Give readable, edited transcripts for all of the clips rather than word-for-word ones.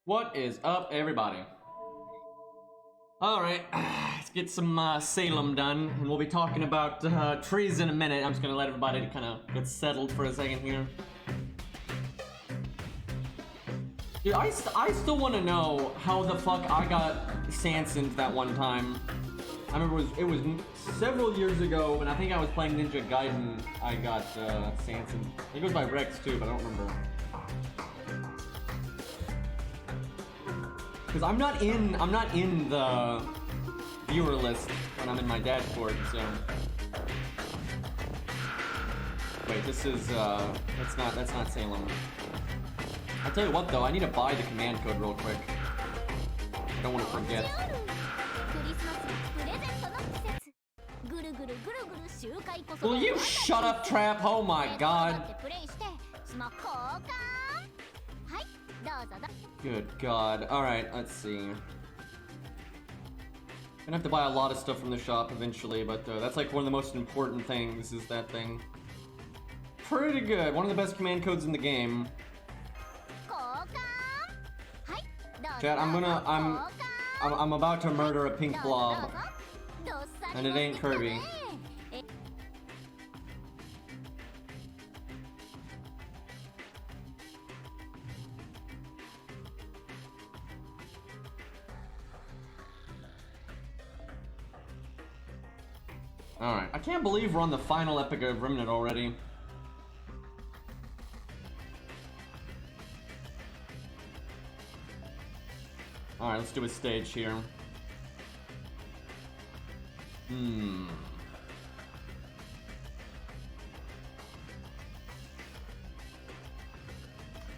What is up, everybody? Alright, let's get some Salem done, and we'll be talking about trees in a minute. I'm just gonna let everybody kind of get settled for a second here. Dude, I still want to know how the fuck I got Sansoned that one time. I remember it was several years ago, and I think I was playing Ninja Gaiden. I got Sanson. He goes by Rex too, but I don't remember. Because I'm not in the viewer list when I'm in my dashboard, so. Wait, this is that's not Salem. I'll tell you what though, I need to buy the command code real quick. I don't want to forget. Will you shut up, Trap? Oh my god. Good god. Alright, let's see. Gonna have to buy a lot of stuff from the shop eventually, but that's like one of the most important things, is that thing. Pretty good. One of the best command codes in the game. Chat, I'm about to murder a pink blob. And it ain't Kirby. Alright, I can't believe we're on the final epic of Remnant already. Alright, let's do a stage here.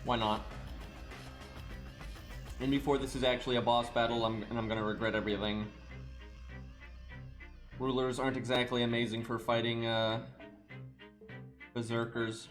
Why not? And before this is actually a boss battle, I'm gonna regret everything. Rulers aren't exactly amazing for fighting berserkers.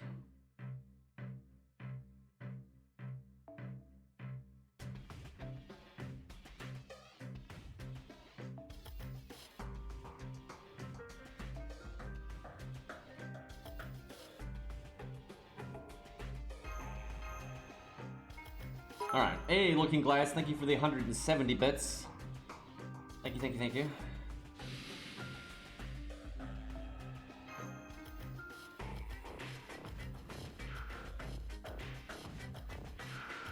Alright, hey Looking Glass, thank you for the 170 bits. Thank you, thank you, thank you.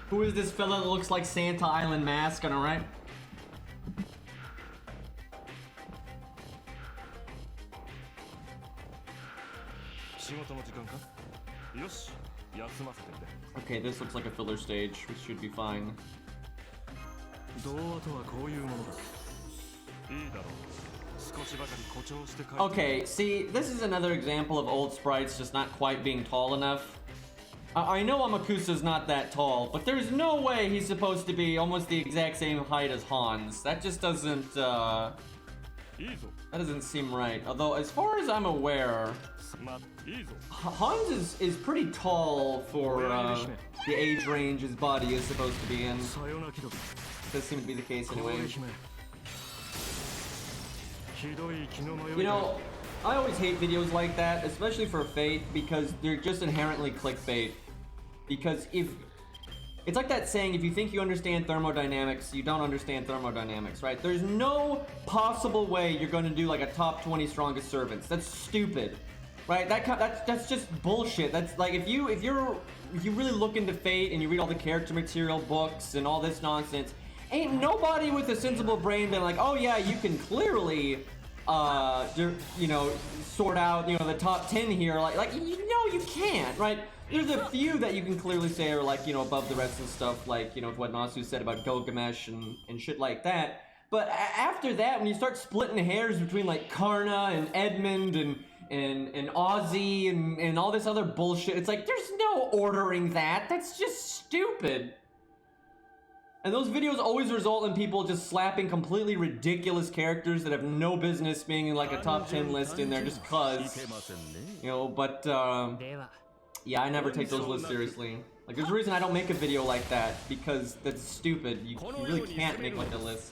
Who is this fella that looks like Santa Island Mask, alright? Okay, this looks like a filler stage, which should be fine. Okay, see, this is another example of old sprites just not quite being tall enough. I know Amakusa's not that tall, but there's no way he's supposed to be almost the exact same height as Hans. That just doesn't, that doesn't seem right. Although, as far as I'm aware, Hans is pretty tall for, the age range his body is supposed to be in. Does seem to be the case anyway. You know, I always hate videos like that, especially for Fate, because they're just inherently clickbait. Because if... It's like that saying, if you think you understand thermodynamics, you don't understand thermodynamics, right? There's no possible way you're going to do like a top 20 strongest servants. That's stupid, right? That's just bullshit. That's like, if you really look into Fate and you read all the character material books and all this nonsense, ain't nobody with a sensible brain been like, oh yeah, you can clearly, you know, sort out, you know, the top 10 here. Like you know, you can't, right? There's a few that you can clearly say are like, you know, above the rest of stuff, like, you know, what Nasu said about Gilgamesh and shit like that. But after that, when you start splitting hairs between like Karna and Edmund and Ozzy and all this other bullshit, it's like, there's no ordering that. That's just stupid. And those videos always result in people just slapping completely ridiculous characters that have no business being in like a top 10 list in there just cuz. You know, but yeah, I never take those lists seriously. Like, there's a reason I don't make a video like that, because that's stupid. You really can't make like a list.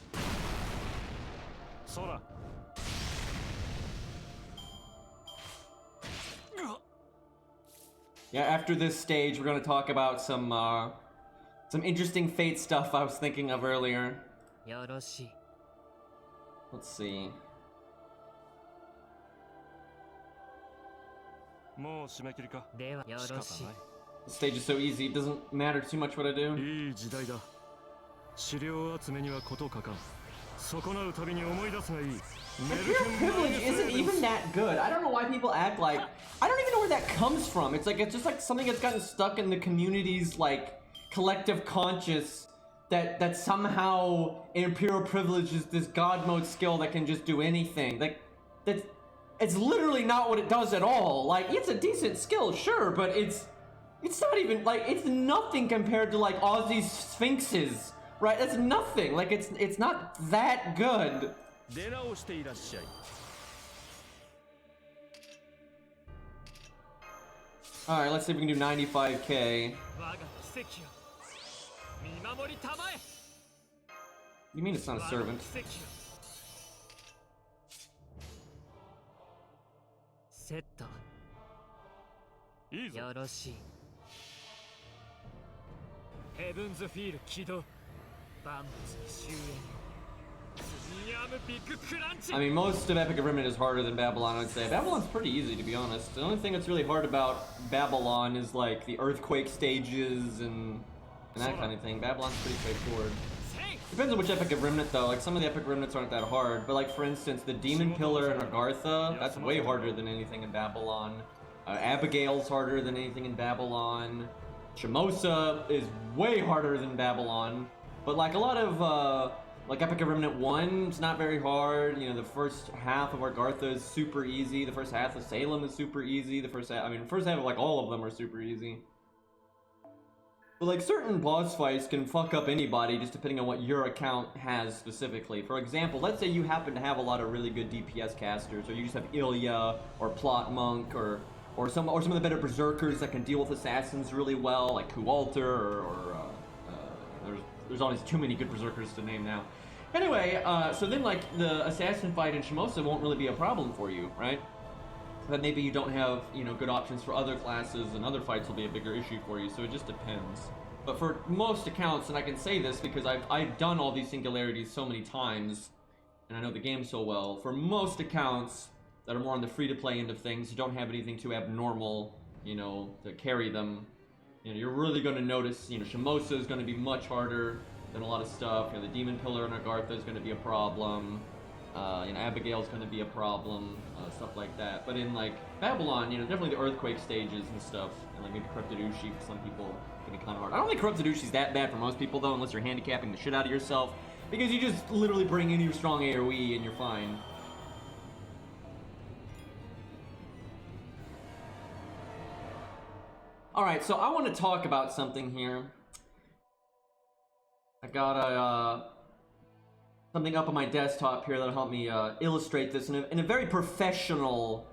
Yeah, after this stage, we're gonna talk about some some interesting Fate stuff I was thinking of earlier. Let's see. The stage is so easy, it doesn't matter too much what I do. Imperial privilege isn't even that good. I don't know why people act like... I don't even know where that comes from. It's just like something that's gotten stuck in the community's like collective conscious that somehow Imperial privilege is this god mode skill that can just do anything. Like it's literally not what it does at all. Like it's a decent skill, sure, but it's not even like it's nothing compared to like Aussie's Sphinxes, right? That's nothing. Like it's not that good. Alright, let's see if we can do 95k. You mean it's not a servant? I mean, most of Epic of Remnant is harder than Babylon, I'd say. Babylon's pretty easy, to be honest. The only thing that's really hard about Babylon is, like, the earthquake stages and that kind of thing. Babylon's pretty straightforward. Depends on which Epic of Remnant, though. Like, some of the Epic Remnants aren't that hard. But, like, for instance, the Demon Pillar in Agartha, that's way harder than anything in Babylon. Abigail's harder than anything in Babylon. Shimosa is way harder than Babylon. But, like, a lot of, like Epic of Remnant 1 is not very hard. You know, the first half of Agartha is super easy. The first half of Salem is super easy. The first half of like all of them are super easy. But like certain boss fights can fuck up anybody just depending on what your account has specifically. For example, let's say you happen to have a lot of really good DPS casters, or you just have Ilya or Plot Monk or some of the better berserkers that can deal with assassins really well, like Kualter or there's always too many good berserkers to name now. Anyway, so then like the assassin fight in Shimosa won't really be a problem for you, right? But maybe you don't have, you know, good options for other classes and other fights will be a bigger issue for you, so it just depends. But for most accounts, and I can say this because I've done all these singularities so many times, and I know the game so well, for most accounts that are more on the free-to-play end of things, who don't have anything too abnormal, you know, to carry them, you know, you're really going to notice, you know, Shimosa is going to be much harder than a lot of stuff. You know, the Demon Pillar in Agartha is going to be a problem. You know, Abigail's going to be a problem, stuff like that. But in, like, Babylon, you know, definitely the earthquake stages and stuff, and, like, maybe Corrupted Ushi for some people can be kind of hard. I don't think Corrupted Ushi's that bad for most people, though, unless you're handicapping the shit out of yourself, because you just literally bring in your strong AoE and you're fine. Alright, so I want to talk about something here. I got something up on my desktop here that'll help me illustrate this in a very professional,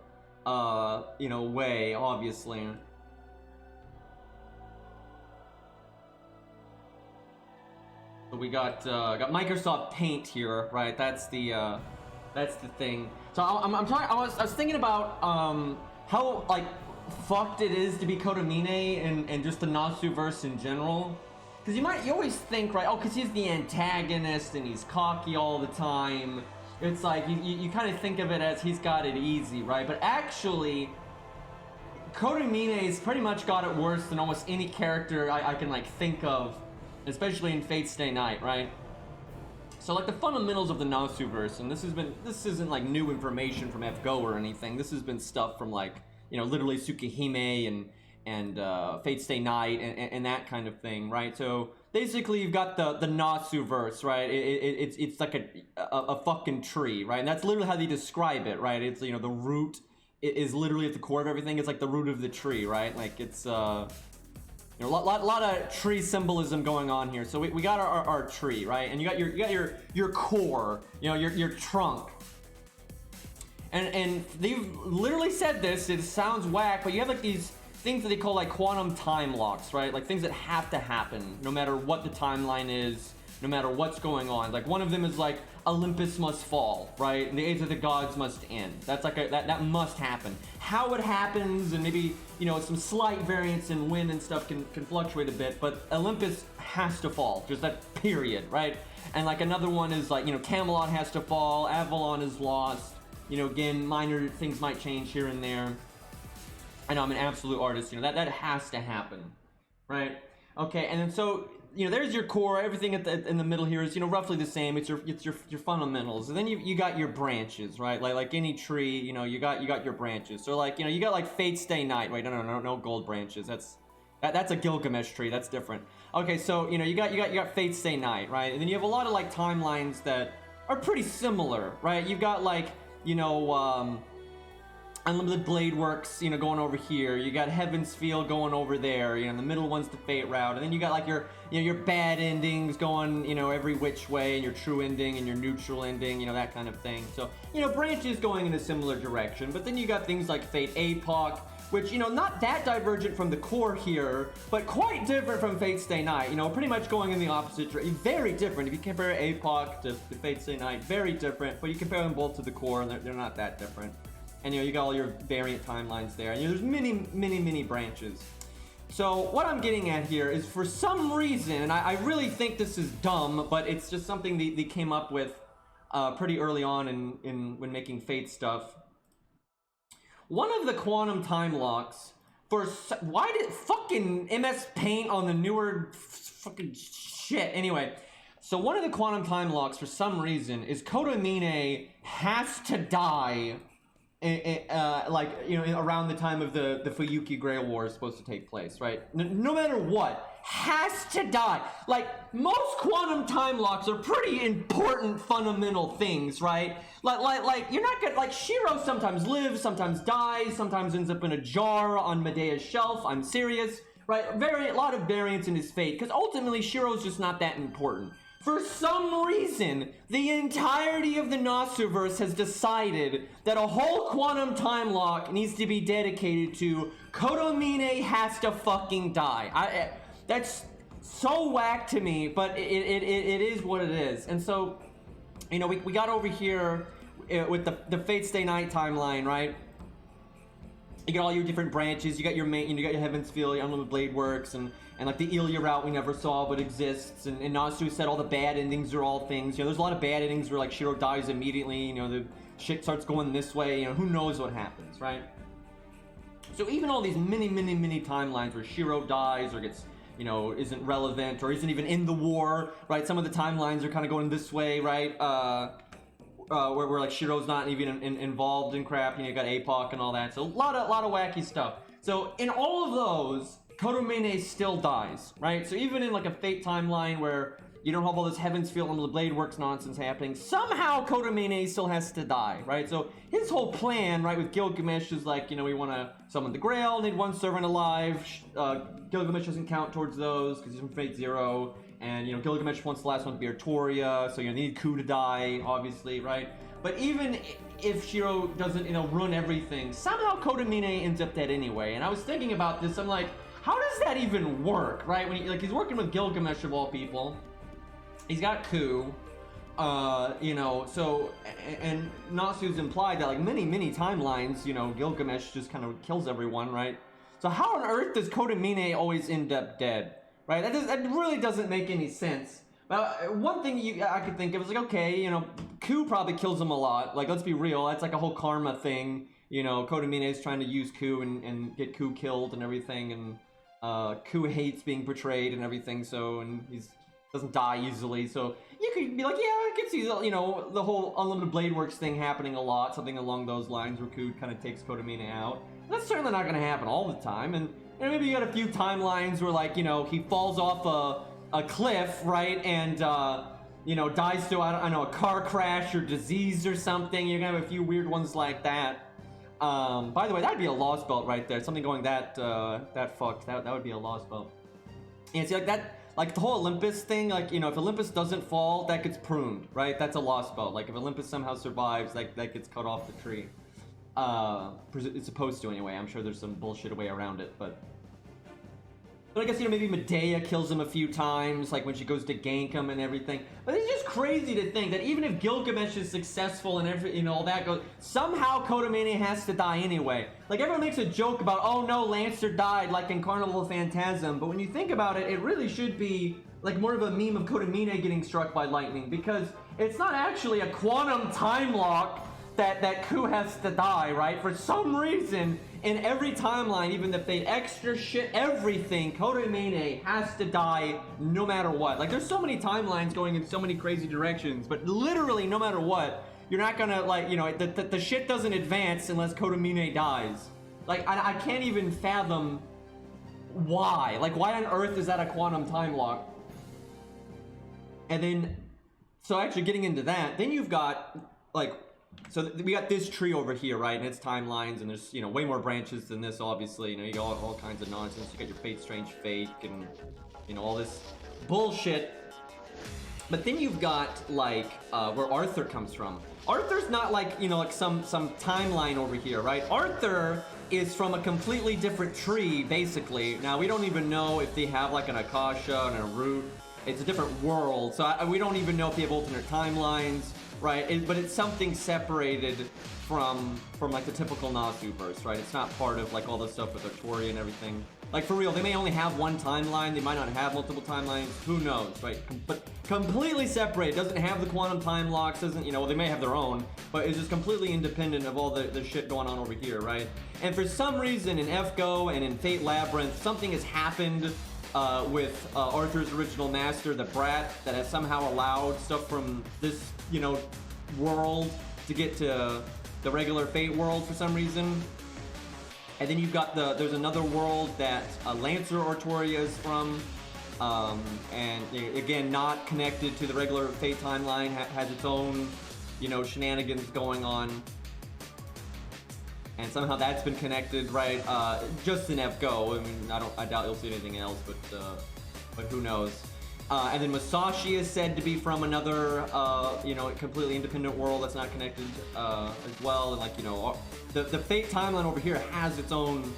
you know, way, obviously. So we got Microsoft Paint here, right? That's the thing. So I was thinking about how like fucked it is to be Kotomine and just the Nasu-verse in general. Because you always think, right, oh, because he's the antagonist and he's cocky all the time. It's like, you kind of think of it as he's got it easy, right? But actually, Kotomine's pretty much got it worse than almost any character I can, like, think of, especially in Fate Stay Night, right? So, like, the fundamentals of the Nasu-verse, and this isn't, like, new information from FGO or anything. This has been stuff from, like, you know, literally Tsukihime and Fate Stay Night and that kind of thing, right? So basically, you've got the Nasu-verse, right? It's like a fucking tree, right? And that's literally how they describe it, right? It's, you know, the root is literally at the core of everything. It's like the root of the tree, right? Like it's you know, a lot of tree symbolism going on here. So we got our tree, right? And you got your core, you know, your trunk. And they've literally said this, it sounds whack, but you have like these things that they call like quantum time locks, right? Like things that have to happen no matter what the timeline is. no matter what's going on. Like, one of them is like, Olympus must fall, right? And the age of the gods must end. That's like that must happen. How it happens, and maybe, you know, some slight variance in wind and stuff can fluctuate a bit, but Olympus has to fall, just that period, right? And like another one is like, you know, Camelot has to fall, Avalon is lost. You know, again, minor things might change here and there. I know I'm an absolute artist, you know, that has to happen, right? Okay, and then so, you know, there's your core. Everything in the middle here is, you know, roughly the same. It's your fundamentals, and then you got your branches, right? Like any tree, you know, you got your branches. So like, you know, you got like Fate Stay Night. Wait, no gold branches. That's a Gilgamesh tree. That's different. Okay, so you know, you got Fate Stay Night, right? And then you have a lot of like timelines that are pretty similar, right? You've got like, you know, Unlimited Blade Works, you know, going over here. You got Heaven's Feel going over there. You know, the middle one's the Fate route, and then you got like your, you know, your bad endings going, you know, every which way, and your true ending and your neutral ending, you know, that kind of thing. So, you know, branches going in a similar direction. But then you got things like Fate APOC, which, you know, not that divergent from the core here, but quite different from Fate Stay Night. You know, pretty much going in the opposite direction. Very different. If you compare APOC to Fate Stay Night, very different. But you compare them both to the core, and they're not that different. And, you know, you got all your variant timelines there. And, you know, there's many branches. So what I'm getting at here is, for some reason, and I really think this is dumb, but it's just something they came up with pretty early on when making Fate stuff. One of the quantum time locks why did fucking MS Paint on the newer fucking shit? Anyway, so one of the quantum time locks for some reason is Kodomine has to die. Like, you know, around the time of the Fuyuki Grail War is supposed to take place, right? No matter what, has to die. Like, most quantum time locks are pretty important fundamental things, right? Like you're not gonna, like, Shiro sometimes lives, sometimes dies, sometimes ends up in a jar on Medea's shelf. I'm serious, right? A lot of variance in his fate, because ultimately Shiro's just not that important. For some reason, the entirety of the Nasuverse has decided that a whole quantum time lock needs to be dedicated to Kodomine has to fucking die. That's so whack to me, but it is what it is. And so, you know, we got over here with the Fate Stay Night timeline, right? You got all your different branches. You got your main, you got your Heaven's Feel, your Unlimited Blade Works, and like the Ilya route we never saw but exists. And Natsu said all the bad endings are all things. You know, there's a lot of bad endings where like Shiro dies immediately. You know, the shit starts going this way. You know, who knows what happens, right? So even all these many timelines where Shiro dies or gets, you know, isn't relevant or isn't even in the war, right? Some of the timelines are kind of going this way, right? Where like Shiro's not even involved in crap. You know, you got APOC and all that. So a lot of wacky stuff. So in all of those, Kodomine still dies, right? So even in like a Fate timeline where you don't have all this Heaven's Feel and the Blade Works nonsense happening, somehow Kodomine still has to die, right? So his whole plan, right, with Gilgamesh is like, you know, we want to summon the Grail, need one servant alive. Gilgamesh doesn't count towards those because he's from Fate Zero. And, you know, Gilgamesh wants the last one to be Artoria, so, you know, they need Ku to die, obviously, right? But even if Shiro doesn't, you know, ruin everything, somehow Kodomine ends up dead anyway. And I was thinking about this, I'm like, how does that even work, right? When he's working with Gilgamesh of all people. He's got Ku, you know, so, and Natsu's implied that, like, many timelines, you know, Gilgamesh just kind of kills everyone, right? So how on earth does Kodomine always end up dead? Right, that really doesn't make any sense. But one thing I could think of is like, okay, you know, Ku probably kills him a lot. Like, let's be real, that's like a whole karma thing. You know, Kodomine is trying to use Ku and get Ku killed and everything, and Ku hates being betrayed and everything. So, and he doesn't die easily. So you could be like, yeah, I could see, you know, the whole Unlimited Blade Works thing happening a lot, something along those lines where Ku kind of takes Kodomine out. That's certainly not going to happen all the time, and maybe you got a few timelines where, like, you know, he falls off a cliff, right, and, you know, dies to, I don't know, a car crash or disease or something. You're gonna have a few weird ones like that. By the way, that'd be a lost belt right there. Something going that fucked. That would be a lost belt. And see, like that, like the whole Olympus thing, like, you know, if Olympus doesn't fall, that gets pruned, right? That's a lost belt. Like, if Olympus somehow survives, that gets cut off the tree. It's supposed to anyway. I'm sure there's some bullshit way around it, but But I guess, you know, maybe Medea kills him a few times, like when she goes to gank him and everything. But it's just crazy to think that even if Gilgamesh is successful and every, you know, all that goes, somehow Kodomine has to die anyway. Like, everyone makes a joke about, oh no, Lancer died, like in Carnival Phantasm. But when you think about it, it really should be like more of a meme of Kodomine getting struck by lightning, because it's not actually a quantum time lock that Ku has to die, right? For some reason, in every timeline, even if they extra shit everything, Kodomine has to die no matter what. Like, there's so many timelines going in so many crazy directions, but literally no matter what, you're not gonna, like, you know, the shit doesn't advance unless Kodomine dies. Like, I can't even fathom why. Like, why on earth is that a quantum time lock? And then, so actually getting into that, then you've got, like, so we got this tree over here, right, and its timelines, and there's, you know, way more branches than this, obviously. You know, you got all kinds of nonsense. You got your Fate Strange Fate, and, you know, all this bullshit. But then you've got, like, where Arthur comes from. Arthur's not like, you know, like some timeline over here, right? Arthur is from a completely different tree, basically. Now, we don't even know if they have, like, an Akasha and a root. It's a different world, so we don't even know if they have alternate timelines. Right, but it's something separated from like the typical Nasu-verse, right? It's not part of like all the stuff with Artoria and everything. Like, for real, they may only have one timeline, they might not have multiple timelines, who knows, right? But completely separate, doesn't have the quantum time locks, doesn't, you know, well, they may have their own, but it's just completely independent of all the shit going on over here, right? And for some reason in FGO and in Fate Labyrinth, something has happened with Arthur's original master, the Brat, that has somehow allowed stuff from this, you know, world to get to the regular Fate world for some reason. And then you've got there's another world that Lancer Artoria is from, and again, not connected to the regular Fate timeline, has its own, you know, shenanigans going on. And somehow that's been connected, right? Just in FGO. I mean, I doubt you'll see anything else, but who knows? And then Musashi is said to be from another, you know, completely independent world that's not connected as well. And like, you know, the Fate timeline over here has its own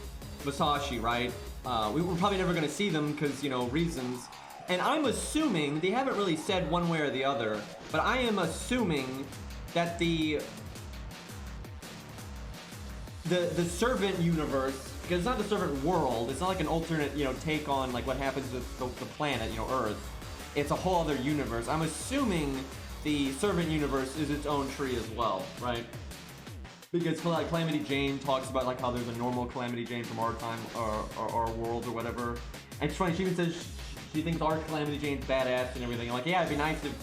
Musashi, right? We're probably never going to see them because, you know, reasons. And I'm assuming, they haven't really said one way or the other, but I am assuming that the servant universe, because it's not the servant world, it's not like an alternate, you know, take on like what happens with the planet, you know, Earth. It's a whole other universe. I'm assuming the servant universe is its own tree as well, right? Because like Calamity Jane talks about like how there's a normal Calamity Jane from our time or our world or whatever. And it's funny, she even says she thinks our Calamity Jane's badass and everything. I'm like, yeah, it'd be nice if,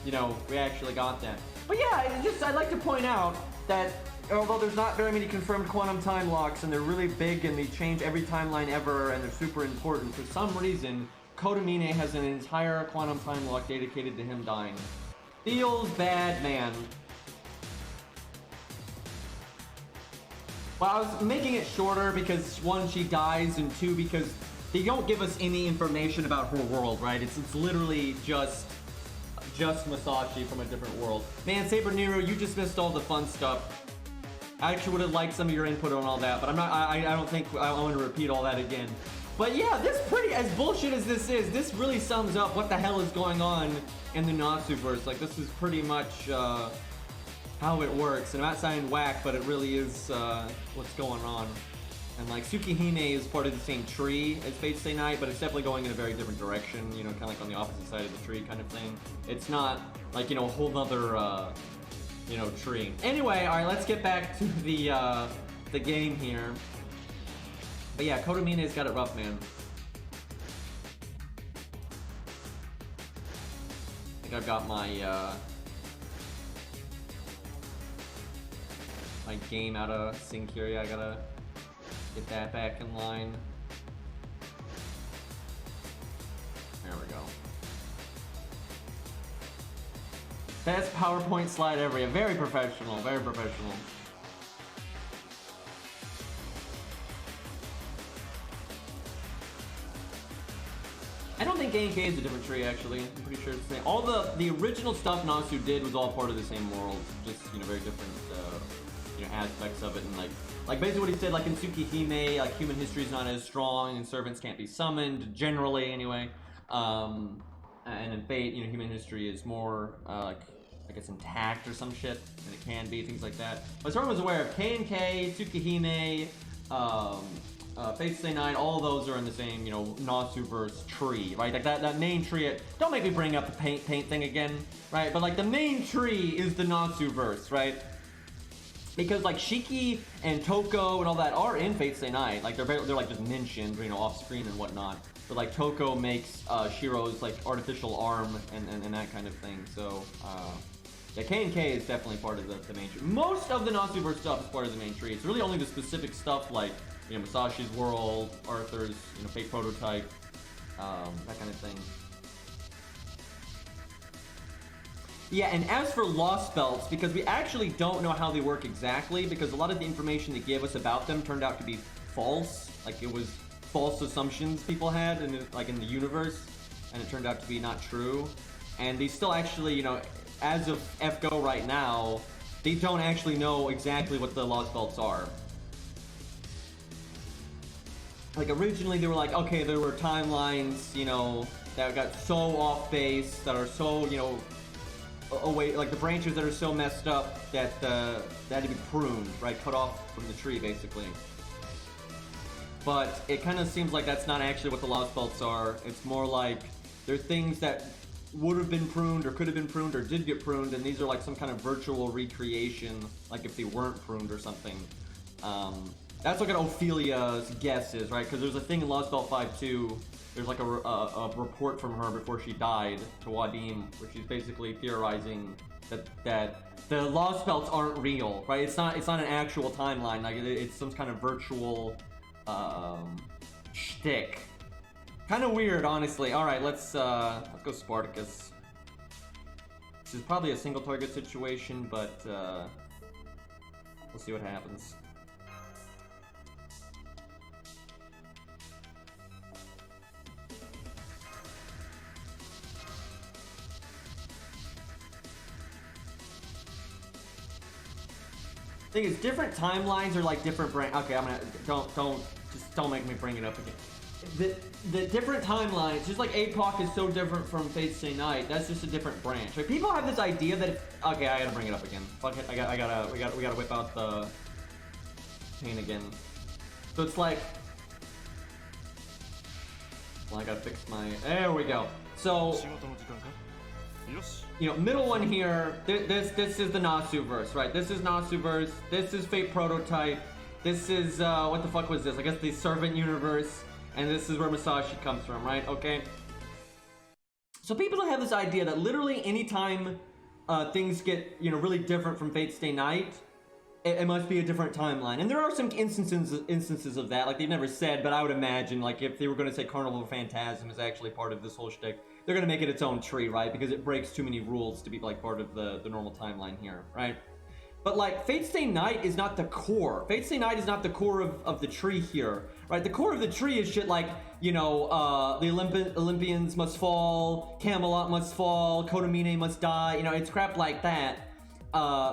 you know, we actually got that. But yeah, I'd like to point out that although there's not very many confirmed quantum time locks, and they're really big and they change every timeline ever and they're super important, for some reason, Kodomine has an entire quantum time lock dedicated to him dying. Feels bad, man. Well, I was making it shorter because, one, she dies, and two, because they don't give us any information about her world, right? It's literally just Musashi from a different world. Man, Saber Nero, you just missed all the fun stuff. I actually would have liked some of your input on all that, but I don't think I want to repeat all that again. But yeah, as bullshit as this really sums up what the hell is going on in the Natsu-verse. Like, this is pretty much how it works. And I'm not sounding whack, but it really is what's going on. And like, Tsukihime is part of the same tree as Fate Stay Night, but it's definitely going in a very different direction, you know, kind of like on the opposite side of the tree kind of thing. It's not like, you know, a whole nother you know, tree. Anyway, alright, let's get back to the game here. But yeah, Kodomine's got it rough, man. I think I've got my my game out of sync here. Yeah, I gotta get that back in line. There we go. Best PowerPoint slide ever. Yeah, very professional, very professional. I don't think A&K is a different tree, actually. I'm pretty sure it's the same. All the original stuff Nasu did was all part of the same world. Just, you know, very different, you know, aspects of it, and like Like basically what he said, like in Tsukihime, like human history is not as strong and servants can't be summoned, generally anyway. And in Fate, you know, human history is more like I guess intact or some shit than it can be, things like that. But as everyone was aware of, K&K, Tsukihime, Fate Stay Night, all those are in the same, you know, Nasuverse tree, right? Like that main tree. Don't make me bring up the paint thing again, right? But like the main tree is the Nasuverse, right? Because like Shiki and Toko and all that are in Fate Stay Night. Like they're like just mentioned, you know, off screen and whatnot. But like Toko makes Shiro's like artificial arm and that kind of thing. So yeah, K&K is definitely part of the main tree. Most of the Nasuverse stuff is part of the main tree. It's really only the specific stuff like, you know, Musashi's world, Arthur's, you know, Fate prototype, that kind of thing. Yeah, and as for Lost Belts, because we actually don't know how they work exactly, because a lot of the information they gave us about them turned out to be false. Like it was false assumptions people had in the universe, and it turned out to be not true. And they still actually, you know, as of FGO right now, they don't actually know exactly what the Lost Belts are. Like originally they were like, okay, there were timelines, you know, that got so off base, that are so, you know, away, like the branches that are so messed up that they had to be pruned, right? Cut off from the tree, basically. But it kind of seems like that's not actually what the Lost Belts are. It's more like they're things that would have been pruned or could have been pruned or did get pruned, and these are like some kind of virtual recreation, like if they weren't pruned or something. That's like an Ophelia's guess is, right? Because there's a thing in Lost Belt 5.2, there's like a report from her before she died to Wadim, where she's basically theorizing that the Lost Belts aren't real, right? It's not an actual timeline, like it's some kind of virtual shtick. Kind of weird, honestly. All right, let's go Spartacus. This is probably a single target situation, but we'll see what happens. Thing is, different timelines are like different branch. Okay, I'm gonna don't make me bring it up again. The different timelines, just like APOC is so different from Fate Stay Night. That's just a different branch. Like people have this idea that okay, I gotta bring it up again. Fuck it, we gotta whip out the paint again. So it's like, well, I gotta fix my. There we go. So. You know, middle one here, this is the Nasuverse, right? This is Nasuverse, this is Fate Prototype, this is, what the fuck was this? I guess the Servant Universe, and this is where Musashi comes from, right? Okay. So people have this idea that literally anytime things get, you know, really different from Fate Stay Night, it must be a different timeline. And there are some instances of that, like they've never said, but I would imagine, like, if they were going to say Carnival of Phantasm is actually part of this whole shtick, they're going to make it its own tree, right? Because it breaks too many rules to be, like, part of the normal timeline here, right? But, like, Fate Stay Night is not the core. Fate Stay Night is not the core of the tree here, right? The core of the tree is shit like, you know, the Olympians must fall, Camelot must fall, Kodomine must die, you know, it's crap like that.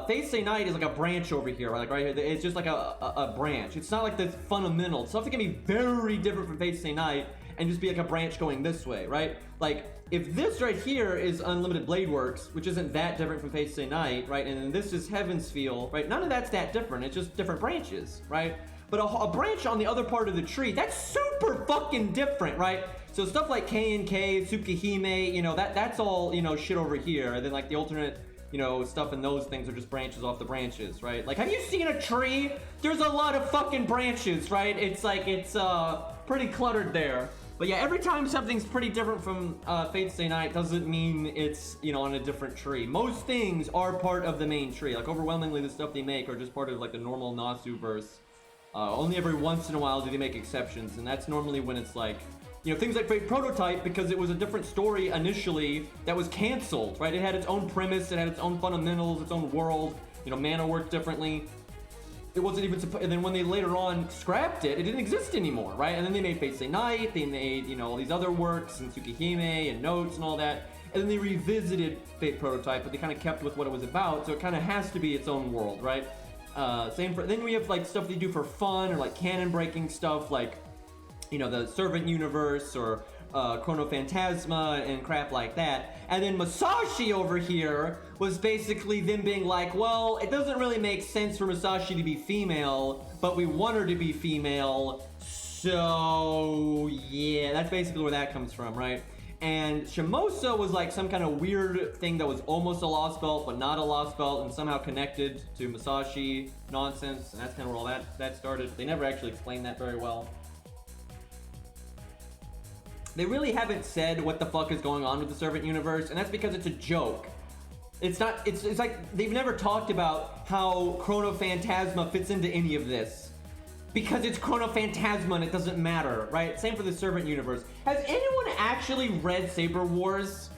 Fate Stay Night is like a branch over here, right? Like right here, it's just like a branch. It's not like the fundamental stuff that can be very different from Fate Stay Night and just be like a branch going this way, right? Like, if this right here is Unlimited Blade Works, which isn't that different from Fate Stay Night, right? And then this is Heaven's Feel, right? None of that's that different. It's just different branches, right? But a branch on the other part of the tree, that's super fucking different, right? So stuff like K&K, Tsukihime, you know, that's all, you know, shit over here. And then like the alternate, you know, stuff and those things are just branches off the branches, right? Like, have you seen a tree? There's a lot of fucking branches, right? It's like, it's pretty cluttered there. But yeah, every time something's pretty different from Fate Stay Night doesn't mean it's, you know, on a different tree. Most things are part of the main tree. Like, overwhelmingly, the stuff they make are just part of, like, the normal Nasuverse. Only every once in a while do they make exceptions, and that's normally when it's like, you know, things like Fate Prototype, because it was a different story initially that was canceled, right? It had its own premise, it had its own fundamentals, its own world. You know, mana worked differently. It wasn't even supposed, and then when they later on scrapped it, it didn't exist anymore, right? And then they made Fate Stay Night, they made, you know, all these other works, and Tsukihime, and Notes, and all that. And then they revisited Fate Prototype, but they kind of kept with what it was about, so it kind of has to be its own world, right? Same for, then we have like stuff they do for fun, or like canon breaking stuff, like, you know, the Servant Universe, or Chrono Phantasma and crap like that. And then Masashi over here was basically them being like, well, it doesn't really make sense for Masashi to be female, but we want her to be female, so yeah, that's basically where that comes from, right? And Shimosa was like some kind of weird thing that was almost a lost belt, but not a lost belt, and somehow connected to Masashi nonsense, and that's kind of where all that started. They never actually explained that very well. They really haven't said what the fuck is going on with the Servant Universe, and that's because it's a joke. It's not, it's like they've never talked about how Chrono Phantasma fits into any of this. Because it's Chrono Phantasma and it doesn't matter, right? Same for the Servant Universe. Has anyone actually read Saber Wars?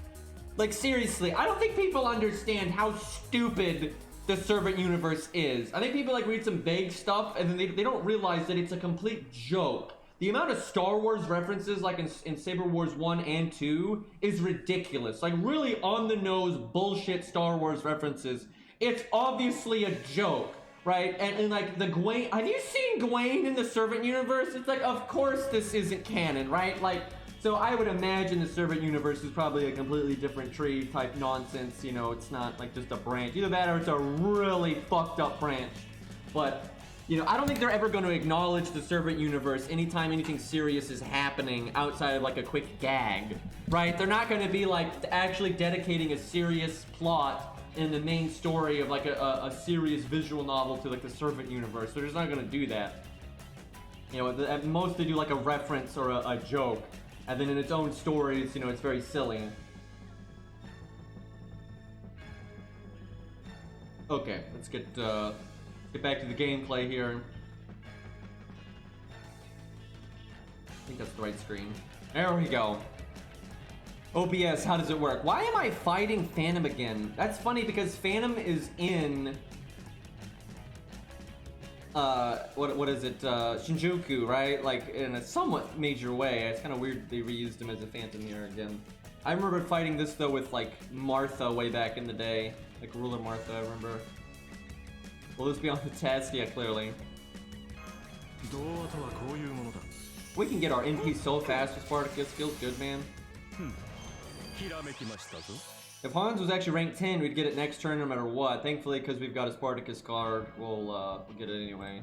Like, seriously, I don't think people understand how stupid the Servant Universe is. I think people like read some vague stuff and then they don't realize that it's a complete joke. The amount of Star Wars references, like in Saber Wars 1 and 2, is ridiculous. Like, really on-the-nose bullshit Star Wars references. It's obviously a joke, right? And like, the Gawain... Have you seen Gawain in the Servant Universe? It's like, of course this isn't canon, right? Like, so I would imagine the Servant Universe is probably a completely different tree type nonsense. You know, it's not like just a branch. Either that or it's a really fucked up branch. But... you know, I don't think they're ever going to acknowledge the Servant Universe anytime anything serious is happening outside of like a quick gag, right? They're not going to be like actually dedicating a serious plot in the main story of like a serious visual novel to like the Servant Universe. They're just not going to do that. You know, at most they do like a reference or a joke, and then in its own stories, you know, it's very silly. Okay, let's get back to the gameplay here. I think that's the right screen. There we go. OBS, how does it work? Why am I fighting Phantom again? That's funny because Phantom is in... what is it? Shinjuku, right? Like, in a somewhat major way. It's kind of weird they reused him as a Phantom here again. I remember fighting this, though, with, like, Martha way back in the day. Like, Ruler Martha, I remember. Will this be on the test? Yeah, clearly. We can get our NP so fast with Spartacus. Feels good, man. If Hans was actually ranked 10, we'd get it next turn no matter what. Thankfully, because we've got a Spartacus card, we'll get it anyway.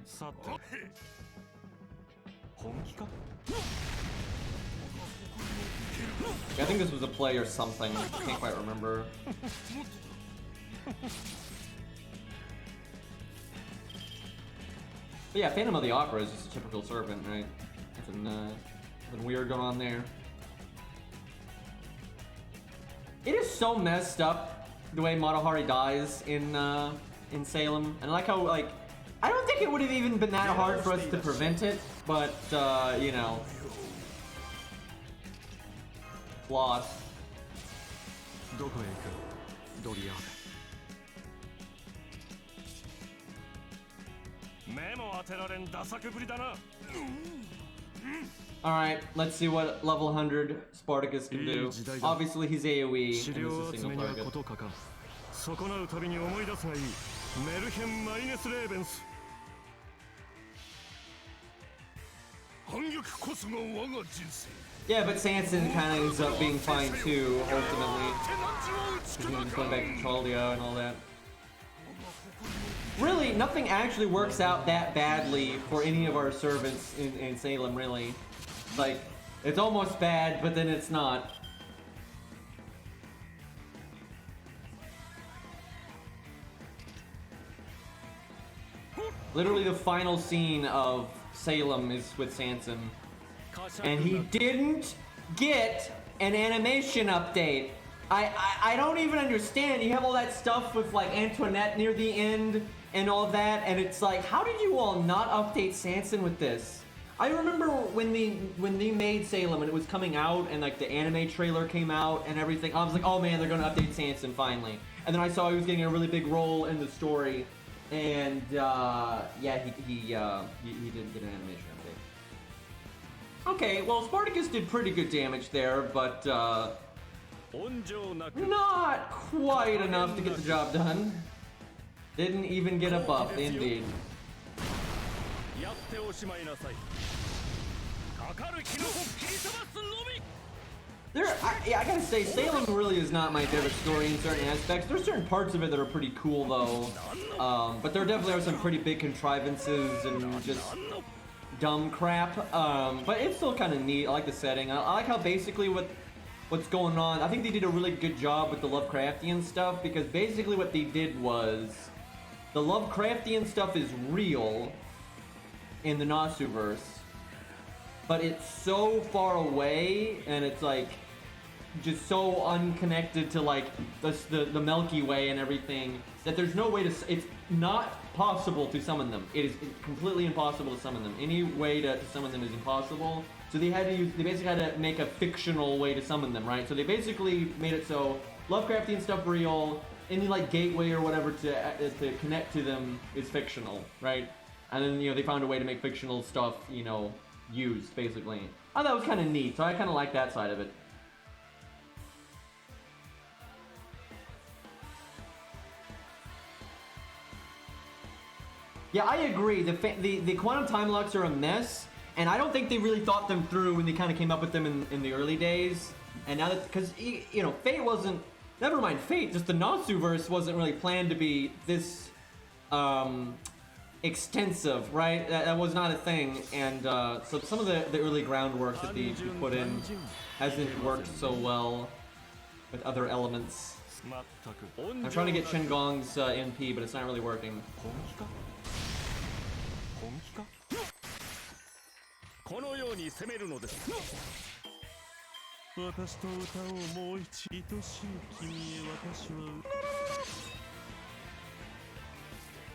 I think this was a play or something. I can't quite remember. But yeah, Phantom of the Opera is just a typical servant, right? Nothing weird going on there. It is so messed up the way Matahari dies in Salem, and I like how, like, I don't think it would have even been that hard for us to prevent it, but you know, plot. Alright, let's see what level 100 Spartacus can do. Obviously he's AoE, and this is single target. Yeah, but Sanson kind of ends up being fine too, ultimately. He's going back to Chaldia and all that. Really, nothing actually works out that badly for any of our servants in Salem, really. Like, it's almost bad, but then it's not. Literally the final scene of Salem is with Sanson. And he didn't get an animation update. I don't even understand. You have all that stuff with like Antoinette near the end and all that, and it's like, how did you all not update Sanson with this? I remember when they made Salem and it was coming out and like the anime trailer came out and everything. I was like, oh man, they're gonna update Sanson finally. And then I saw he was getting a really big role in the story, and yeah, he didn't get an animation update. Okay, well Spartacus did pretty good damage there, but not quite enough to get the job done. Didn't even get a buff, indeed. I gotta say, Salem really is not my favorite story in certain aspects. There's certain parts of it that are pretty cool, though. But there definitely are some pretty big contrivances and just dumb crap. But it's still kind of neat. I like the setting. I like how basically what's going on. I think they did a really good job with the Lovecraftian stuff, because basically what they did was the Lovecraftian stuff is real in the Nasuverse, but it's so far away, and it's like just so unconnected to like the Milky Way and everything, that there's no way to. It's not possible to summon them. It is completely impossible to summon them. Any way to summon them is impossible. So they basically had to make a fictional way to summon them, right? So they basically made it so Lovecraftian stuff real, any like gateway or whatever to connect to them is fictional, right? And then, you know, they found a way to make fictional stuff, you know, used, basically. I thought it was kind of neat, so I kind of like that side of it. Yeah, I agree. The quantum time locks are a mess, and I don't think they really thought them through when they kind of came up with them in the early days. And now that, because, you know, Fate wasn't, never mind Fate, just the Nasuverse wasn't really planned to be this, extensive, right? That was not a thing, and so some of the early groundwork that they put in hasn't worked so well with other elements. I'm trying to get Shengong's NP, but it's not really working.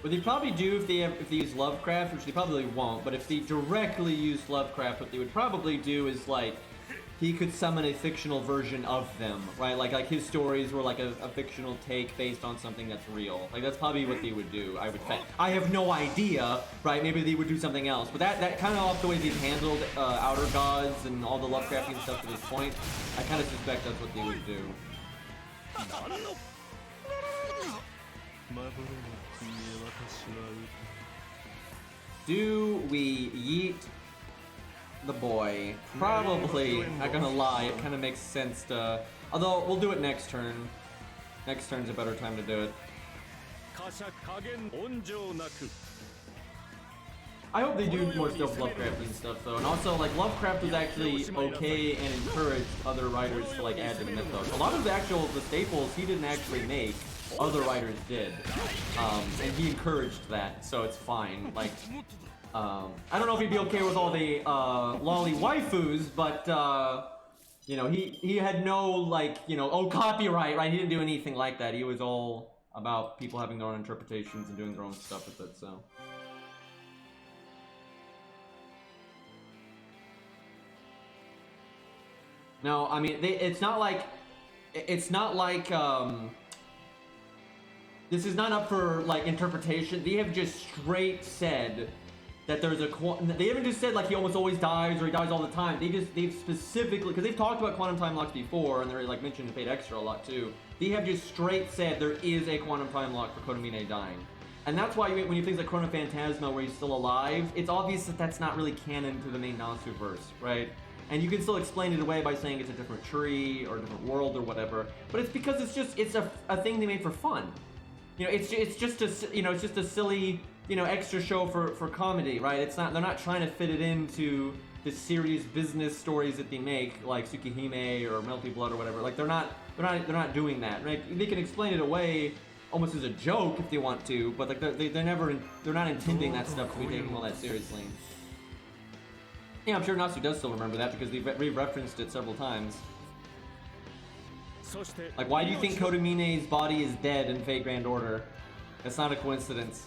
What they probably do if they use Lovecraft, which they probably won't, but if they directly use Lovecraft, what they would probably do is like he could summon a fictional version of them, right? Like his stories were like a fictional take based on something that's real. Like that's probably what they would do. I would think. I have no idea, right? Maybe they would do something else, but that kind of off the way they've handled Outer Gods and all the Lovecraftian stuff to this point, I kind of suspect that's what they would do. Do we yeet the boy? Probably, not gonna lie, it kind of makes sense to... Although, we'll do it next turn. Next turn's a better time to do it. I hope they do more stuff Lovecraftian stuff though, and also like Lovecraft was actually okay and encouraged other writers to like add to the mythos. A lot of the staples he didn't actually make, other writers did, and he encouraged that, so it's fine. Like, I don't know if he'd be okay with all the lolly waifus, but you know, he had no like, you know, oh, copyright, right? He didn't do anything like that. He was all about people having their own interpretations and doing their own stuff with it. So. No, I mean, it's not like this is not up for like interpretation. They have just straight said that there's they haven't just said like he almost always dies or he dies all the time. They've specifically, because they've talked about quantum time locks before, and they're like mentioned Fate Extra a lot too. They have just straight said there is a quantum time lock for Kotomine dying, and that's why when you think like Chrono Phantasma where he's still alive, it's obvious that that's not really canon to the main Nasuverse, right? And you can still explain it away by saying it's a different tree or a different world or whatever. But it's because it's a thing they made for fun. You know, it's just a silly, you know, extra show for comedy, right? They're not trying to fit it into the serious business stories that they make, like Tsukihime or Melty Blood or whatever. Like they're not doing that, right? They can explain it away almost as a joke if they want to, but like they're not intending that stuff to be taken all that seriously. Yeah, I'm sure Nasu does still remember that because we've referenced it several times. Like, why do you think Kotomine's body is dead in Fate Grand Order? That's not a coincidence.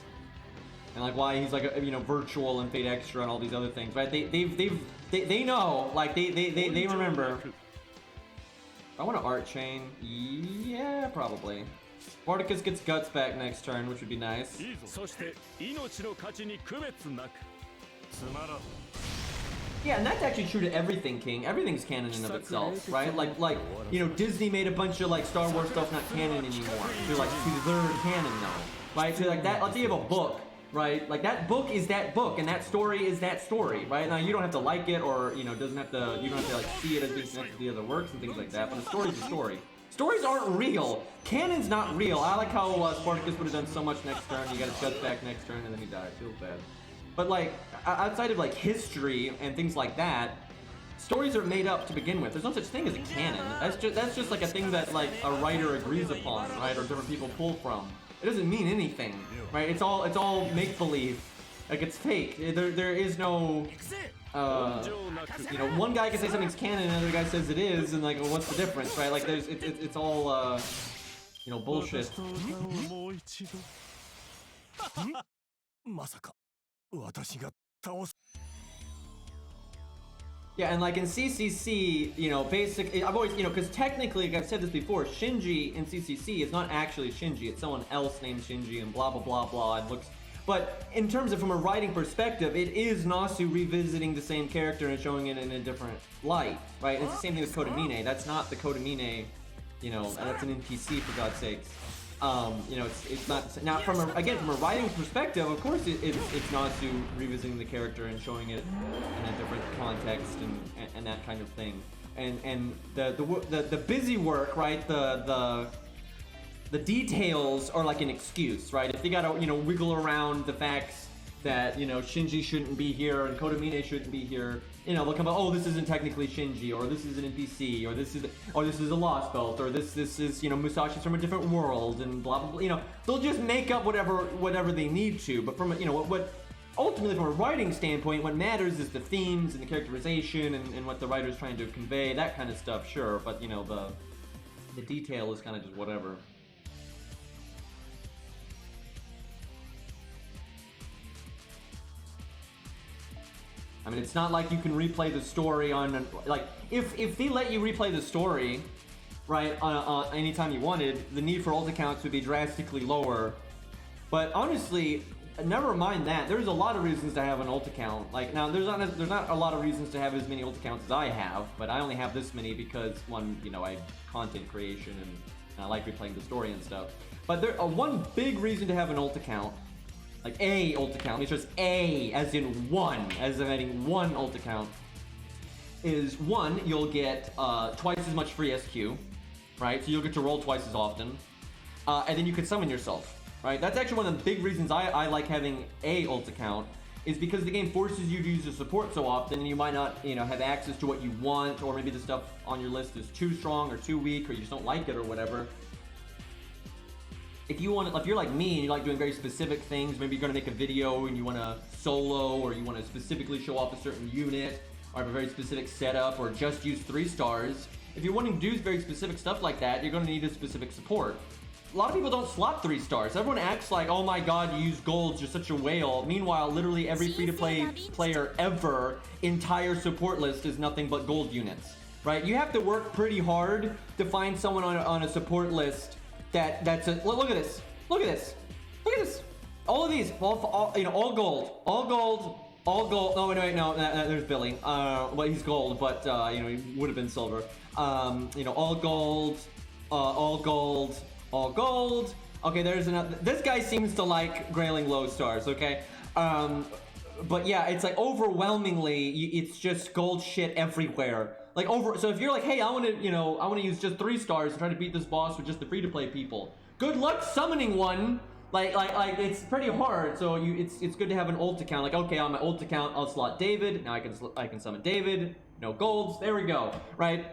And like, why he's like, you know, virtual in Fate Extra and all these other things, right? They know, like they remember. I want to art chain. Yeah, probably. Spartacus gets guts back next turn, which would be nice. Yeah, and that's actually true to everything, King. Everything's canon in of itself, right? Like you know, Disney made a bunch of like Star Wars stuff not canon anymore. They're like, they're canon now. right? So like that, let's say you have a book, right? Like that book is that book, and that story is that story, right? Now you don't have to like it, or you know, you don't have to like see it as being connected to the other works and things like that. But a story's a story. Stories aren't real. Canon's not real. I like how Spartacus would have done so much next turn. He got his guts back next turn, and then he died. Feels bad. But like outside of like history and things like that, stories are made up to begin with. There's no such thing as a canon. That's just like a thing that like a writer agrees upon, right? Or different people pull from. It doesn't mean anything, right? It's all make believe. Like it's fake. There is no. You know, one guy can say something's canon, and another guy says it is, and like, well, what's the difference, right? Like, it's all, you know, bullshit. Yeah, and like in CCC, you know, basically, I've always, you know, because technically, like I've said this before, Shinji in CCC is not actually Shinji; it's someone else named Shinji, and blah blah blah blah. It looks. But in terms of from a writing perspective, it is Nasu revisiting the same character and showing it in a different light, right? And it's the same thing with Kodamine. That's not the Kodamine, you know, that's an NPC for God's sakes. You know, it's not. Now, from a writing perspective, of course, it's Nasu revisiting the character and showing it in a different context and that kind of thing. And the busy work, right? The details are like an excuse, right? If they gotta, you know, wiggle around the facts that, you know, Shinji shouldn't be here and Kodamine shouldn't be here, you know, they'll come out, oh, this isn't technically Shinji, or this is an NPC, or this is a lost belt, or this is, you know, Musashi's from a different world, and blah blah blah. You know, they'll just make up whatever they need to. But from, you know, what ultimately from a writing standpoint, what matters is the themes and the characterization and what the writer's trying to convey, that kind of stuff, sure. But you know, the detail is kind of just whatever. I mean, it's not like you can replay the story on, like, if they let you replay the story, right, on anytime you wanted, the need for ult accounts would be drastically lower. But honestly, never mind that. There's a lot of reasons to have an ult account. Like, now, there's not a lot of reasons to have as many ult accounts as I have, but I only have this many because, one, you know, I have content creation and I like replaying the story and stuff. But one big reason to have an ult account, like a ult account, it's just a, as in one, as in adding one ult account, is one, you'll get twice as much free SQ, right? So you'll get to roll twice as often, and then you can summon yourself, right? That's actually one of the big reasons I like having a ult account, is because the game forces you to use the support so often, and you might not, you know, have access to what you want, or maybe the stuff on your list is too strong or too weak, or you just don't like it or whatever. If you're like me and you like doing very specific things, maybe you're going to make a video and you want to solo, or you want to specifically show off a certain unit, or have a very specific setup, or just use 3 stars. If you're wanting to do very specific stuff like that, you're going to need a specific support. A lot of people don't slot 3 stars. Everyone acts like, oh my god, you use golds, you're such a whale. Meanwhile, literally every free-to-play player ever, entire support list is nothing but gold units, right? You have to work pretty hard to find someone on a support list that's a, look at this, look at this, look at this. All of these, all you know, all gold, all gold, all gold. No, wait, no, there's Billy. Well, he's gold, but you know, he would have been silver. You know, all gold, all gold, all gold. Okay, there's another. This guy seems to like grailing low stars. Okay, but yeah, it's like overwhelmingly, it's just gold shit everywhere. Like so if you're like, hey, I want to use just 3 stars and try to beat this boss with just the free-to-play people. Good luck summoning one. Like it's pretty hard. So it's good to have an ult account. Like, okay, on my ult account, I'll slot David. Now I can summon David. No golds. There we go. Right.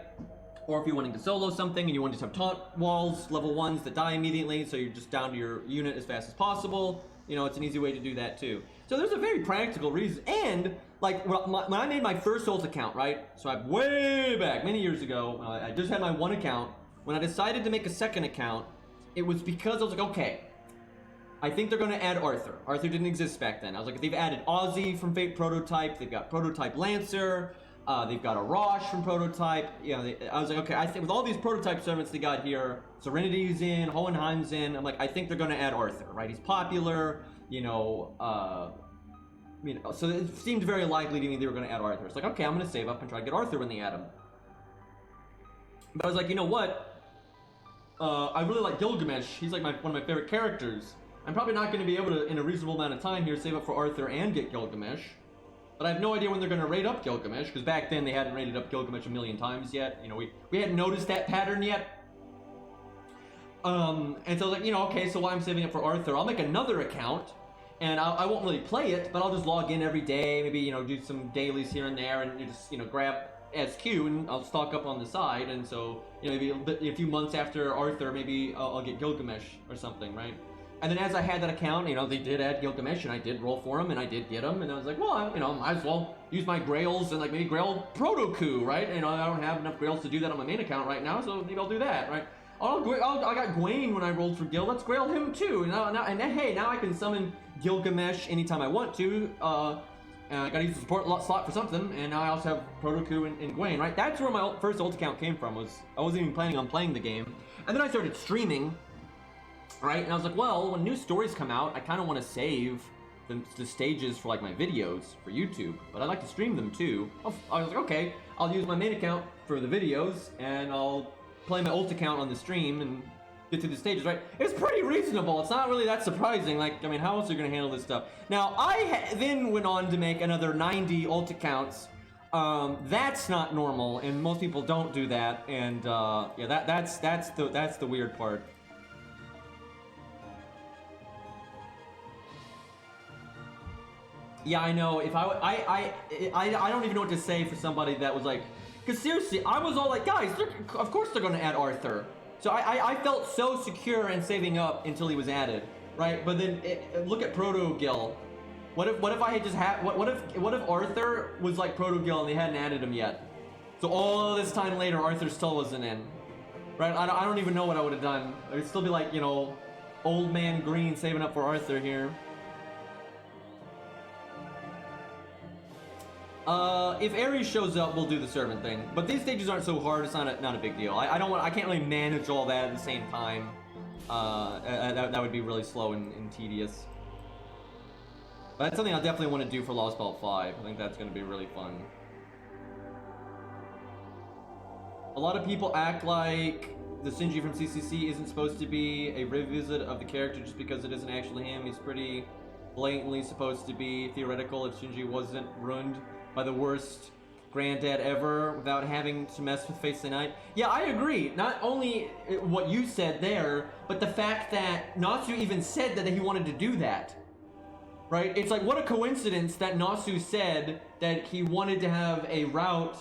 Or if you're wanting to solo something and you want to just have taunt walls, level 1s that die immediately, so you're just down to your unit as fast as possible. You know, it's an easy way to do that too. So there's a very practical reason. And like when I made my first ult account, right? So I'm way back, many years ago. I just had my 1 account. When I decided to make a second account, it was because I was like, okay, I think they're going to add Arthur. Arthur didn't exist back then. I was like, they've added Ozzy from Fate Prototype. They've got Prototype Lancer. They've got a Rosh from Prototype. You know, I was like, okay, I think with all these Prototype servants they got here, Serenity's in, Hohenheim's in, I'm like, I think they're going to add Arthur, right? He's popular, you know, so it seemed very likely to me they were going to add Arthur. It's like, okay, I'm going to save up and try to get Arthur when they add him. But I was like, you know what? I really like Gilgamesh. He's like one of my favorite characters. I'm probably not going to be able to, in a reasonable amount of time here, save up for Arthur and get Gilgamesh. But I have no idea when they're going to raid up Gilgamesh, because back then they hadn't raided up Gilgamesh a million times yet. You know, we hadn't noticed that pattern yet. And so I was like, you know, okay, so while I'm saving up for Arthur, I'll make another account, and I won't really play it, but I'll just log in every day, maybe, you know, do some dailies here and there, and just, you know, grab SQ, and I'll stock up on the side, and so, you know, maybe a few months after Arthur, maybe I'll get Gilgamesh or something, right? And then as I had that account, you know, they did add Gilgamesh, and I did roll for him, and I did get him, and I was like, well, you know, might as well use my Grails and, like, maybe Grail Proto-Coup, right? You know, I don't have enough Grails to do that on my main account right now, so maybe I'll do that, right? I got Gwaine when I rolled for Gil. Let's Grail him too. And hey, now I can summon Gilgamesh anytime I want to. I gotta use the support slot for something, and now I also have Proto-Coup and Gwaine, right? That's where my first ult account came from. I wasn't even planning on playing the game, and then I started streaming, right? And I was like, well, when new stories come out, I kind of want to save the stages for like my videos for YouTube, but I like to stream them too. I was like, okay, I'll use my main account for the videos, and I'll play my ult account on the stream and get through the stages, right? It's pretty reasonable. It's not really that surprising. Like, I mean, how else are you going to handle this stuff? Now, I then went on to make another 90 ult accounts. That's not normal, and most people don't do that. And yeah, that's the weird part. Yeah, I know. If I don't even know what to say for somebody that was like. Because seriously, I was all like, guys, of course they're going to add Arthur. So I felt so secure and saving up until he was added, right? But then look at Proto Gil. What if I had just had what if Arthur was like Proto Gil and they hadn't added him yet? So all this time later, Arthur still wasn't in, right? I don't even know what I would have done. I would still be like, you know, old man Green saving up for Arthur here. If Ares shows up, we'll do the servant thing. But these stages aren't so hard; it's not a big deal. I can't really manage all that at the same time. That would be really slow and tedious. But that's something I definitely want to do for Lost Ball 5. I think that's going to be really fun. A lot of people act like the Shinji from CCC isn't supposed to be a revisit of the character just because it isn't actually him. He's pretty blatantly supposed to be theoretical if Shinji wasn't ruined by the worst granddad ever without having to mess with Fate Stay Night. Yeah, I agree. Not only what you said there, but the fact that Nasu even said that he wanted to do that. Right? It's like, what a coincidence that Nasu said that he wanted to have a route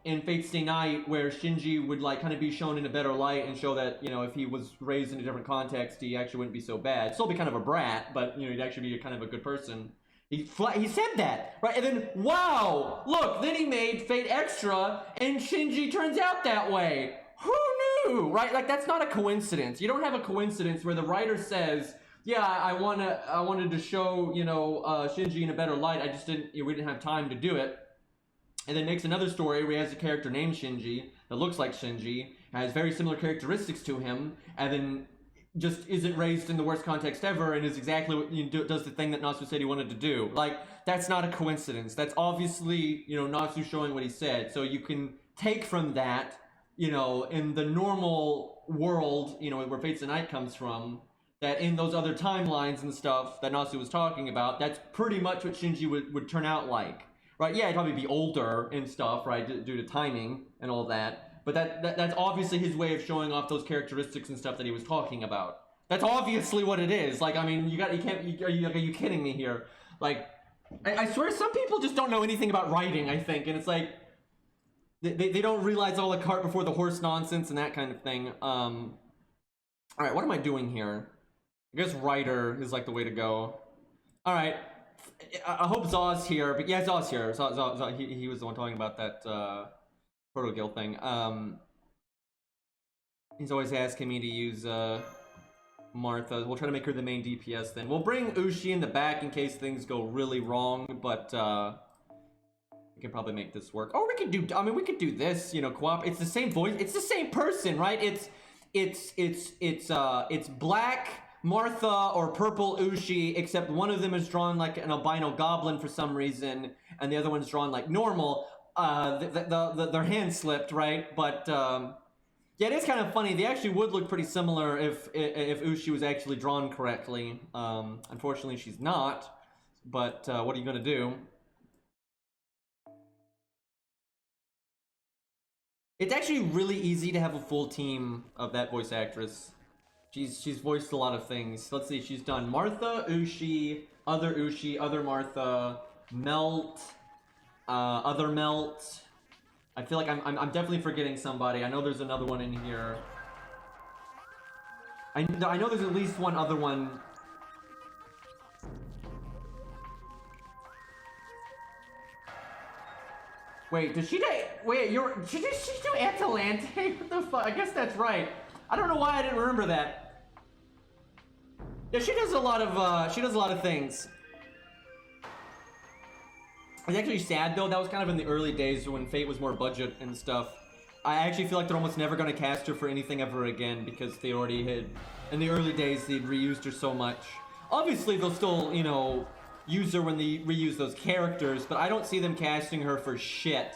in Fate Stay Night where Shinji would like kind of be shown in a better light and show that, you know, if he was raised in a different context, he actually wouldn't be so bad. Still be kind of a brat, but, you know, he'd actually be kind of a good person. He said that, right? And then, wow, look, then he made Fate Extra, and Shinji turns out that way. Who knew, right? Like, that's not a coincidence. You don't have a coincidence where the writer says, yeah, I wanted to show, you know, Shinji in a better light. I just didn't, you know, we didn't have time to do it. And then makes another story where he has a character named Shinji that looks like Shinji, has very similar characteristics to him, and then just isn't raised in the worst context ever and is exactly what does the thing that Nasu said he wanted to do. Like, that's not a coincidence. That's obviously, you know, Nasu showing what he said. So you can take from that, you know, in the normal world, you know, where Fate Stay Night comes from, that in those other timelines and stuff that Nasu was talking about, that's pretty much what Shinji would turn out like. Right? Yeah, he'd probably be older and stuff, right, due to timing and all that. But that's obviously his way of showing off those characteristics and stuff that he was talking about. That's obviously what it is. Like, I mean, are you kidding me here? Like, I swear some people just don't know anything about writing, I think. And it's like, they don't realize all the cart before the horse nonsense and that kind of thing. All right, what am I doing here? I guess writer is like the way to go. All right. I hope Zaw's here, but yeah, Zaw's here. Zaw, he was the one talking about that Proto Guild thing. He's always asking me to use Martha. We'll try to make her the main DPS then. We'll bring Ushi in the back in case things go really wrong, but we can probably make this work. Or we could do, I mean, we could do this, you know, co-op. It's the same voice. It's the same person, right? It's black Martha or purple Ushi, except one of them is drawn like an albino goblin for some reason, and the other one's drawn like normal. Their hand slipped, right? But Yeah, it is kind of funny. They actually would look pretty similar if Ushi was actually drawn correctly. Unfortunately, she's not. But what are you gonna do? It's actually really easy to have a full team of that voice actress. She's voiced a lot of things. Let's see, she's done Martha, Ushi, other Martha, Melt, other Melt. I feel like I'm definitely forgetting somebody. I know there's another one in here. I know there's at least one other one. Wait, did she do? Wait, did she do Atalante? What the fuck? I guess that's right. I don't know why I didn't remember that. Yeah, she does a lot of things. It's actually sad though. That was kind of in the early days when Fate was more budget and stuff. I actually feel like they're almost never going to cast her for anything ever again because they already had, in the early days, they'd reused her so much. Obviously, they'll still, you know, use her when they reuse those characters, but I don't see them casting her for shit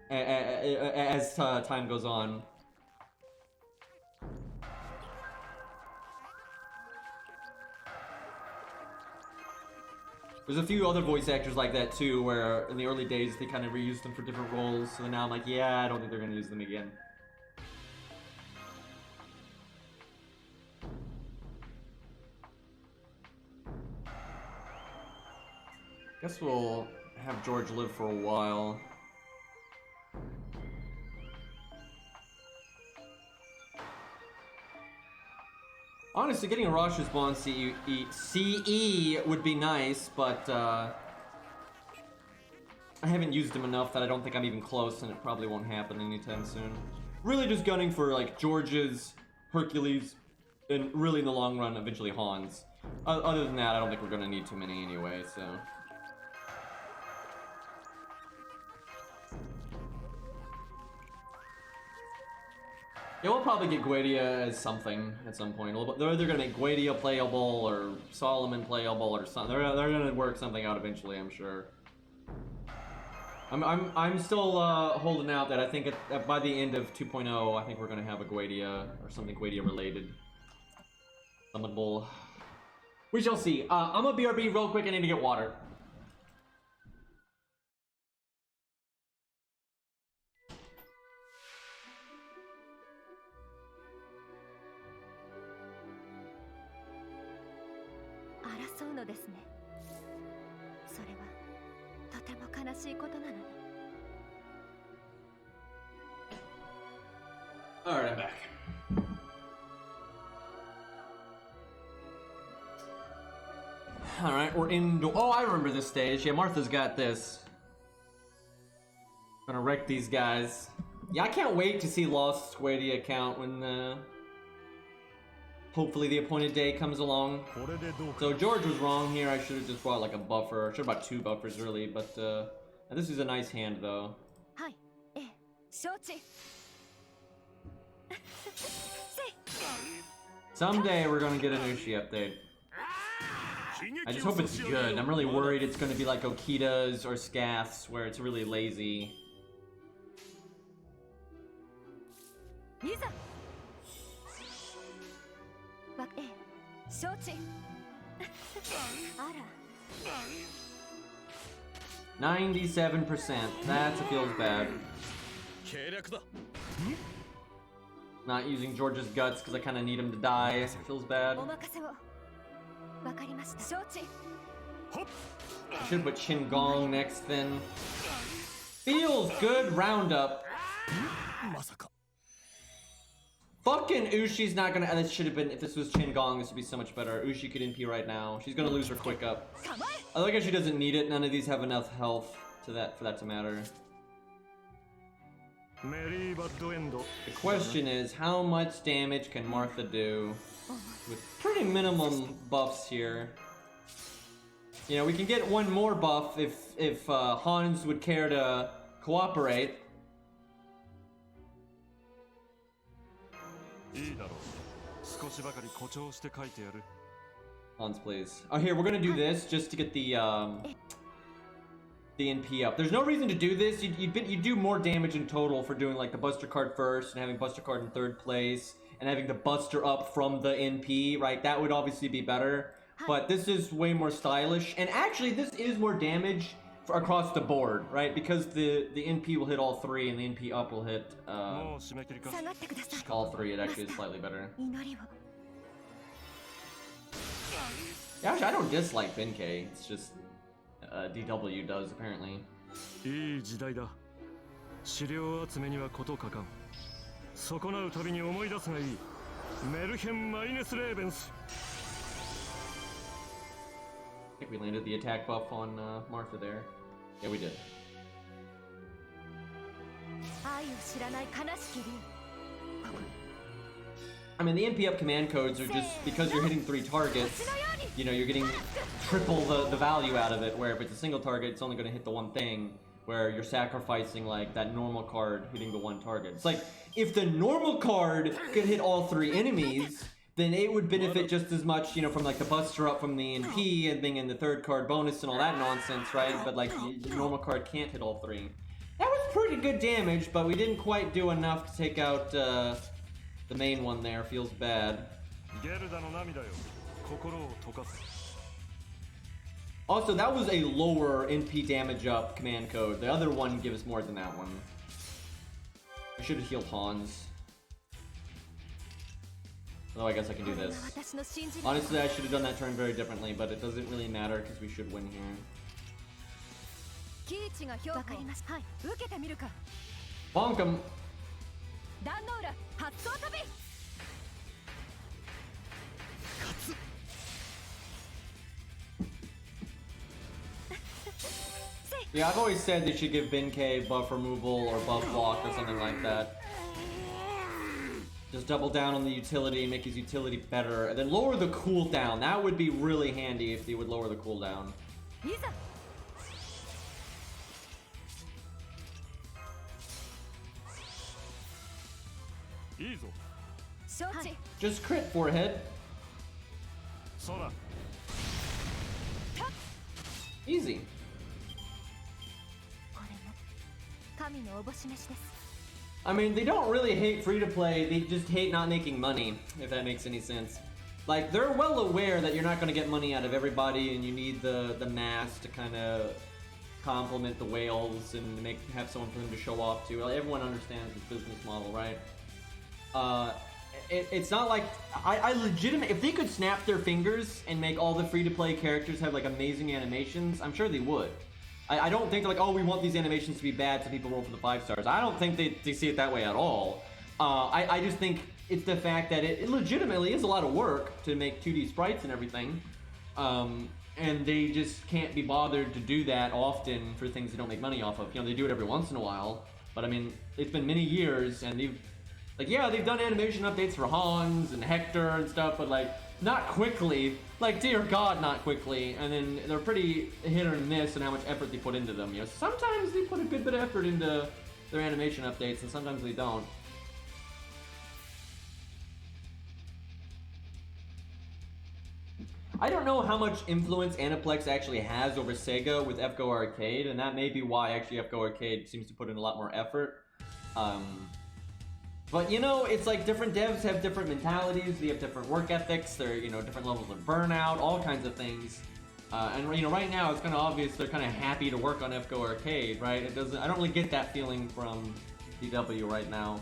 as time goes on. There's a few other voice actors like that too, where in the early days they kind of reused them for different roles, so now I'm like, yeah, I don't think they're gonna use them again. Guess we'll have George live for a while. Honestly, getting a Rosh Spawn CE would be nice, but I haven't used him enough that I don't think I'm even close, and it probably won't happen anytime soon. Really just gunning for like George's, Hercules, and really in the long run, eventually Hans. Other than that, I don't think we're gonna need too many anyway, so. Yeah, we'll probably get Guedia as something at some point. They're either gonna make Guedia playable or Solomon playable or something. They're gonna work something out eventually, I'm sure. I'm still holding out that I think by the end of 2.0, I think we're gonna have a Guedia or something Guedia related. Summonable. We shall see. I'm a BRB real quick. I need to get water. Alright, I'm back. Alright, we're in. Oh, I remember this stage. Yeah, Martha's got this. Gonna wreck these guys. Yeah, I can't wait to see Lost Squadia account when hopefully the appointed day comes along. So George was wrong here. I should have just bought like a buffer. Should have bought 2 buffers really, but this is a nice hand though. Someday we're gonna get an Ushi update. I just hope it's good. I'm really worried it's gonna be like Okita's or Scath's, where it's really lazy. $97%. That feels bad. Not using George's guts because I kind of need him to die. Feels bad. I should put Chin Gong next then. Feels good roundup. Fucking Ushi's not gonna. This should have been. If this was Chin Gong, this would be so much better. Ushi could NP right now. She's gonna lose her quick up. I like how she doesn't need it. None of these have enough health for that to matter. The question is, how much damage can Martha do with pretty minimum buffs here? You know, we can get one more buff if Hans would care to cooperate. Hans, please. Oh, here, we're gonna do this just to get the the NP up. There's no reason to do this. You'd do more damage in total for doing like the Buster card first and having Buster card in 3rd place and having the Buster up from the NP, right? That would obviously be better. But this is way more stylish. And actually, this is more damage across the board, right? Because the NP will hit all 3 and the NP up will hit all 3. It actually is slightly better. Yeah, actually, I don't dislike Benkei. It's just DW does apparently. いい時代だ。資料集めには事欠かん。損なうたびに思い出すがいい。メルヘン・マイネス・レーベンス。I think we landed the attack buff on Martha there. Yeah, we did. I mean, the NP up command codes are just because you're hitting 3 targets, you know, you're getting triple the value out of it, where if it's a single target, it's only going to hit the one thing, where you're sacrificing, like, that normal card hitting the 1 target. It's like, if the normal card could hit all 3 enemies, then it would benefit just as much, you know, from, like, the Buster up from the NP and being in the 3rd card bonus and all that nonsense, right? But, like, the normal card can't hit all 3. That was pretty good damage, but we didn't quite do enough to take out, the main one there. Feels bad. Also, that was a lower NP damage up command code. The other one gives more than that one. I should have healed Hans. Although I guess I can do this. Honestly, I should have done that turn very differently, but it doesn't really matter because we should win here. Bonk him! Yeah, I've always said they should give Benkei buff removal or buff block or something like that. Just double down on the utility, make his utility better, and then lower the cooldown. That would be really handy if they would lower the cooldown. Just crit forehead. Easy. I mean, they don't really hate free-to-play, they just hate not making money, if that makes any sense. Like, they're well aware that you're not going to get money out of everybody and you need the mass to kind of complement the whales and have someone for them to show off to. Everyone understands this business model, right? It's not like I legitimately, if they could snap their fingers and make all the free-to-play characters have like amazing animations, I'm sure they would. I don't think they're like, oh, we want these animations to be bad so people roll for the 5 stars. I don't think they see it that way at all. I just think it's the fact that it legitimately is a lot of work to make 2D sprites and everything. And they just can't be bothered to do that often for things they don't make money off of. You know, they do it every once in a while, but I mean, it's been many years and they've done animation updates for Hans and Hector and stuff, but like, not quickly. Like, dear God, not quickly. And then they're pretty hit or miss in how much effort they put into them. You know, sometimes they put a good bit of effort into their animation updates, and sometimes they don't. I don't know how much influence Aniplex actually has over Sega with FGO Arcade, and that may be why actually FGO Arcade seems to put in a lot more effort. But, you know, it's like different devs have different mentalities, they have different work ethics, they're, you know, different levels of burnout, all kinds of things. And, you know, right now it's kind of obvious they're kind of happy to work on FGO Arcade, right? I don't really get that feeling from DW right now.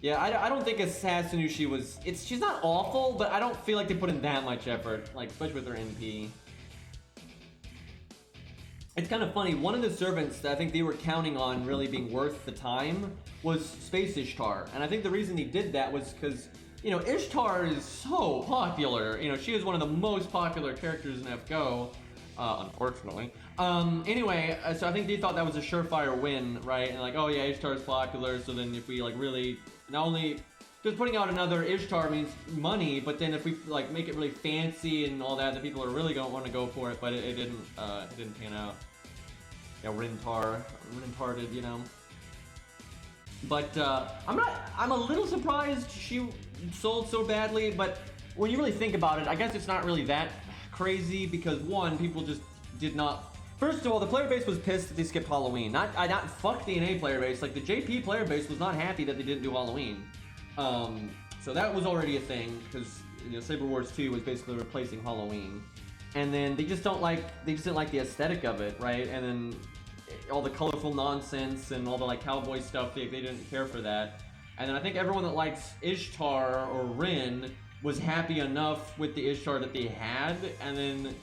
Yeah, I don't think Sasanushi she's not awful, but I don't feel like they put in that much effort, like, especially with their NP. It's kind of funny, one of the servants that I think they were counting on really being worth the time was Space Ishtar. And I think the reason they did that was because, you know, Ishtar is so popular. You know, she is one of the most popular characters in FGO, unfortunately. Anyway, so I think they thought that was a surefire win, right? And like, oh yeah, Ishtar is popular, so then if we like really, not only just putting out another Ishtar means money, but then if we like make it really fancy and all that, then people are really gonna want to go for it. But it didn't pan out. Yeah, Rintar did, you know. But I'm a little surprised she sold so badly. But when you really think about it, I guess it's not really that crazy because one, people just did not. First of all, the player base was pissed that they skipped Halloween. Not fuck the NA player base. Like the JP player base was not happy that they didn't do Halloween. So that was already a thing because Saber Wars 2 was basically replacing Halloween, and then they just didn't like the aesthetic of it, right? And then all the colorful nonsense and all the like cowboy stuff, they didn't care for that. And then I think everyone that likes Ishtar or Rin was happy enough with the Ishtar that they had, and then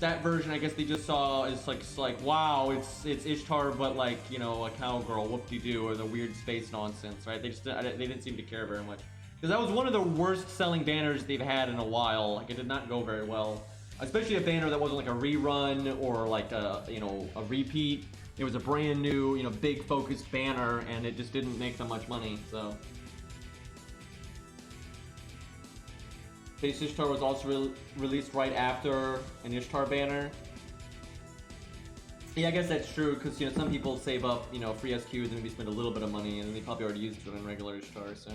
that version I guess they just saw is like wow, it's Ishtar but like a cowgirl, whoop-de-doo, or the weird space nonsense, right? They didn't seem to care very much. Because that was one of the worst selling banners they've had in a while. Like, it did not go very well. Especially a banner that wasn't like a rerun or like a repeat. It was a brand new, big focused banner, and it just didn't make them much money, so. Space Ishtar was also released right after an Ishtar banner. Yeah, I guess that's true, because some people save up, free SQs and maybe spend a little bit of money, and then they probably already used it on regular Ishtar, so.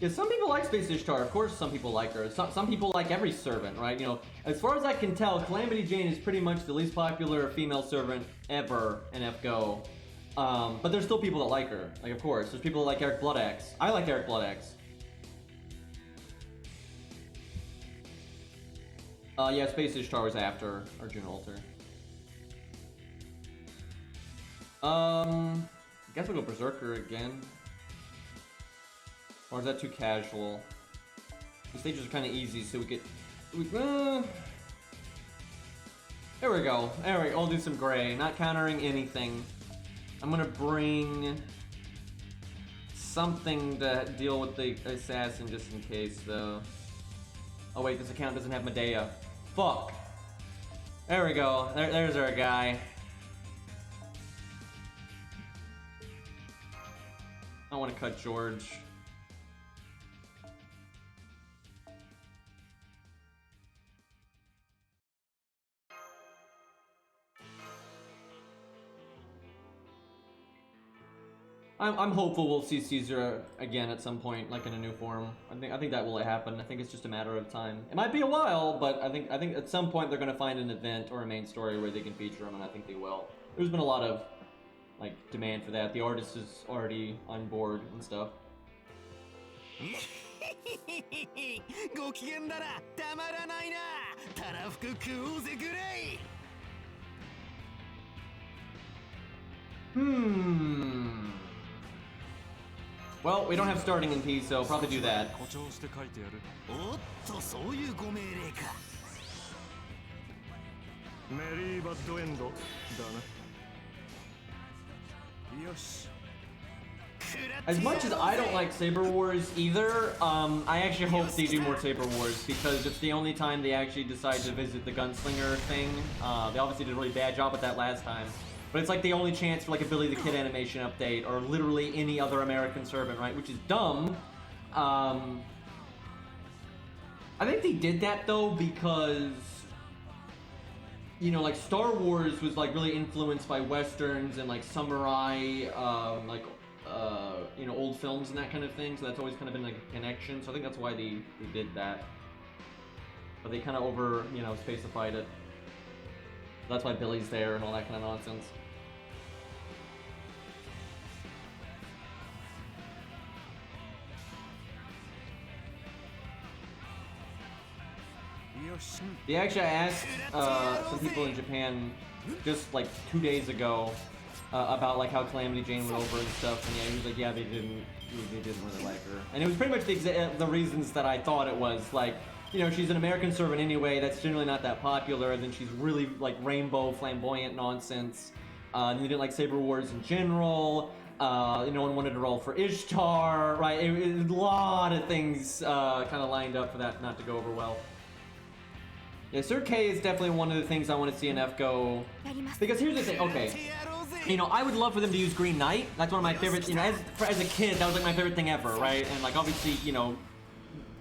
Yeah, some people like Space Ishtar. Of course, some people like her. Some people like every servant, right? As far as I can tell, Calamity Jane is pretty much the least popular female servant ever in FGO. But there's still people that like her. Like, of course, there's people that like Eric Bloodaxe. I like Eric Bloodaxe. Yeah, Space Ishtar was after Arjuna Alter. I guess we'll go Berserker again. Or is that too casual? The stages are kind of easy, so there we go. I'll do some gray. Not countering anything. I'm gonna bring something to deal with the assassin just in case, though. Oh wait, this account doesn't have Medea. Fuck. There we go. There's our guy. I want to cut George. I'm hopeful we'll see Caesar again at some point, like in a new form. I think that will happen. I think it's just a matter of time. It might be a while, but I think at some point they're gonna find an event or a main story where they can feature him, and I think they will. There's been a lot of like demand for that. The artist is already on board and stuff. Well, we don't have starting in P, so I'll probably do that. As much as I don't like Saber Wars either, I actually hope they do more Saber Wars, because it's the only time they actually decide to visit the gunslinger thing. They obviously did a really bad job with that last time. But it's like the only chance for like a Billy the Kid animation update, or literally any other American servant, right? Which is dumb. I think they did that though because, like Star Wars was like really influenced by Westerns and like samurai, old films and that kind of thing. So that's always kind of been like a connection. So I think that's why they did that. But they kind of specified it. That's why Billy's there and all that kind of nonsense. Yeah, actually, I asked some people in Japan just like 2 days ago about like how Calamity Jane went over and stuff, and yeah, he was like, yeah, they didn't really like her, and it was pretty much the reasons that I thought it was. Like, she's an American servant anyway. That's generally not that popular. And then she's really like rainbow flamboyant nonsense. And they didn't like Saber Wars in general. No one wanted to roll for Ishtar, right? A lot of things kind of lined up for that not to go over well. Yeah, Sir K is definitely one of the things I want to see in FGO. Because here's the thing, okay. I would love for them to use Green Knight. That's one of my favorites. As a kid, that was like my favorite thing ever, right? And like obviously,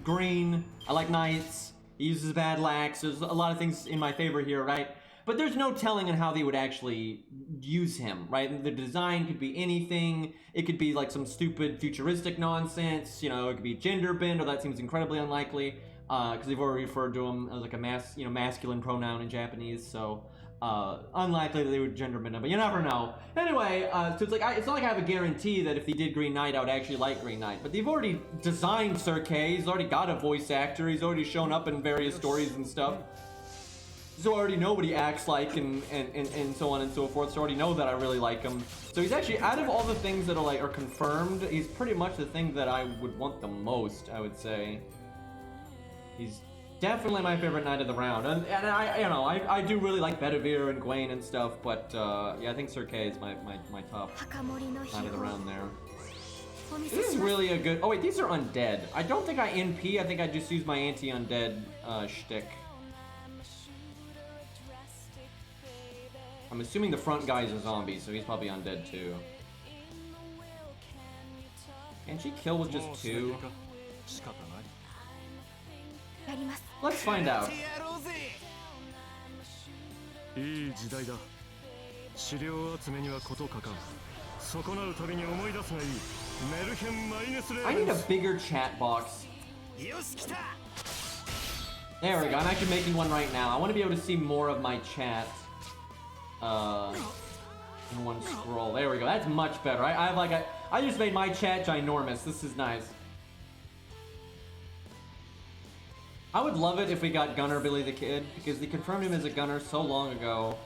Green, I like Knights, he uses Bad Lax, there's a lot of things in my favor here, right? But there's no telling on how they would actually use him, right? The design could be anything. It could be like some stupid futuristic nonsense, it could be gender bend, or that seems incredibly unlikely. because they've already referred to him as like a masculine pronoun in Japanese, so unlikely that they would gender bend him, but you never know. Anyway, so it's like it's not like I have a guarantee that if they did Green Knight, I would actually like Green Knight. But they've already designed Sir Kay. He's already got a voice actor. He's already shown up in various stories and stuff. So I already know what he acts like and so on and so forth. So I already know that I really like him. So he's actually, out of all the things that are confirmed, he's pretty much the thing that I would want the most, I would say. He's definitely my favorite knight of the round. And I do really like Bedivere and Gwaine and stuff, but yeah, I think Sir Kay is my top knight of the round there. This is really a good, oh wait, these are undead. I don't think I NP, I think I just use my anti-undead shtick. I'm assuming the front guy is a zombie, so he's probably undead too. Can she kill with just 2? Let's find out. I need a bigger chat box. There we go, I'm actually making one right now. I want to be able to see more of my chat. In one scroll. There we go. That's much better. I just made my chat ginormous. This is nice. I would love it if we got Gunner Billy the Kid, because they confirmed him as a gunner so long ago.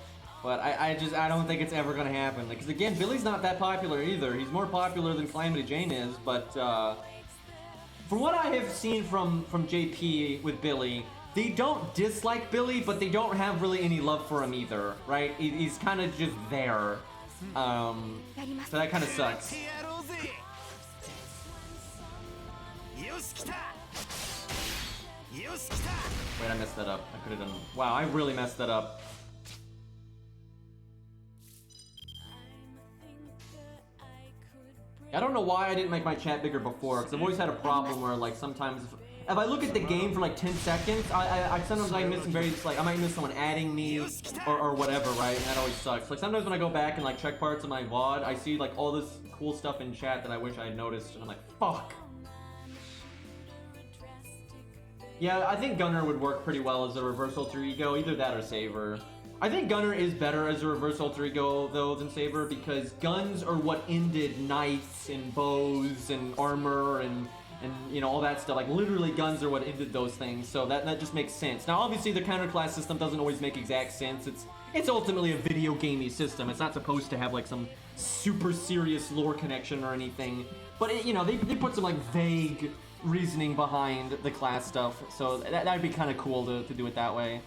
But I don't think it's ever gonna happen. Because again, Billy's not that popular either. He's more popular than Calamity Jane is, but from what I have seen from JP with Billy, they don't dislike Billy, but they don't have really any love for him either, right? He's kind of just there. So that kind of sucks. Wait, I messed that up. I could have done... Wow, I really messed that up. I don't know why I didn't make my chat bigger before, because I've always had a problem where, like, sometimes... If I look at the game for like 10 seconds, sometimes I miss various, like, I might miss someone adding me or whatever, right? And that always sucks. Like, sometimes when I go back and like check parts of my VOD, I see like all this cool stuff in chat that I wish I had noticed, and I'm like, fuck. Yeah, I think Gunner would work pretty well as a reverse alter ego, either that or Saber. I think Gunner is better as a reverse alter ego though than Saber, because guns are what ended knights and bows and armor and you know, all that stuff. Like, literally guns are what ended those things, so that just makes sense. Now, obviously, the counterclass system doesn't always make exact sense. It's ultimately a video gamey system. It's not supposed to have, like, some super serious lore connection or anything. But, you know, they put some, like, vague reasoning behind the class stuff, so that'd be kind of cool to do it that way.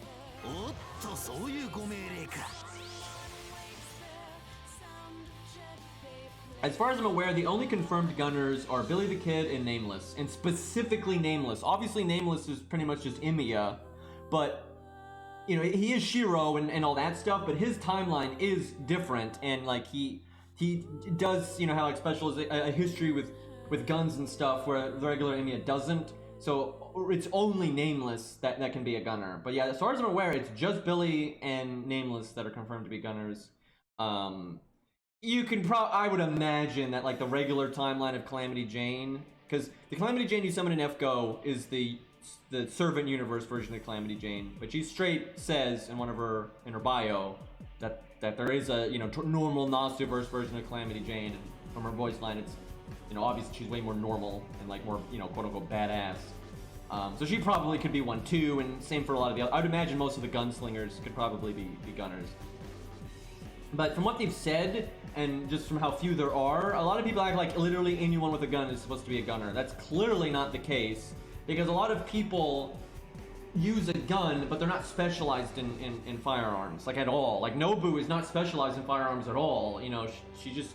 As far as I'm aware, the only confirmed gunners are Billy the Kid and Nameless, and specifically Nameless. Obviously, Nameless is pretty much just Emiya, but, you know, he is Shiro and all that stuff, but his timeline is different, and, like, he does, you know, have, like, a history with guns and stuff, where the regular Emiya doesn't, so it's only Nameless that can be a gunner. But yeah, as far as I'm aware, it's just Billy and Nameless that are confirmed to be gunners. You can I would imagine that, like, the regular timeline of Calamity Jane, because the Calamity Jane you summon in FGO is the Servant Universe version of Calamity Jane, but she straight says in her bio that there is a, you know, normal Nasuverse version of Calamity Jane, and from her voice line, it's, you know, obviously she's way more normal and, like, more, you know, quote unquote badass. So she probably could be one too, and same for a lot of the other. I would imagine most of the gunslingers could probably be gunners. But from what they've said, and just from how few there are, a lot of people act like literally anyone with a gun is supposed to be a gunner. That's clearly not the case, because a lot of people use a gun, but they're not specialized in firearms, like, at all. Like, Nobu is not specialized in firearms at all. You know, she just,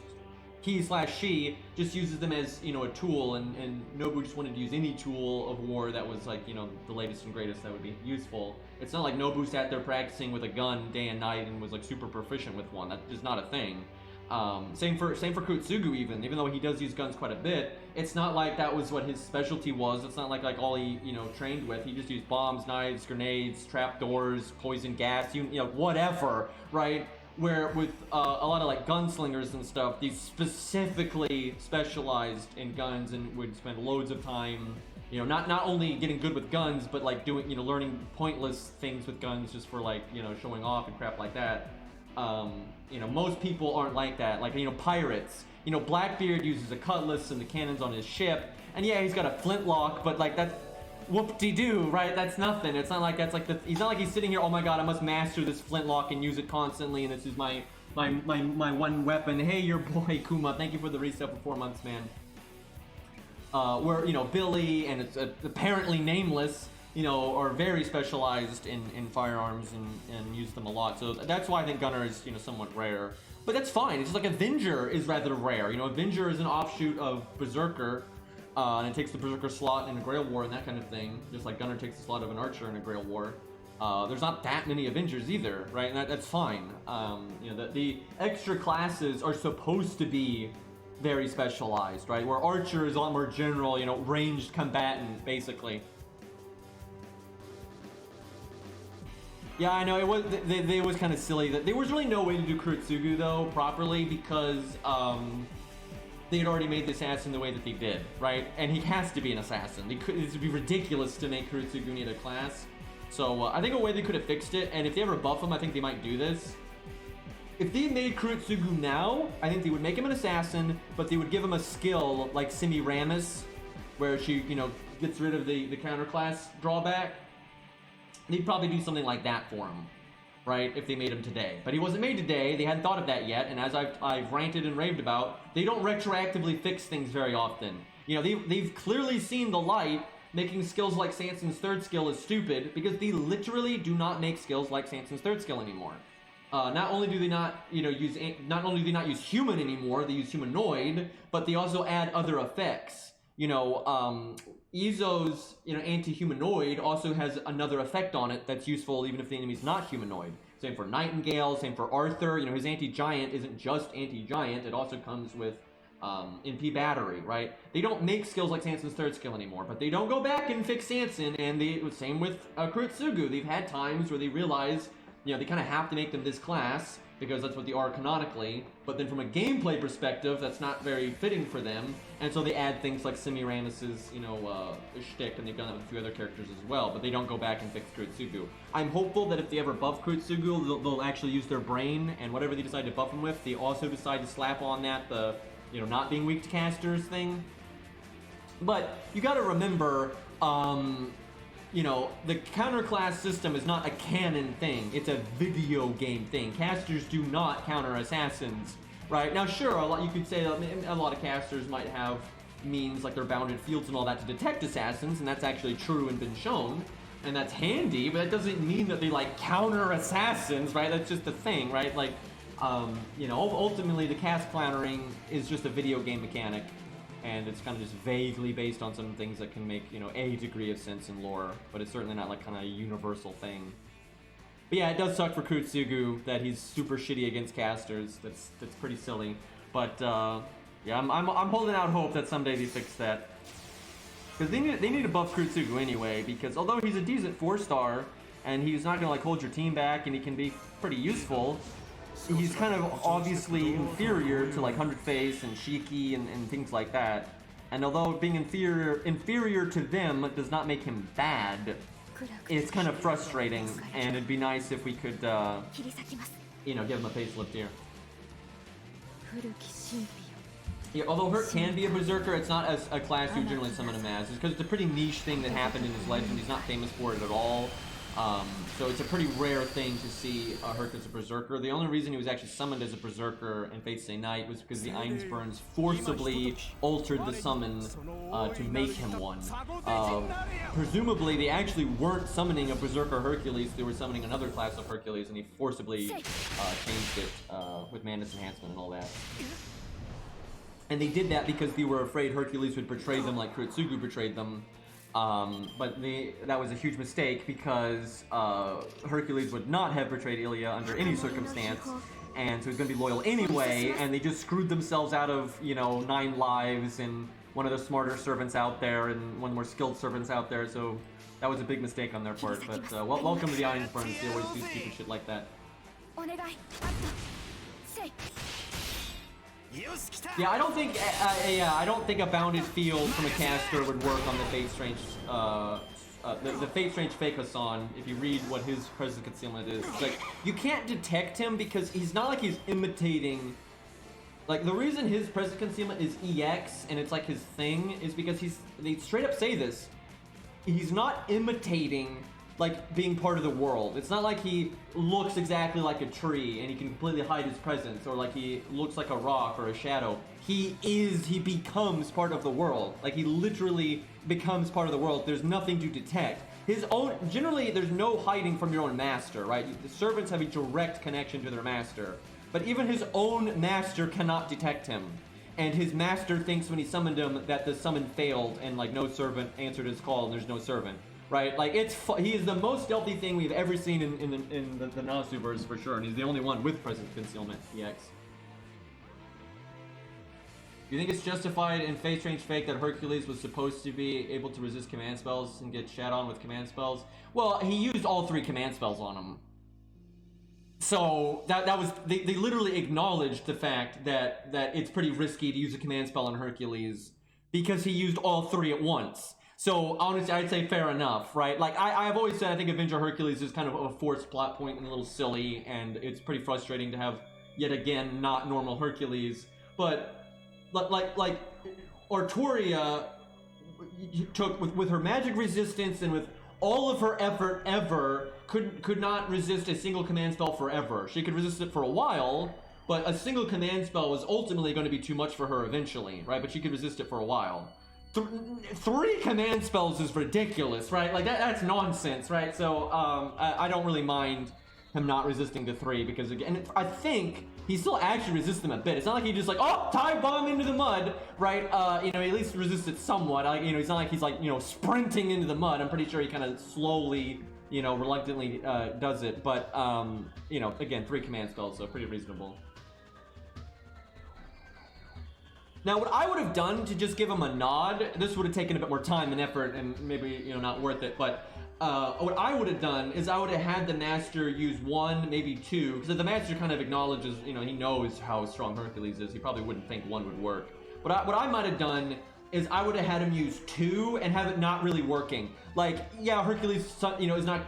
she just uses them as, you know, a tool, and Nobu just wanted to use any tool of war that was, like, you know, the latest and greatest that would be useful. It's not like Nobu sat there practicing with a gun day and night and was, like, super proficient with one. That is not a thing. Same for Kutsugu even though he does use guns quite a bit, it's not like that was what his specialty was. It's not like all he, you know, trained with. He just used bombs, knives, grenades, trapdoors, poison gas, you know, whatever, right? Where with a lot of, like, gunslingers and stuff, these specifically specialized in guns and would spend loads of time, You know, not only getting good with guns, but like doing, you know, learning pointless things with guns just for like, you know, showing off and crap like that. You know, most people aren't like that. Like, you know, pirates. You know, Blackbeard uses a cutlass and the cannons on his ship. And yeah, he's got a flintlock, but like that's whoop-de-doo, right? That's nothing. It's not like that's like he's not like he's sitting here, oh my god, I must master this flintlock and use it constantly, and this is my one weapon. Hey, your boy Kuma, thank you for the reset for 4 months, man. Where, you know, Billy and it's apparently nameless, you know, are very specialized in firearms and use them a lot. So that's why I think Gunner is, you know, somewhat rare. But that's fine. It's just like Avenger is rather rare. You know, Avenger is an offshoot of Berserker, and it takes the Berserker slot in a Grail War and that kind of thing. Just like Gunner takes the slot of an Archer in a Grail War. There's not that many Avengers either, right? And that's fine. You know, the extra classes are supposed to be very specialized, right? Where Archer is a lot more general, you know, ranged combatant, basically. Yeah, I know, it was kind of silly. That there was really no way to do Kurotsugu, though, properly, because they had already made the assassin the way that they did, right? And he has to be an assassin. It would be ridiculous to make Kurotsugu any other class. So I think a way they could have fixed it, and if they ever buff him, I think they might do this. If they made Kurotsugu now, I think they would make him an assassin, but they would give him a skill like Semiramis, where she, you know, gets rid of the counter class drawback. They'd probably do something like that for him, right, if they made him today. But he wasn't made today, they hadn't thought of that yet, and as I've ranted and raved about, they don't retroactively fix things very often. You know, they've clearly seen the light. Making skills like Sanson's third skill is stupid, because they literally do not make skills like Sanson's third skill anymore. Not only do they not, you know, not only do they not use human anymore, they use humanoid, but they also add other effects. You know, Izo's, you know, anti-humanoid also has another effect on it that's useful even if the enemy's not humanoid. Same for Nightingale, same for Arthur. You know, his anti-giant isn't just anti-giant, it also comes with MP battery, right? They don't make skills like Sanson's third skill anymore, but they don't go back and fix Sanson, and same with Kurotsugu. They've had times where they realize, you know, they kind of have to make them this class, because that's what they are canonically, but then from a gameplay perspective, that's not very fitting for them, and so they add things like Semiramis's, you know, shtick, and they've done that with a few other characters as well, but they don't go back and fix Kurotsugu. I'm hopeful that if they ever buff Kurotsugu, they'll actually use their brain, and whatever they decide to buff him with, they also decide to slap on that, the, you know, not being weak to casters thing. But you gotta remember, you know, the counterclass system is not a canon thing, it's a video game thing. Casters do not counter assassins, right? Now sure, you could say that a lot of casters might have means like their bounded fields and all that to detect assassins, and that's actually true and been shown, and that's handy, but that doesn't mean that they like counter assassins, right? That's just a thing, right? Like, you know, ultimately the cast countering is just a video game mechanic, and it's kind of just vaguely based on some things that can make, you know, a degree of sense in lore, but it's certainly not like kind of a universal thing. But yeah, it does suck for Kurotsugu that he's super shitty against casters. That's pretty silly. But yeah, I'm holding out hope that someday they fix that, because they need to buff Kurotsugu anyway. Because although he's a decent 4-star and he's not gonna like hold your team back and he can be pretty useful, he's kind of obviously inferior to like 100 Face and Shiki and things like that. And although being inferior to them does not make him bad, it's kind of frustrating, and it'd be nice if we could, you know, give him a facelift here. Yeah, although Hurt can be a Berserker, it's not as a class you generally summon him as. It's because it's a pretty niche thing that happened in his legend. He's not famous for it at all. So it's a pretty rare thing to see Hurt as a Berserker. The only reason he was actually summoned as a Berserker in Fate's Day Night was because the Einspurns forcibly altered the summon to make him one. Presumably they actually weren't summoning a Berserker Hercules, they were summoning another class of Hercules, and he forcibly changed it with Manus Enhancement and all that. And they did that because they were afraid Hercules would betray them like Kurotsugu betrayed them. But that was a huge mistake, because Hercules would not have betrayed Ilya under any circumstance, and so he's going to be loyal anyway, and they just screwed themselves out of, you know, 9 lives and one of the smarter servants out there and one of the more skilled servants out there, so that was a big mistake on their part. But welcome to the Ironburns, they always do stupid shit like that. Yeah, I don't think I don't think a bounded field from a caster would work on the Fate Strange the Fate Strange fake Hassan. If you read what his presence concealment is, it's like you can't detect him because he's not like he's imitating. Like the reason his presence concealment is EX and it's like his thing is because they straight up say this. He's not imitating like being part of the world. It's not like he looks exactly like a tree and he can completely hide his presence, or like he looks like a rock or a shadow. He becomes part of the world. Like he literally becomes part of the world. There's nothing to detect. Generally there's no hiding from your own master, right? The servants have a direct connection to their master. But even his own master cannot detect him. And his master thinks when he summoned him that the summon failed and like no servant answered his call and there's no servant. Right, like he is the most stealthy thing we've ever seen in the Nasuverse for sure, and he's the only one with presence concealment. EX. You think it's justified in Fate Strange Fake that Hercules was supposed to be able to resist command spells and get shat on with command spells? Well, he used all 3 command spells on him, so that was they literally acknowledged the fact that it's pretty risky to use a command spell on Hercules because he used all 3 at once. So honestly, I'd say fair enough, right? Like I've always said, I think Avenger Hercules is kind of a forced plot point and a little silly, and it's pretty frustrating to have yet again not normal Hercules. But like Arturia took with her magic resistance and with all of her effort ever could not resist a single command spell forever. She could resist it for a while, but a single command spell was ultimately going to be too much for her eventually, right? But she could resist it for a while. 3 command spells is ridiculous, right? Like that's nonsense, right? So I don't really mind him not resisting the 3 because again, I think he still actually resists them a bit. It's not like he just like, oh, time bomb into the mud, right? You know, he at least resists it somewhat. Like, you know, it's not like he's like, you know, sprinting into the mud. I'm pretty sure he kind of slowly, you know, reluctantly does it. But you know, again, 3 command spells, so pretty reasonable. Now, what I would have done to just give him a nod, this would have taken a bit more time and effort and maybe, you know, not worth it, but what I would have done is I would have had the master use 1, maybe 2, because the master kind of acknowledges, you know, he knows how strong Hercules is. He probably wouldn't think 1 would work. But what I might have done is I would have had him use 2 and have it not really working. Like, yeah, Hercules, you know, is not,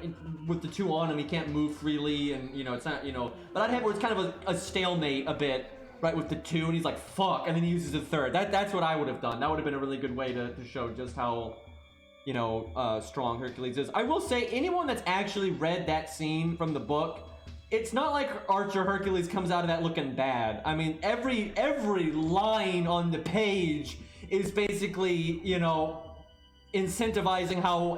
with the 2 on him, he can't move freely, and, you know, it's not, you know, but I'd have where it's kind of a stalemate a bit, right, with the 2, and he's like, fuck, and then he uses the 3rd. That's what I would have done. That would have been a really good way to show just how, you know, strong Hercules is. I will say, anyone that's actually read that scene from the book, it's not like Archer Hercules comes out of that looking bad. I mean, every line on the page is basically, you know, incentivizing how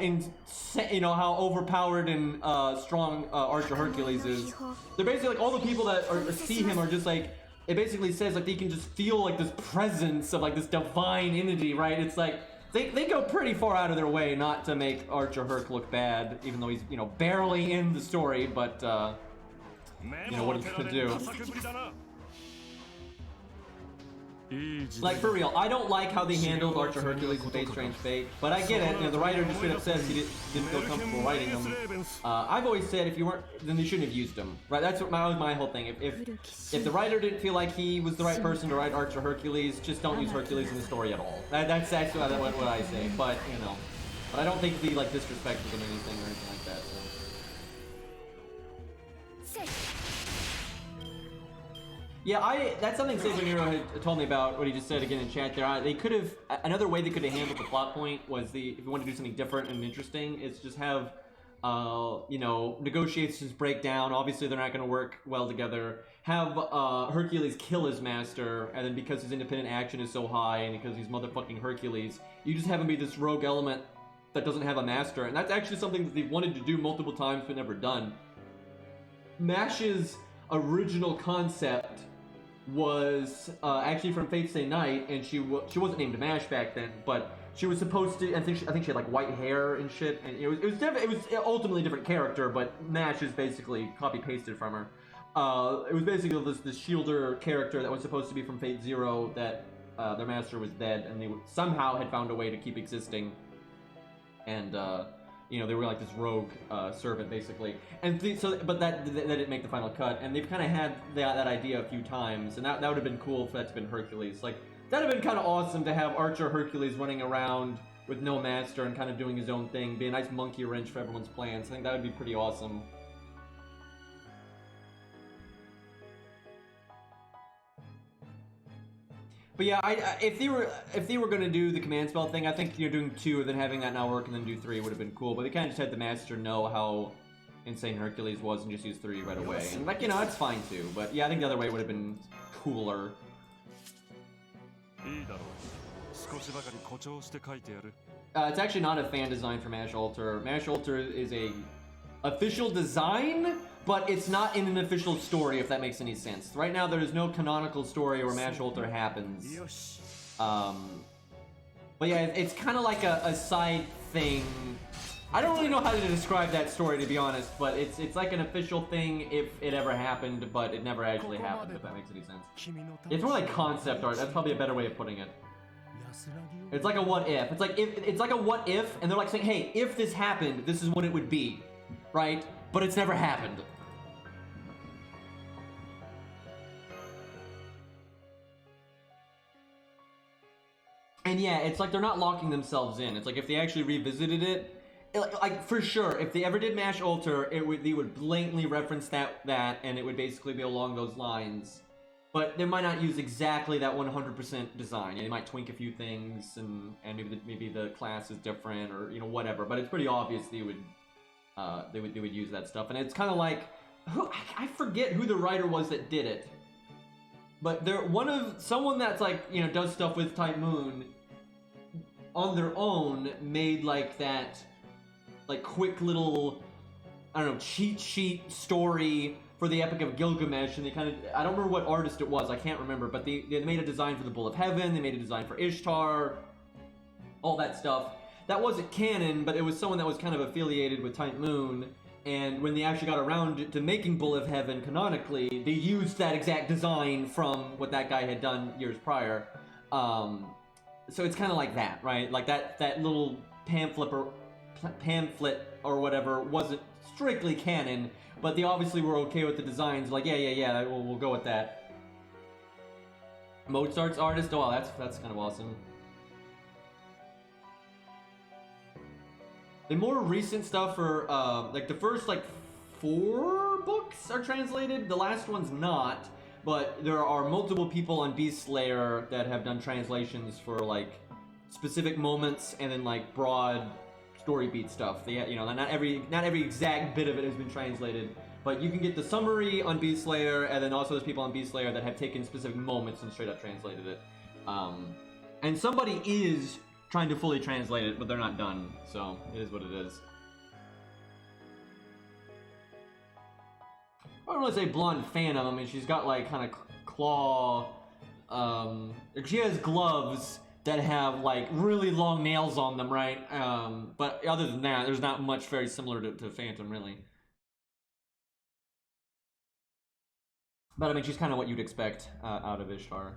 how overpowered and strong Archer Hercules is. They're basically like all the people that see him are just like, it basically says like they can just feel like this presence of like this divine entity, right? It's like they go pretty far out of their way not to make Archer Herc look bad, even though he's, you know, barely in the story, but you know, what are you gonna do? Like, for real, I don't like how they handled Archer Hercules in Fate Strange Fate, but I get it. You know, the writer just straight up says he didn't feel comfortable writing them. I've always said if you weren't, then they shouldn't have used him, right? That's what my whole thing. If the writer didn't feel like he was the right person to write Archer Hercules, just don't use Hercules in the story at all. That's actually what I say. But you know, but I don't think the like disrespectful of anything or anything like that. So. Yeah, that's something Saber Nero had told me about, what he just said again in chat there. They could have, another way they could have handled the plot point was if you want to do something different and interesting, is just have, you know, negotiations break down. Obviously, they're not going to work well together. Have Hercules kill his master, and then because his independent action is so high, and because he's motherfucking Hercules, you just have him be this rogue element that doesn't have a master. And that's actually something that they've wanted to do multiple times but never done. Mash's original concept was actually from Fate Stay Night, and she wasn't named Mash back then, but she was supposed to. I think she had like white hair and shit, and it was ultimately a different character, but Mash is basically copy pasted from her. It was basically this shielder character that was supposed to be from Fate Zero, that their master was dead, and they somehow had found a way to keep existing, and You know, they were like this rogue servant basically, and but that didn't make the final cut. And they've kind of had that idea a few times, and that would have been cool if that's been Hercules. Like that'd have been kind of awesome to have Archer Hercules running around with no master and kind of doing his own thing, be a nice monkey wrench for everyone's plans. I think that would be pretty awesome. But yeah, if they were gonna do the command spell thing, I think doing 2 and then having that not work and then do 3 would have been cool. But they kind of just had the master know how insane Hercules was and just use 3 right away. And like it's fine too. But yeah, I think the other way would have been cooler. It's actually not a fan design for Mash Alter. Mash Alter is a official design, but it's not in an official story, if that makes any sense. Right now, there is no canonical story where Mash Alter happens. But yeah, it's kind of like a side thing. I don't really know how to describe that story, to be honest, but it's like an official thing if it ever happened, but it never actually happened, if that makes any sense. It's more like concept art. That's probably a better way of putting it. It's like a what if. It's like a what if, and they're like saying, hey, if this happened, this is what it would be, right? But it's never happened. And yeah, it's like they're not locking themselves in. It's like if they actually revisited it, like for sure, if they ever did Mash Alter, they would blatantly reference that, and it would basically be along those lines. But they might not use exactly that 100% design. They might twink a few things, and maybe the class is different, or whatever. But it's pretty obvious they would use that stuff. And it's kind of like I forget who the writer was that did it, but they're someone that's like does stuff with Type Moon on their own made like that quick little cheat sheet story for the Epic of Gilgamesh, and they I don't remember what artist it was, I can't remember, but they made a design for the Bull of Heaven, they made a design for Ishtar, all that stuff. That wasn't canon, but it was someone that was kind of affiliated with Type Moon, and when they actually got around to making Bull of Heaven canonically, they used that exact design from what that guy had done years prior. So it's kind of like that, right? Like that little pamphlet or whatever wasn't strictly canon, but they obviously were okay with the designs. Like, yeah, we'll go with that. Mozart's artist? Oh, wow, that's kind of awesome. The more recent stuff are, the first, 4 books are translated. The last one's not, but there are multiple people on Beastslayer that have done translations for, specific moments and then, broad story beat stuff. They, not every exact bit of it has been translated, but you can get the summary on Beastslayer, and then also there's people on Beastslayer that have taken specific moments and straight up translated it. And somebody is trying to fully translate it, but they're not done, so it is what it is. I don't really say blonde Phantom. I mean, she's got kind of claw. She has gloves that have really long nails on them, right? But other than that, there's not much very similar to Phantom, really. But I mean, she's kind of what you'd expect out of Ishtar.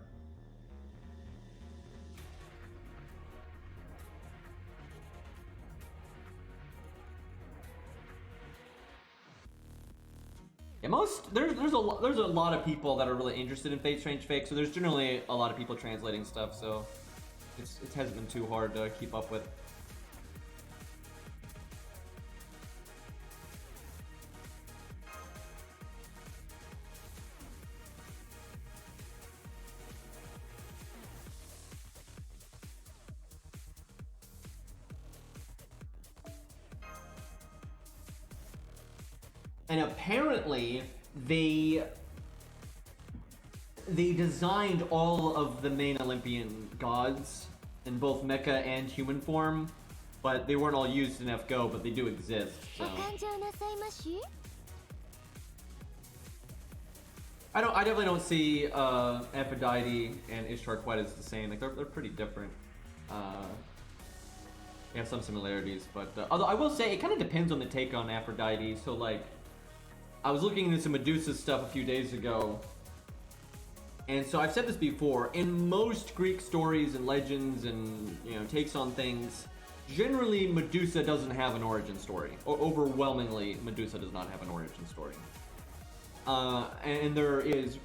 Yeah, there's a lot of people that are really interested in Fate Strange Fake, so there's generally a lot of people translating stuff, so it hasn't been too hard to keep up with. And apparently, they designed all of the main Olympian gods in both mecha and human form, but they weren't all used in FGO, but they do exist, so. I definitely don't see Aphrodite and Ishtar quite as the same. They're pretty different. They have some similarities, but although I will say it kind of depends on the take on Aphrodite. So I was looking into some Medusa stuff a few days ago, and so I've said this before. In most Greek stories and legends and takes on things, generally Medusa doesn't have an origin story. Or overwhelmingly, Medusa does not have an origin story. And there is,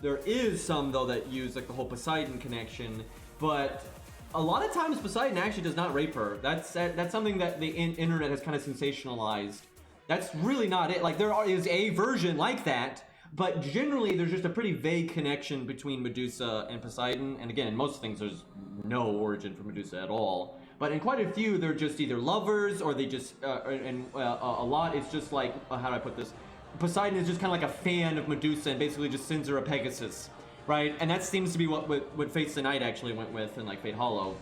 there is some though that use like the whole Poseidon connection, but a lot of times Poseidon actually does not rape her. That's something that the internet has kind of sensationalized. That's really not it. Like, there is a version like that, but generally there's just a pretty vague connection between Medusa and Poseidon. And again, in most things there's no origin for Medusa at all. But in quite a few, they're just either lovers, or they just, a lot it's just like, how do I put this? Poseidon is just kind of like a fan of Medusa and basically just sends her a Pegasus, right? And that seems to be what Fates the Night actually went with in like Fate Hollow.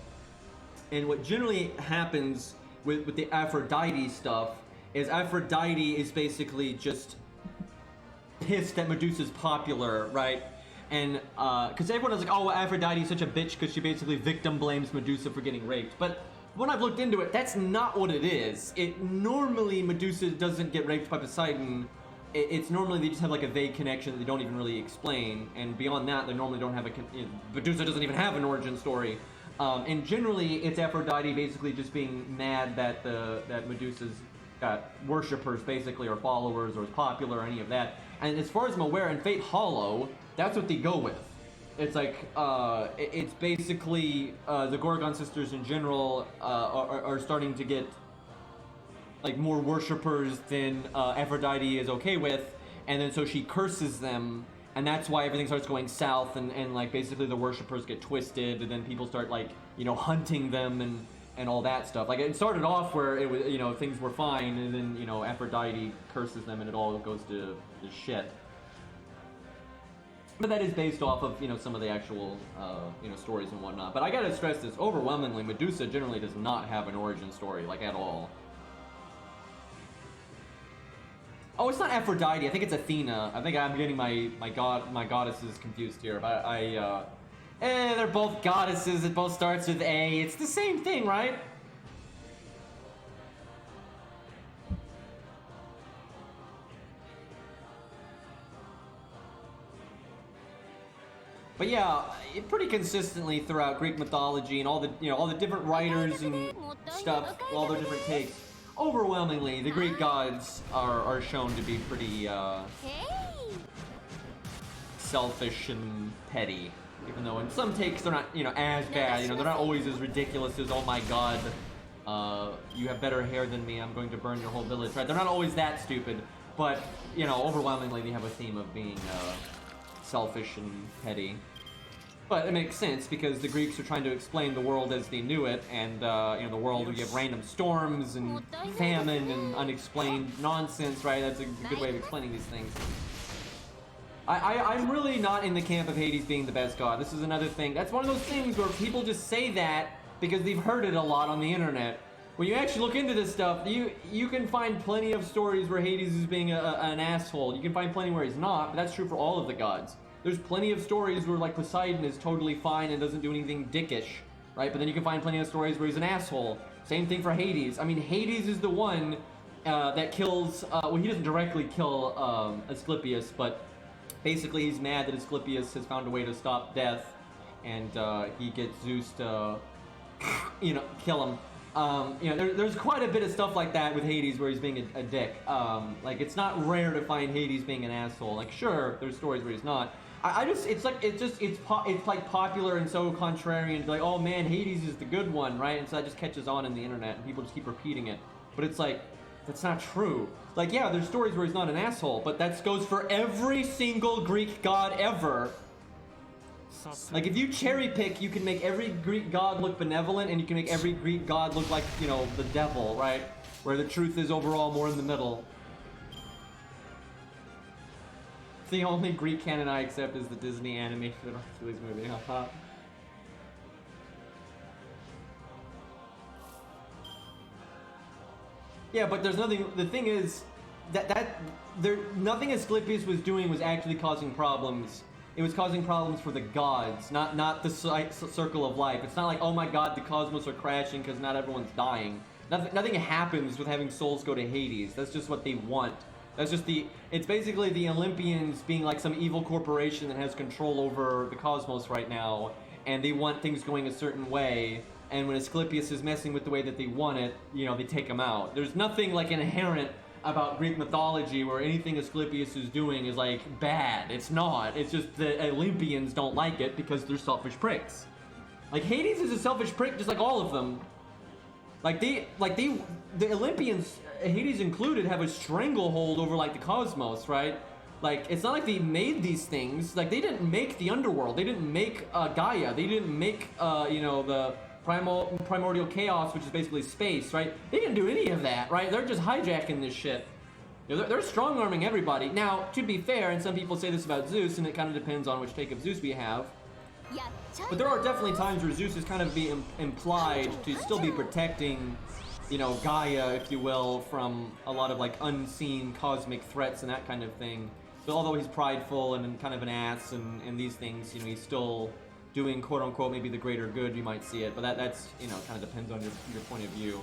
And what generally happens with the Aphrodite stuff is Aphrodite is basically just pissed that Medusa's popular, right? And because everyone is like, oh, Aphrodite is such a bitch because she basically victim blames Medusa for getting raped. But when I've looked into it, that's not what it is. Normally Medusa doesn't get raped by Poseidon. It's normally they just have like a vague connection that they don't even really explain, and beyond that they normally don't have Medusa doesn't even have an origin story, and generally it's Aphrodite basically just being mad that that Medusa's got worshippers basically, or followers, or is popular, or any of that. And as far as I'm aware, in Fate Hollow, that's what they go with. It's like it's basically the Gorgon sisters in general are starting to get like more worshippers than Aphrodite is okay with, and then so she curses them, and that's why everything starts going south, and like basically the worshippers get twisted, and then people start like hunting them and all that stuff. Like, it started off where it was things were fine, and then Aphrodite curses them and it all goes to shit. But that is based off of some of the actual stories and whatnot. But I gotta stress this, overwhelmingly Medusa generally does not have an origin story, like, at all. Oh, it's not Aphrodite. I think it's Athena. I think I'm getting my goddesses confused here. But they're both goddesses. It both starts with A. It's the same thing, right? But yeah, pretty consistently throughout Greek mythology and all the different writers and stuff, all their different takes. Overwhelmingly, the Greek gods are shown to be pretty selfish and petty, even though in some takes they're not as bad. They're not always as ridiculous as, oh my god, you have better hair than me, I'm going to burn your whole village, right? They're not always that stupid, but overwhelmingly they have a theme of being selfish and petty. But it makes sense because the Greeks are trying to explain the world as they knew it, and the world where you have random storms and famine and unexplained nonsense, right? That's a good way of explaining these things. I'm really not in the camp of Hades being the best god. This is another thing. That's one of those things where people just say that because they've heard it a lot on the internet. When you actually look into this stuff, you can find plenty of stories where Hades is being an asshole. You can find plenty where he's not, but that's true for all of the gods. There's plenty of stories where, like, Poseidon is totally fine and doesn't do anything dickish, right? But then you can find plenty of stories where he's an asshole. Same thing for Hades. I mean, Hades is the one that kills, well, he doesn't directly kill Asclepius, but basically he's mad that Asclepius has found a way to stop death, and he gets Zeus to, kill him. There's quite a bit of stuff like that with Hades where he's being a dick. Like, it's not rare to find Hades being an asshole. Like, sure, there's stories where he's not. It's like popular and so contrarian, like, oh man, Hades is the good one, right? And so that just catches on in the internet and people just keep repeating it. But it's like, that's not true. Like, yeah, there's stories where he's not an asshole, but that goes for every single Greek god ever. Like, if you cherry pick, you can make every Greek god look benevolent, and you can make every Greek god look like, the devil, right? Where the truth is overall more in the middle. The only Greek canon I accept is the Disney animated Hercules movie, haha. Yeah, but there's nothing. The thing is nothing Asclepius was doing was actually causing problems. It was causing problems for the gods, not the circle of life. It's not like, oh my god, the cosmos are crashing because not everyone's dying. Nothing happens with having souls go to Hades. That's just what they want. That's just it's basically the Olympians being like some evil corporation that has control over the cosmos right now, and they want things going a certain way, and when Asclepius is messing with the way that they want it, you know, they take him out. There's nothing like inherent about Greek mythology where anything Asclepius is doing is like bad. It's not. It's just the Olympians don't like it because they're selfish pricks. Like Hades is a selfish prick just like all of them. The Olympians, Hades included, have a stranglehold over like the cosmos, right? Like, it's not like they made these things. Like, they didn't make the underworld. They didn't make Gaia. They didn't make, you know, the primordial chaos, which is basically space, right? They didn't do any of that, right? They're just hijacking this shit. You know, they're strong-arming everybody. Now, to be fair, and some people say this about Zeus, and it kind of depends on which take of Zeus we have, but there are definitely times where Zeus is kind of being implied to still be protecting, you know, Gaia, if you will, from a lot of, like, unseen cosmic threats and that kind of thing. So although he's prideful and kind of an ass and these things, you know, he's still doing quote-unquote maybe the greater good, you might see it. But that's, you know, kind of depends on your point of view.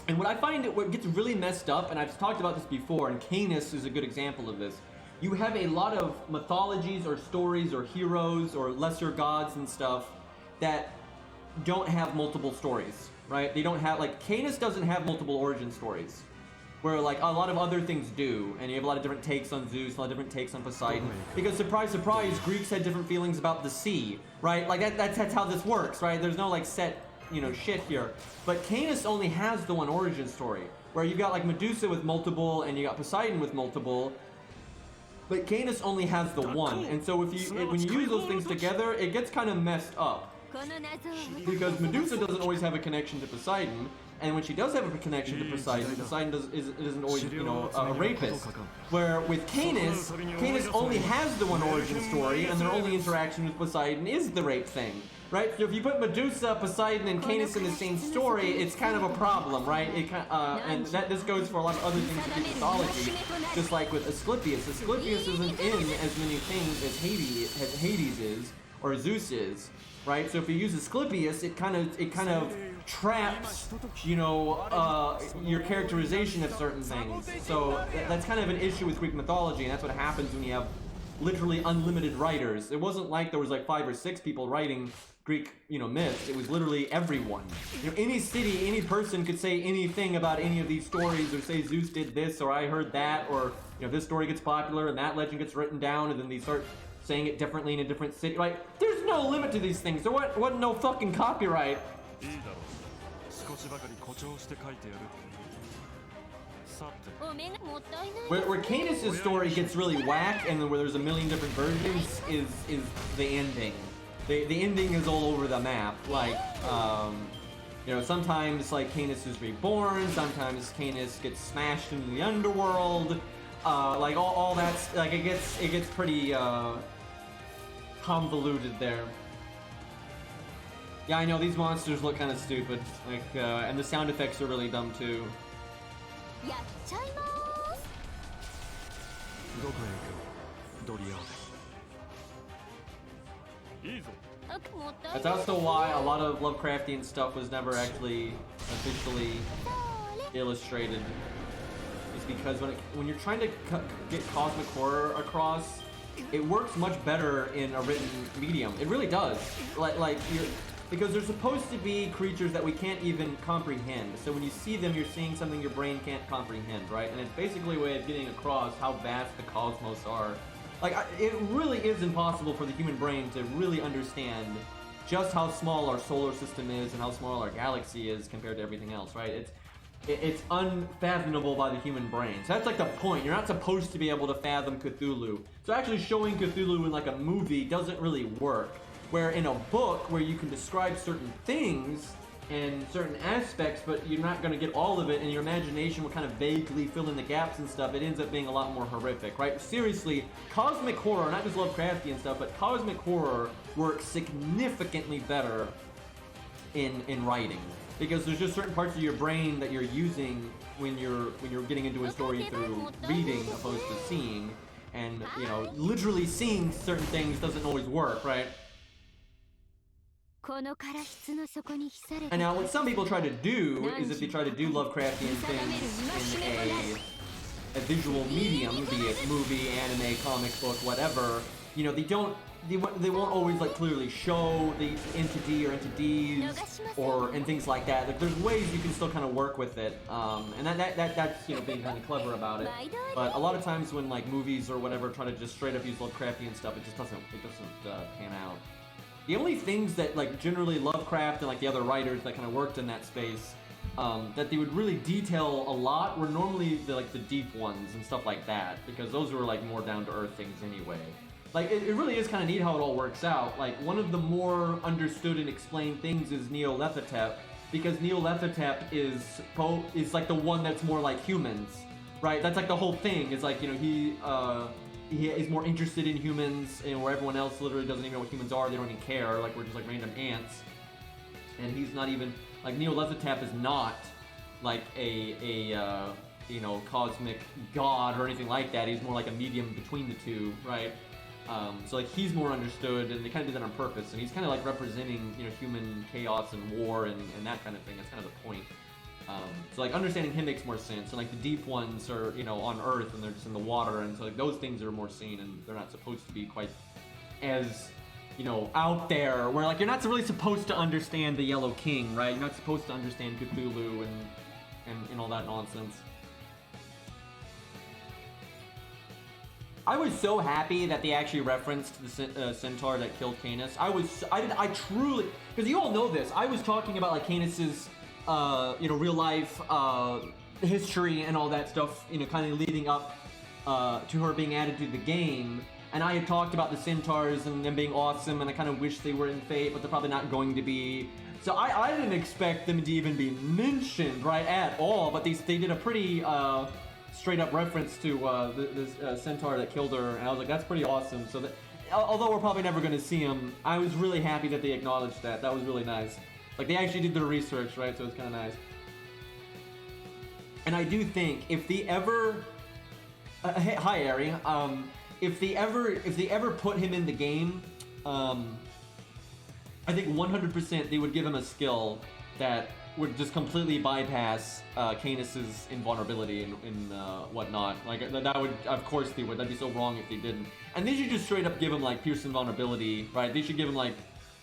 And what I find, what gets really messed up, and I've talked about this before, and Canis is a good example of this. You have a lot of mythologies or stories or heroes or lesser gods and stuff that don't have multiple stories, right? They don't have, like, Canis doesn't have multiple origin stories. Where, like, a lot of other things do, and you have a lot of different takes on Zeus, a lot of different takes on Poseidon. Because, surprise, surprise, Greeks had different feelings about the sea, right? Like, that's how this works, right? There's no, like, set, you know, shit here. But Canis only has the one origin story, where you got, like, Medusa with multiple, and you got Poseidon with multiple. But Canis only has the one, and so when you use those things together, it gets kind of messed up. Because Medusa doesn't always have a connection to Poseidon, and when she does have a connection to Poseidon, Poseidon isn't always, you know, a rapist. Where with Canis only has the one origin story, and their only interaction with Poseidon is the rape thing, right? So if you put Medusa, Poseidon, and Canis in the same story, it's kind of a problem, right? And this goes for a lot of other things in Greek mythology, just like with Asclepius. Asclepius isn't in as many things as Hades is, or Zeus is. Right, so if you use Asclepius, it kind of traps, you know, your characterization of certain things. So that's kind of an issue with Greek mythology, and that's what happens when you have literally unlimited writers. It wasn't like there was like 5 or 6 people writing Greek, you know, myths. It was literally everyone. You know, any city, any person could say anything about any of these stories, or say Zeus did this, or I heard that, or, you know, this story gets popular and that legend gets written down, and then they start saying it differently in a different city. Like, there's no limit to these things. There wasn't no fucking copyright. Where Canis' story gets really whack, and then where there's a million different versions, is the ending. The ending is all over the map. Like, you know, sometimes like Canis is reborn, sometimes Canis gets smashed into the underworld. Like all that's like it gets pretty convoluted there. Yeah, I know these monsters look kind of stupid. Like, and the sound effects are really dumb too. That's also why a lot of Lovecraftian stuff was never actually officially illustrated. Is because when you're trying to get cosmic horror across, it works much better in a written medium. It really does. Because they're supposed to be creatures that we can't even comprehend. So when you see them, you're seeing something your brain can't comprehend, right? And it's basically a way of getting across how vast the cosmos are. Like, it really is impossible for the human brain to really understand just how small our solar system is and how small our galaxy is compared to everything else, right? It's unfathomable by the human brain. So that's like the point. You're not supposed to be able to fathom Cthulhu. So actually showing Cthulhu in like a movie doesn't really work. Where in a book where you can describe certain things and certain aspects, but you're not going to get all of it, and your imagination will kind of vaguely fill in the gaps and stuff, it ends up being a lot more horrific, right? Seriously, cosmic horror, not just Lovecraftian stuff, but cosmic horror works significantly better in writing. Because there's just certain parts of your brain that you're using when you're getting into a story through reading opposed to seeing. And, you know, literally seeing certain things doesn't always work, right? And now what some people try to do is if they try to do Lovecraftian things in a visual medium, be it movie, anime, comic book, whatever, you know, they won't always like clearly show the entity or entities and things like that. Like there's ways you can still kind of work with it, and that's you know being kind of clever about it. But a lot of times when like movies or whatever try to just straight up use Lovecraftian stuff, it doesn't pan out. The only things that like generally Lovecraft and like the other writers that kind of worked in that space that they would really detail a lot were normally the deep ones and stuff like that, because those were like more down to earth things anyway. Like it really is kind of neat how it all works out. Like one of the more understood and explained things is Nyarlathotep, because Nyarlathotep is like the one that's more like humans, right? That's like the whole thing. It's like, you know, he is more interested in humans, and where everyone else literally doesn't even know what humans are. They don't even care. Like we're just like random ants, and he's not even like Nyarlathotep is not like a you know, cosmic god or anything like that. He's more like a medium between the two, right? So like he's more understood, and they kind of do that on purpose, and he's kind of like representing, you know, human chaos and war and that kind of thing. That's kind of the point. So like understanding him makes more sense, and like the deep ones are, you know, on Earth and they're just in the water, and so like those things are more seen, and they're not supposed to be quite as, you know, out there, where like you're not really supposed to understand the Yellow King, right? You're not supposed to understand Cthulhu and all that nonsense. I was so happy that they actually referenced the centaur that killed Canis. I truly, because you all know this, I was talking about like Canis's, you know, real life history and all that stuff, you know, kind of leading up to her being added to the game. And I had talked about the centaurs and them being awesome, and I kind of wish they were in Fate, but they're probably not going to be. So I didn't expect them to even be mentioned, right, at all. But they did a pretty straight up reference to this centaur that killed her, and I was like, that's pretty awesome. So that, although we're probably never going to see him, I was really happy that they acknowledged that. That was really nice. Like they actually did their research, right? So it's kind of nice. And I do think if they ever, hey, hi Ari, if they ever put him in the game, I think 100% they would give him a skill that would just completely bypass Canis's invulnerability and whatnot. Like that would, of course they would. That'd be so wrong if they didn't. And they should just straight up give him like pierce invulnerability, right? They should give him like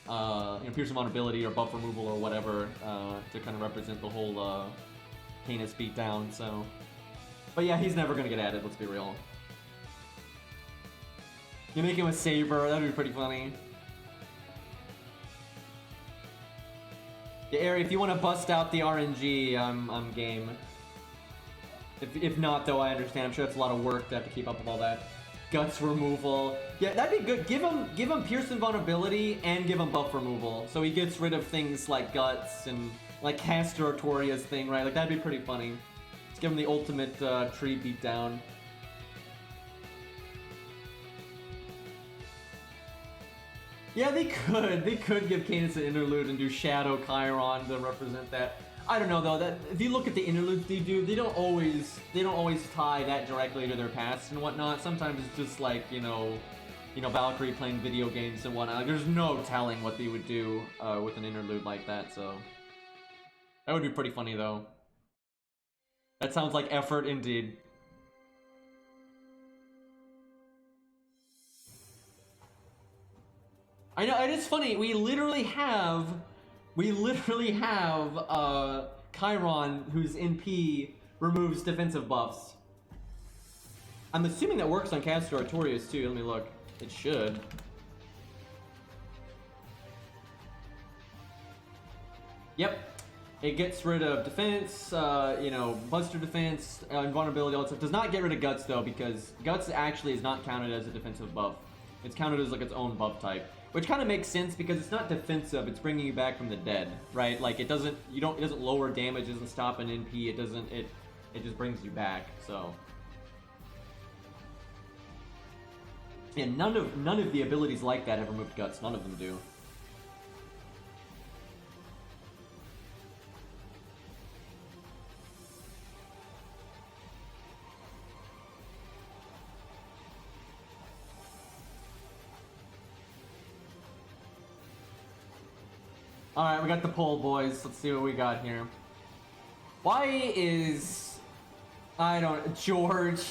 you know, pierce invulnerability or buff removal or whatever to kind of represent the whole Canis beatdown. So, but yeah, he's never gonna get added. Let's be real. You make him a saber. That'd be pretty funny. Yeah, Ari, if you want to bust out the RNG, I'm game. If not, though, I understand. I'm sure it's a lot of work to have to keep up with all that. Guts removal. Yeah, that'd be good. Give him pierce invulnerability and give him buff removal, so he gets rid of things like guts and like Castor Artoria's thing, right? Like that'd be pretty funny. Let's give him the ultimate tree beatdown. Yeah, they could give Canis an interlude and do Shadow Chiron to represent that. I don't know though, that if you look at the interludes they do, they don't always tie that directly to their past and whatnot. Sometimes it's just like, you know, Valkyrie playing video games and whatnot. Like, there's no telling what they would do with an interlude like that, so that would be pretty funny though. That sounds like effort indeed. I know, it is funny, we literally have Chiron, whose NP removes defensive buffs. I'm assuming that works on Castor Artorias too. Let me look. It should. Yep. It gets rid of defense, you know, Buster defense, invulnerability, all that stuff. Does not get rid of Guts though, because Guts actually is not counted as a defensive buff. It's counted as like its own buff type. Which kind of makes sense because it's not defensive, it's bringing you back from the dead, right? Like it doesn't lower damage, it doesn't stop an NP, it just brings you back, so. Yeah, none of the abilities like that have removed Guts, none of them do. Alright, we got the poll, boys. Let's see what we got here. Why is... George.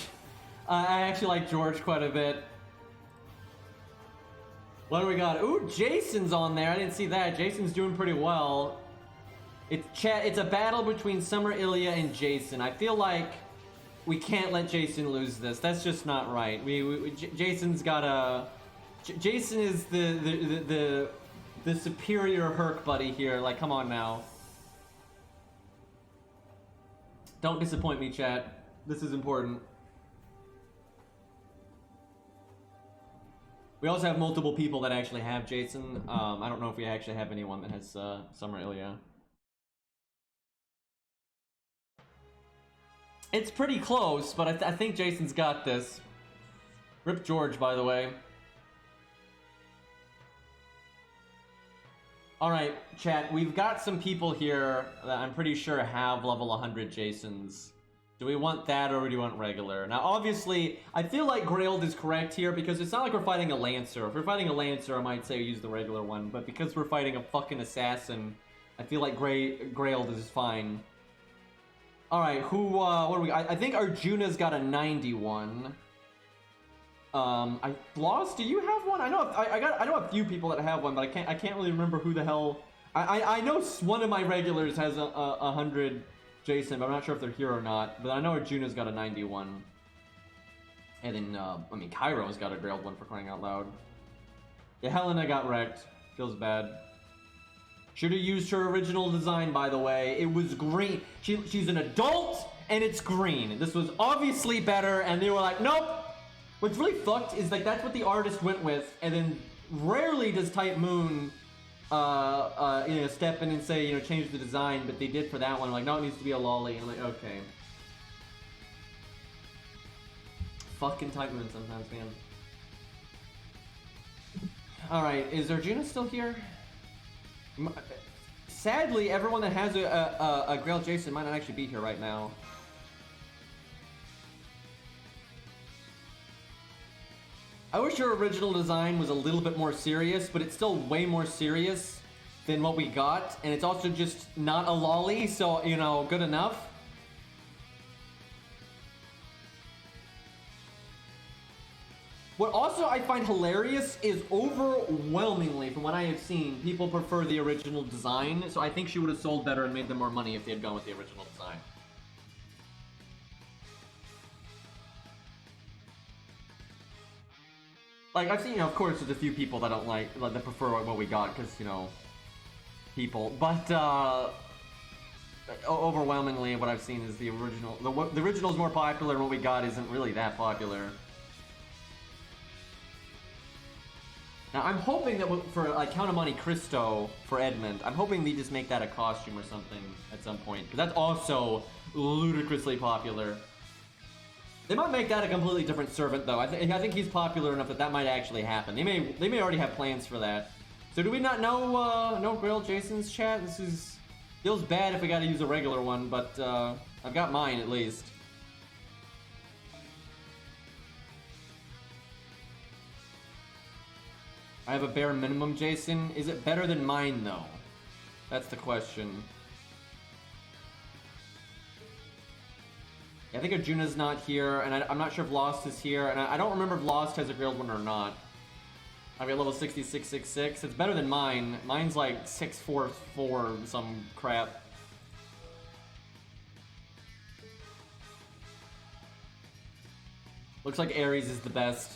I actually like George quite a bit. What do we got? Ooh, Jason's on there. I didn't see that. Jason's doing pretty well. It's a battle between Summer Ilya and Jason. I feel like we can't let Jason lose this. That's just not right. Jason's gotta. Jason is the superior Herc buddy here. Like, come on now. Don't disappoint me, chat. This is important. We also have multiple people that actually have Jason. I don't know if we actually have anyone that has Summer Ilya. It's pretty close, but I think Jason's got this. Rip George, by the way. Alright, chat, we've got some people here that I'm pretty sure have level 100 Jasons. Do we want that or do we want regular? Now, obviously, I feel like Grailed is correct here because it's not like we're fighting a Lancer. If we're fighting a Lancer, I might say use the regular one, but because we're fighting a fucking assassin, I feel like Grailed is fine. Alright, what do we got? I think Arjuna's got a 91. Lost, do you have one? I know I know a few people that have one, but I can't really remember who the hell. I know one of my regulars has a 100 Jason, but I'm not sure if they're here or not. But I know Arjuna's got a 91. And then I mean Cairo's got a Grailed one, for crying out loud. Yeah, Helena got wrecked. Feels bad. Should have used her original design, by the way. It was green. She's an adult, and it's green. This was obviously better, and they were like, nope. What's really fucked is like that's what the artist went with, and then rarely does Type Moon, step in and say, change the design, but they did for that one. Like, no, it needs to be a lolly. I'm like, okay. Fucking Type Moon sometimes, man. All right, is Arjuna still here? Sadly, everyone that has a Grail Jason might not actually be here right now. I wish your original design was a little bit more serious, but it's still way more serious than what we got, and it's also just not a lolly, so, good enough. What also I find hilarious is overwhelmingly, from what I have seen, people prefer the original design, so I think she would have sold better and made them more money if they had gone with the original design. Like, I've seen, of course, there's a few people that don't like that prefer what we got, because, people. But, overwhelmingly, what I've seen is the original. The original is more popular, and what we got isn't really that popular. Now, I'm hoping that for, like, Count of Monte Cristo for Edmund, I'm hoping they just make that a costume or something at some point, because that's also ludicrously popular. They might make that a completely different servant, though. I think he's popular enough that might actually happen. They may already have plans for that. So do we not know no Grail Jason's, chat? Feels bad if we gotta use a regular one, but I've got mine at least. I have a bare minimum Jason. Is it better than mine, though? That's the question. I think Arjuna's not here, and I'm not sure if Lost is here, and I don't remember if Lost has a Grailed one or not. I've got level 6666. It's better than mine. Mine's like 644, some crap. Looks like Ares is the best.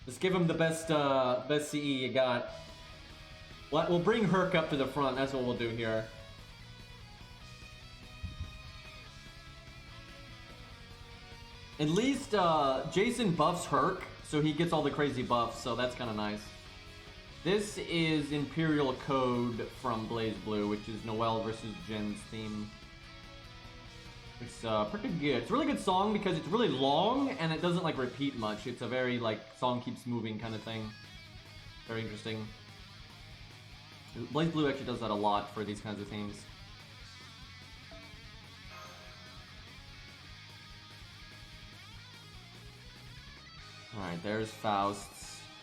Just give him the best CE you got. We'll bring Herc up to the front. That's what we'll do here. At least Jason buffs Herc, so he gets all the crazy buffs, so that's kind of nice. This is Imperial Code from Blaze Blue, which is Noelle versus Jen's theme. It's pretty good. It's a really good song because it's really long and it doesn't like repeat much. It's a very like song keeps moving kind of thing. Very interesting. Blaze Blue actually does that a lot for these kinds of themes. Alright, there's Faust.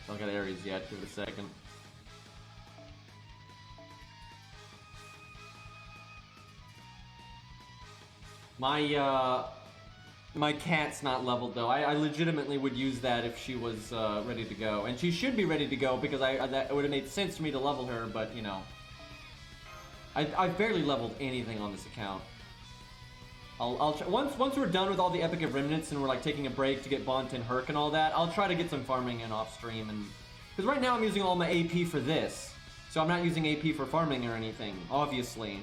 Don't got Ares yet, give it a second. My My cat's not leveled though. I legitimately would use that if she was ready to go, and she should be ready to go because that would have made sense for me to level her. But you know, I've barely leveled anything on this account. Once we're done with all the Epic of Remnants and we're like taking a break to get Bont and Herc and all that, I'll try to get some farming in off stream, and because right now I'm using all my AP for this, so I'm not using AP for farming or anything, obviously.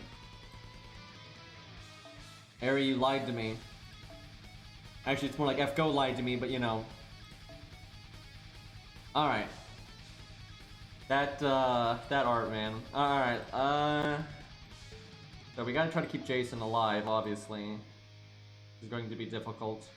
Ari, you lied to me. Actually, it's more like FGO lied to me, but you know. Alright. That art, man. Alright, so we gotta try to keep Jason alive, obviously. It's going to be difficult.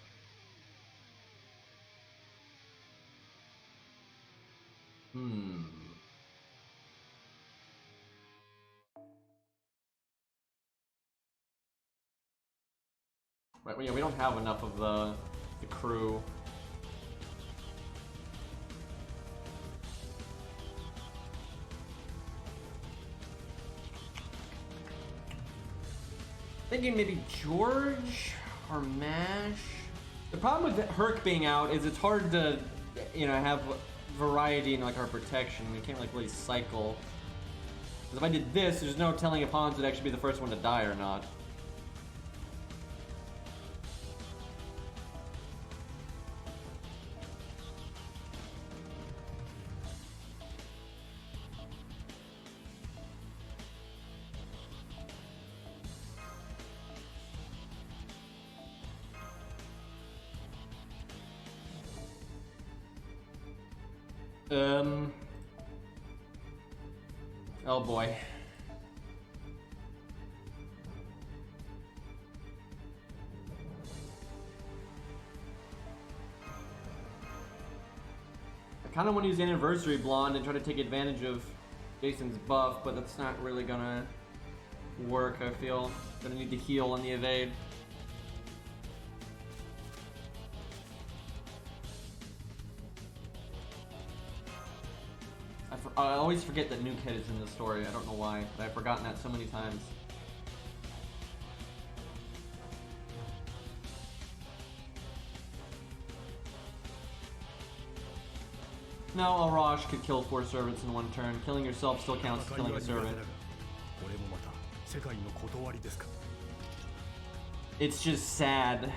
Right, yeah, we don't have enough of the crew. Thinking maybe George or Mash. The problem with Herc being out is it's hard to, you know, have variety in like our protection. We can't like really cycle. Because if I did this, there's no telling if Hans would actually be the first one to die or not. Oh boy. I kind of want to use Anniversary Blonde and try to take advantage of Jason's buff, but that's not really gonna work, I feel. Gonna need to heal on the evade. I always forget that Nukehead is in the story. I don't know why, but I've forgotten that so many times. No, Arash could kill 4 servants in one turn. Killing yourself still counts as killing a servant. It's just sad.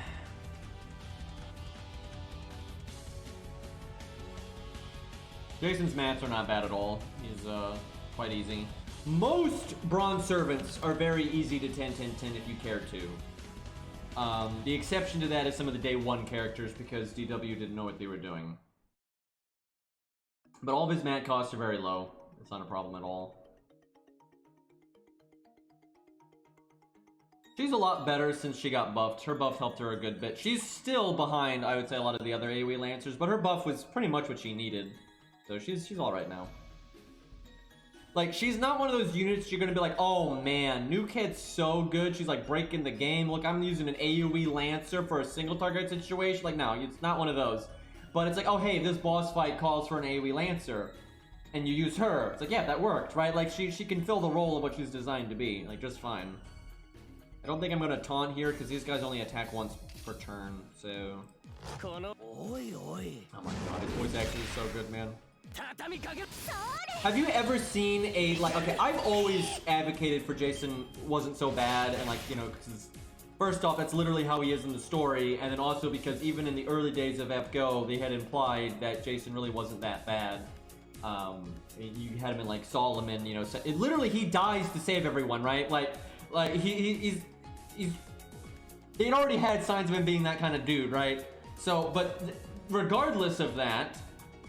Jason's mats are not bad at all. He's quite easy. Most bronze servants are very easy to 10-10-10 if you care to. The exception to that is some of the day 1 characters because DW didn't know what they were doing. But all of his mat costs are very low. It's not a problem at all. She's a lot better since she got buffed. Her buff helped her a good bit. She's still behind, I would say, a lot of the other AoE Lancers, but her buff was pretty much what she needed. So she's alright now. Like, she's not one of those units you're gonna be like, oh man, Nukehead's so good, she's like breaking the game. Look, I'm using an AoE Lancer for a single target situation. Like, no, it's not one of those. But it's like, oh hey, this boss fight calls for an AoE Lancer. And you use her. It's like, yeah, that worked, right? Like, she can fill the role of what she's designed to be. Like, just fine. I don't think I'm gonna taunt here, because these guys only attack once per turn, so... Oh my god, his voice acting is so good, man. Have you ever seen a, like, okay, I've always advocated for Jason wasn't so bad, and like, you know, because first off, that's literally how he is in the story, and then also because even in the early days of FGO, they had implied that Jason really wasn't that bad. You had him in like Solomon, you know, so it literally he dies to save everyone, right? Like he's they'd already had signs of him being that kind of dude, right? So, but regardless of that,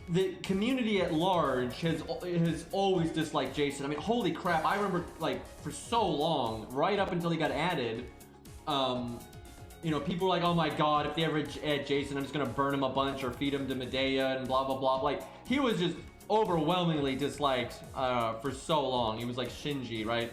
the community at large has always disliked Jason. I mean, holy crap, I remember like for so long, right up until he got added, you know, people were like, oh my god, if they ever add Jason, I'm just gonna burn him a bunch or feed him to Medea and blah blah blah. Like, he was just overwhelmingly disliked for so long. He was like Shinji, right?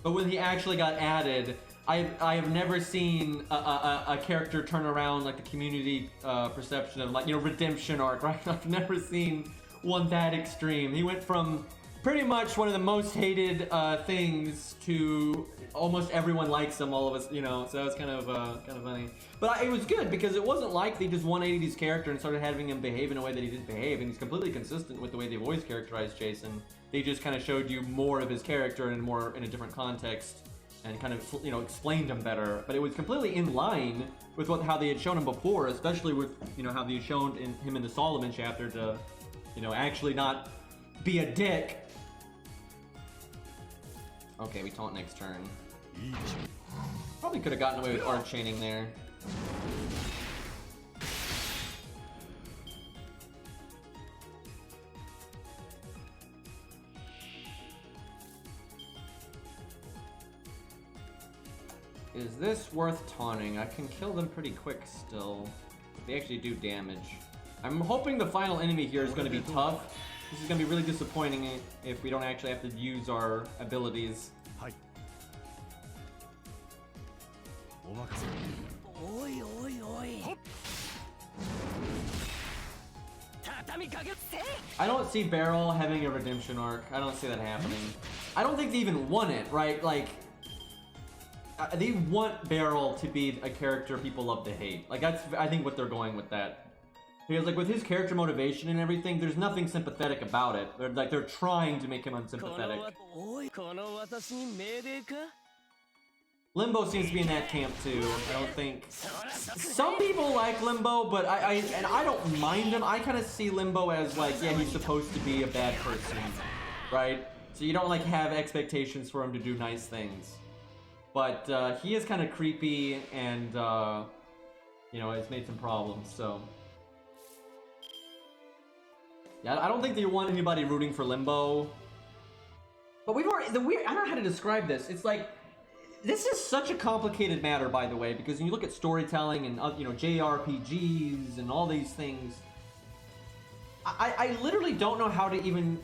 But when he actually got added, I have never seen a character turn around like the community perception of, like, you know, redemption arc, right? I've never seen one that extreme. He went from pretty much one of the most hated things to almost everyone likes him, all of us, you know, so that was kind of funny. But it was good because it wasn't like they just 180'd his character and started having him behave in a way that he didn't behave, and he's completely consistent with the way they've always characterized Jason. They just kind of showed you more of his character in a different context and kind of, you know, explained him better. But it was completely in line with how they had shown him before, especially with, you know, how they had shown him in the Salem chapter to, you know, actually not be a dick. Okay, we taunt next turn. Probably could have gotten away with art chaining there. Is this worth taunting? I can kill them pretty quick still. They actually do damage. I'm hoping the final enemy here is going to be tough. This is going to be really disappointing if we don't actually have to use our abilities. I don't see Beryl having a redemption arc. I don't see that happening. I don't think they even want it, right? Like, they want Beryl to be a character people love to hate. Like, that's, I think, what they're going with that. Because, like, with his character motivation and everything, there's nothing sympathetic about it. They're trying to make him unsympathetic. Limbo seems to be in that camp too. I don't think some people like Limbo, but I don't mind him. I kind of see Limbo as like, yeah, he's supposed to be a bad person, right? So you don't like have expectations for him to do nice things. But he is kind of creepy and you know, it's made some problems. So yeah, I don't think they want anybody rooting for Limbo. But we've already, I don't know how to describe this. It's like, this is such a complicated matter, by the way, because when you look at storytelling and, you know, JRPGs and all these things, I literally don't know how to even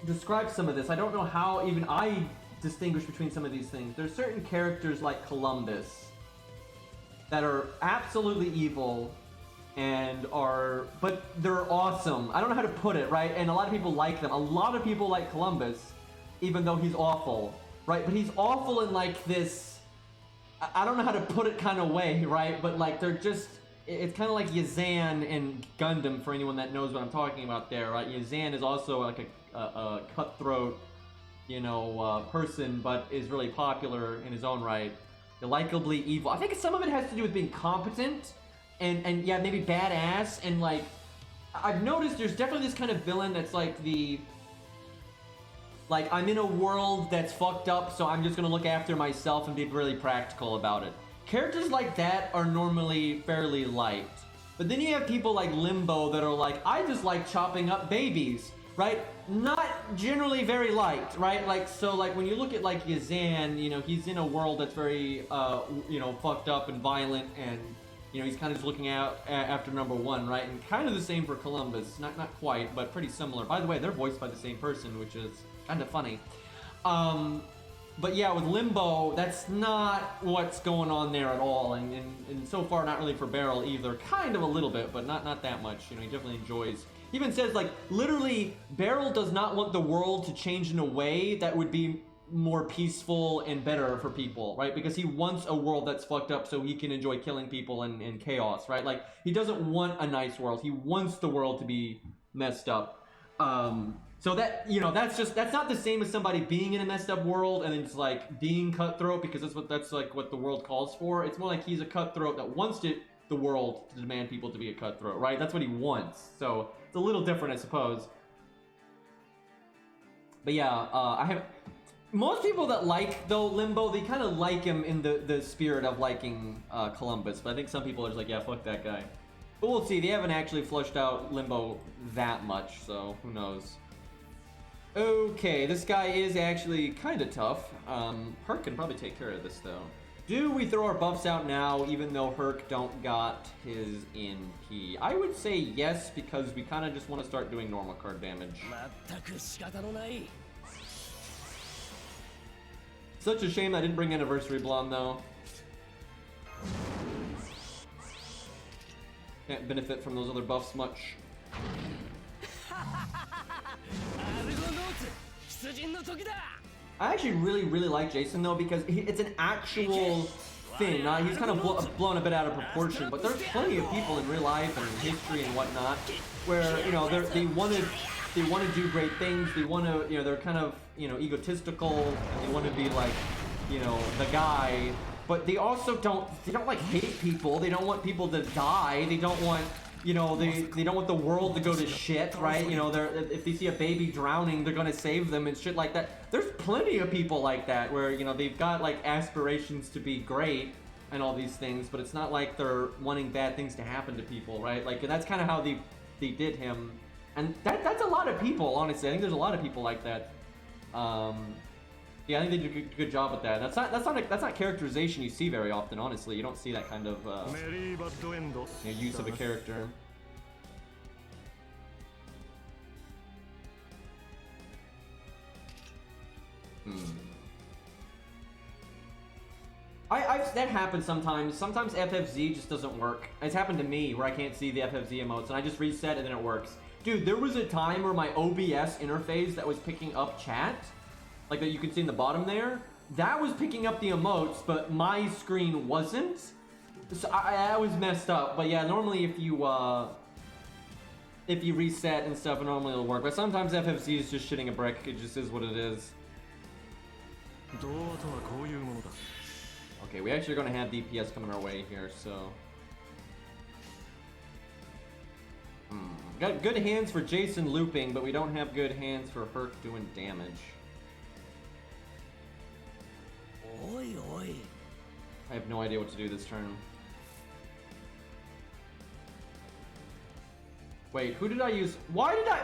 describe some of this. I don't know how even I distinguish between some of these things. There's certain characters like Columbus that are absolutely evil and but they're awesome. I don't know how to put it, right? And a lot of people like them. A lot of people like Columbus, even though he's awful. Right, but he's awful in like this, I don't know how to put it kind of way, right? But like they're just, it's kind of like Yazan in Gundam for anyone that knows what I'm talking about there, right? Yazan is also like a cutthroat, you know, person, but is really popular in his own right. They're likably evil. I think some of it has to do with being competent and yeah, maybe badass. And like, I've noticed there's definitely this kind of villain that's like like, I'm in a world that's fucked up, so I'm just gonna look after myself and be really practical about it. Characters like that are normally fairly light. But then you have people like Limbo that are like, I just like chopping up babies, right? Not generally very light, right? Like, so like when you look at like Yazan, you know, he's in a world that's very, you know, fucked up and violent, and, you know, he's kind of just looking out after number one, right? And kind of the same for Columbus. Not quite, but pretty similar. By the way, they're voiced by the same person, which is kind of funny. But yeah, with Limbo, that's not what's going on there at all, and so far not really for Beryl either. Kind of a little bit, but not that much. You know, he definitely enjoys. He even says, like, literally, Beryl does not want the world to change in a way that would be more peaceful and better for people, right? Because he wants a world that's fucked up so he can enjoy killing people and chaos, right? Like, he doesn't want a nice world. He wants the world to be messed up. So that, you know, that's not the same as somebody being in a messed up world and then just like being cutthroat, because that's like what the world calls for. It's more like he's a cutthroat that wants the world to demand people to be a cutthroat, right? That's what he wants. So it's a little different, I suppose. But yeah, most people that like, though, Limbo, they kind of like him in the spirit of liking Columbus. But I think some people are just like, yeah, fuck that guy. But we'll see. They haven't actually flushed out Limbo that much, so who knows. Okay, this guy is actually kind of tough. Herc can probably take care of this, though. Do we throw our buffs out now, even though Herc don't got his NP? I would say yes, because we kind of just want to start doing normal card damage. Such a shame I didn't bring Anniversary Blonde, though. Can't benefit from those other buffs much. I actually really like Jason though, because it's an actual thing. He's kind of blown a bit out of proportion, but there's plenty of people in real life and in history and whatnot where, you know, they want to do great things. They want to, you know, they're kind of, you know, egotistical, and they want to be like, you know, the guy. But they also don't like hate people. They don't want people to die. They don't want, you know, they don't want the world to go to shit, right? You know, if they see a baby drowning, they're gonna save them and shit like that. There's plenty of people like that where, you know, they've got like aspirations to be great and all these things, but it's not like they're wanting bad things to happen to people, right? Like, that's kind of how they did him, and that's a lot of people, honestly. I think there's a lot of people like that. Yeah, I think they did a good job with that. That's not characterization you see very often, honestly. You don't see that kind of you know, use of a character. That happens sometimes. Sometimes FFZ just doesn't work. It's happened to me where I can't see the FFZ emotes, and I just reset and then it works. Dude, there was a time where my OBS interface that was picking up chat, like that you can see in the bottom there, that was picking up the emotes, but my screen wasn't. So I was messed up. But yeah, normally if you reset and stuff, normally it'll work. But sometimes FFZ is just shitting a brick. It just is what it is. Okay, we actually are going to have DPS coming our way here, so... Got good hands for Jason looping, but we don't have good hands for Herc doing damage. I have no idea what to do this turn. Wait, who did I use? What did I...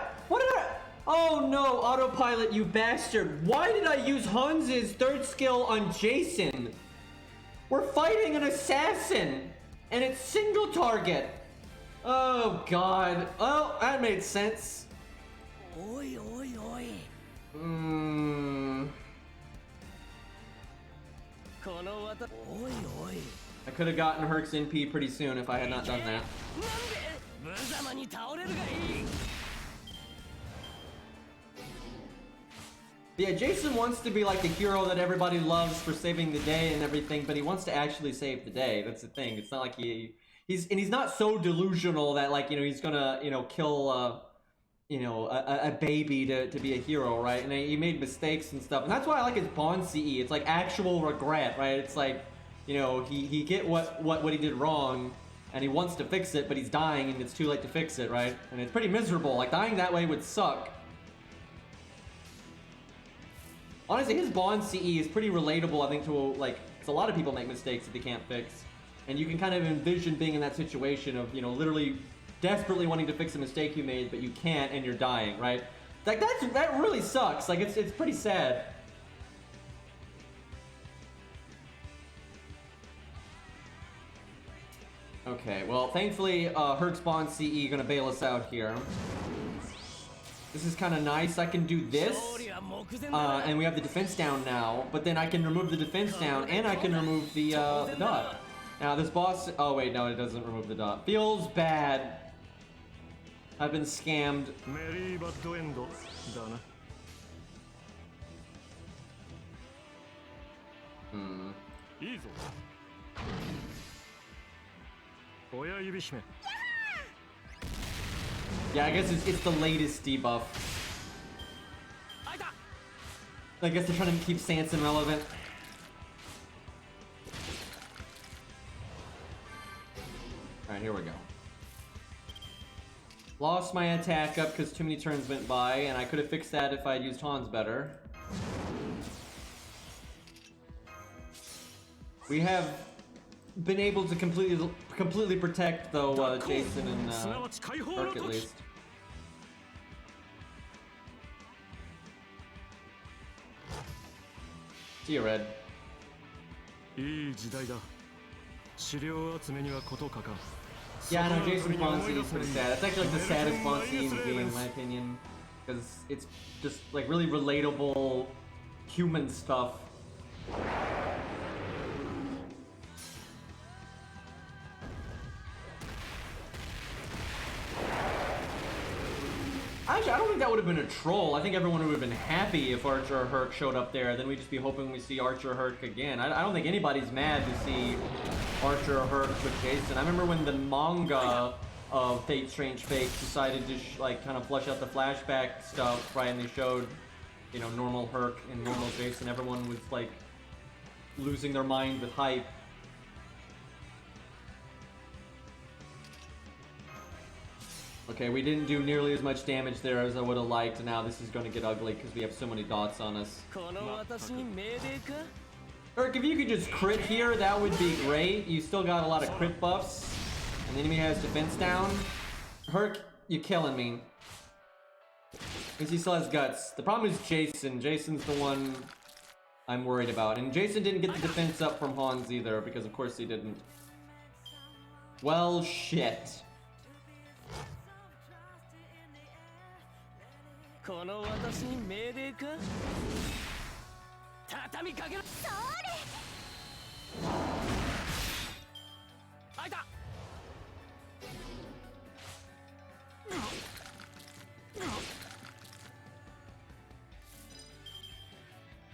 Oh no, autopilot, you bastard. Why did I use Hans's third skill on Jason? We're fighting an assassin, and it's single target. Oh god. Oh, that made sense. I could have gotten Herc's NP pretty soon if I had not done that. Yeah, Jason wants to be like the hero that everybody loves for saving the day and everything, but he wants to actually save the day. That's the thing. It's not like he's not so delusional that, like, you know, he's gonna, you know, kill you know, a baby to be a hero, right? And he made mistakes and stuff, and that's why I like his Bond CE. It's like actual regret, right? It's like, you know, he get what he did wrong, and he wants to fix it, but he's dying, and it's too late to fix it, right? And it's pretty miserable. Like, dying that way would suck. Honestly, his Bond CE is pretty relatable, I think, to, like, because a lot of people make mistakes that they can't fix. And you can kind of envision being in that situation of, you know, literally desperately wanting to fix a mistake you made, but you can't, and you're dying, right? Like, that really sucks. Like, it's pretty sad. Okay, well, thankfully, Herc's Bond CE gonna bail us out here. This is kind of nice. I can do this, and we have the defense down now, but then I can remove the defense down, and I can remove the dot. Now, this boss... Oh, wait, no, it doesn't remove the dot. Feels bad. I've been scammed. Yeah, I guess it's the latest debuff. I guess they're trying to keep Sanson relevant. Alright, here we go. Lost my attack up because too many turns went by, and I could have fixed that if I had used Hans better. We have been able to completely protect, though, Jason and Herc at least. See you, Red. Yeah, no, Jason's Bond scene is pretty sad. That's actually like the saddest Bond scene in the game, in my opinion. Because it's just like really relatable human stuff. I Actually, I don't think that would have been a troll. I think everyone would have been happy if Archer or Herc showed up there. Then we'd just be hoping we see Archer or Herc again. I don't think anybody's mad to see Archer or Herc with Jason. I remember when the manga of Fate Strange Fate decided to like kind of flush out the flashback stuff, right? And they showed, you know, normal Herc and normal Jason. Everyone was like losing their mind with hype. Okay, we didn't do nearly as much damage there as I would have liked. Now this is going to get ugly because we have so many dots on us. Herc, if you could just crit here, that would be great. You still got a lot of crit buffs. And the enemy has defense down. Herc, you're killing me. Because he still has guts. The problem is Jason. Jason's the one I'm worried about. And Jason didn't get the defense up from Hans either, because of course he didn't. Well, shit.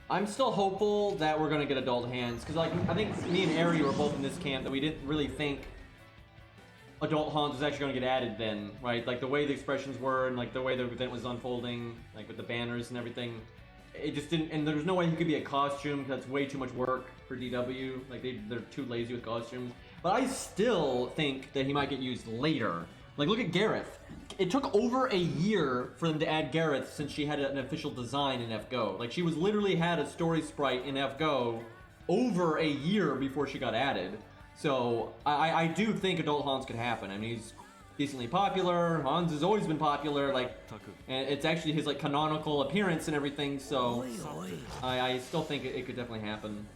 I'm still hopeful that we're gonna get adult hands, because like I think me and Ari were both in this camp that we didn't really think adult Hans was actually gonna get added then, right? Like the way the expressions were and like the way the event was unfolding, like with the banners and everything, it just didn't. And there was no way he could be a costume. That's way too much work for DW. Like they're too lazy with costumes. But I still think that he might get used later. Like look at Gareth. It took over a year for them to add Gareth since she had an official design in FGO. Like she was literally had a story sprite in FGO over a year before she got added. So I do think adult Hans could happen. I mean he's decently popular. Hans has always been popular. Like and it's actually his like canonical appearance and everything. So I still think it could definitely happen.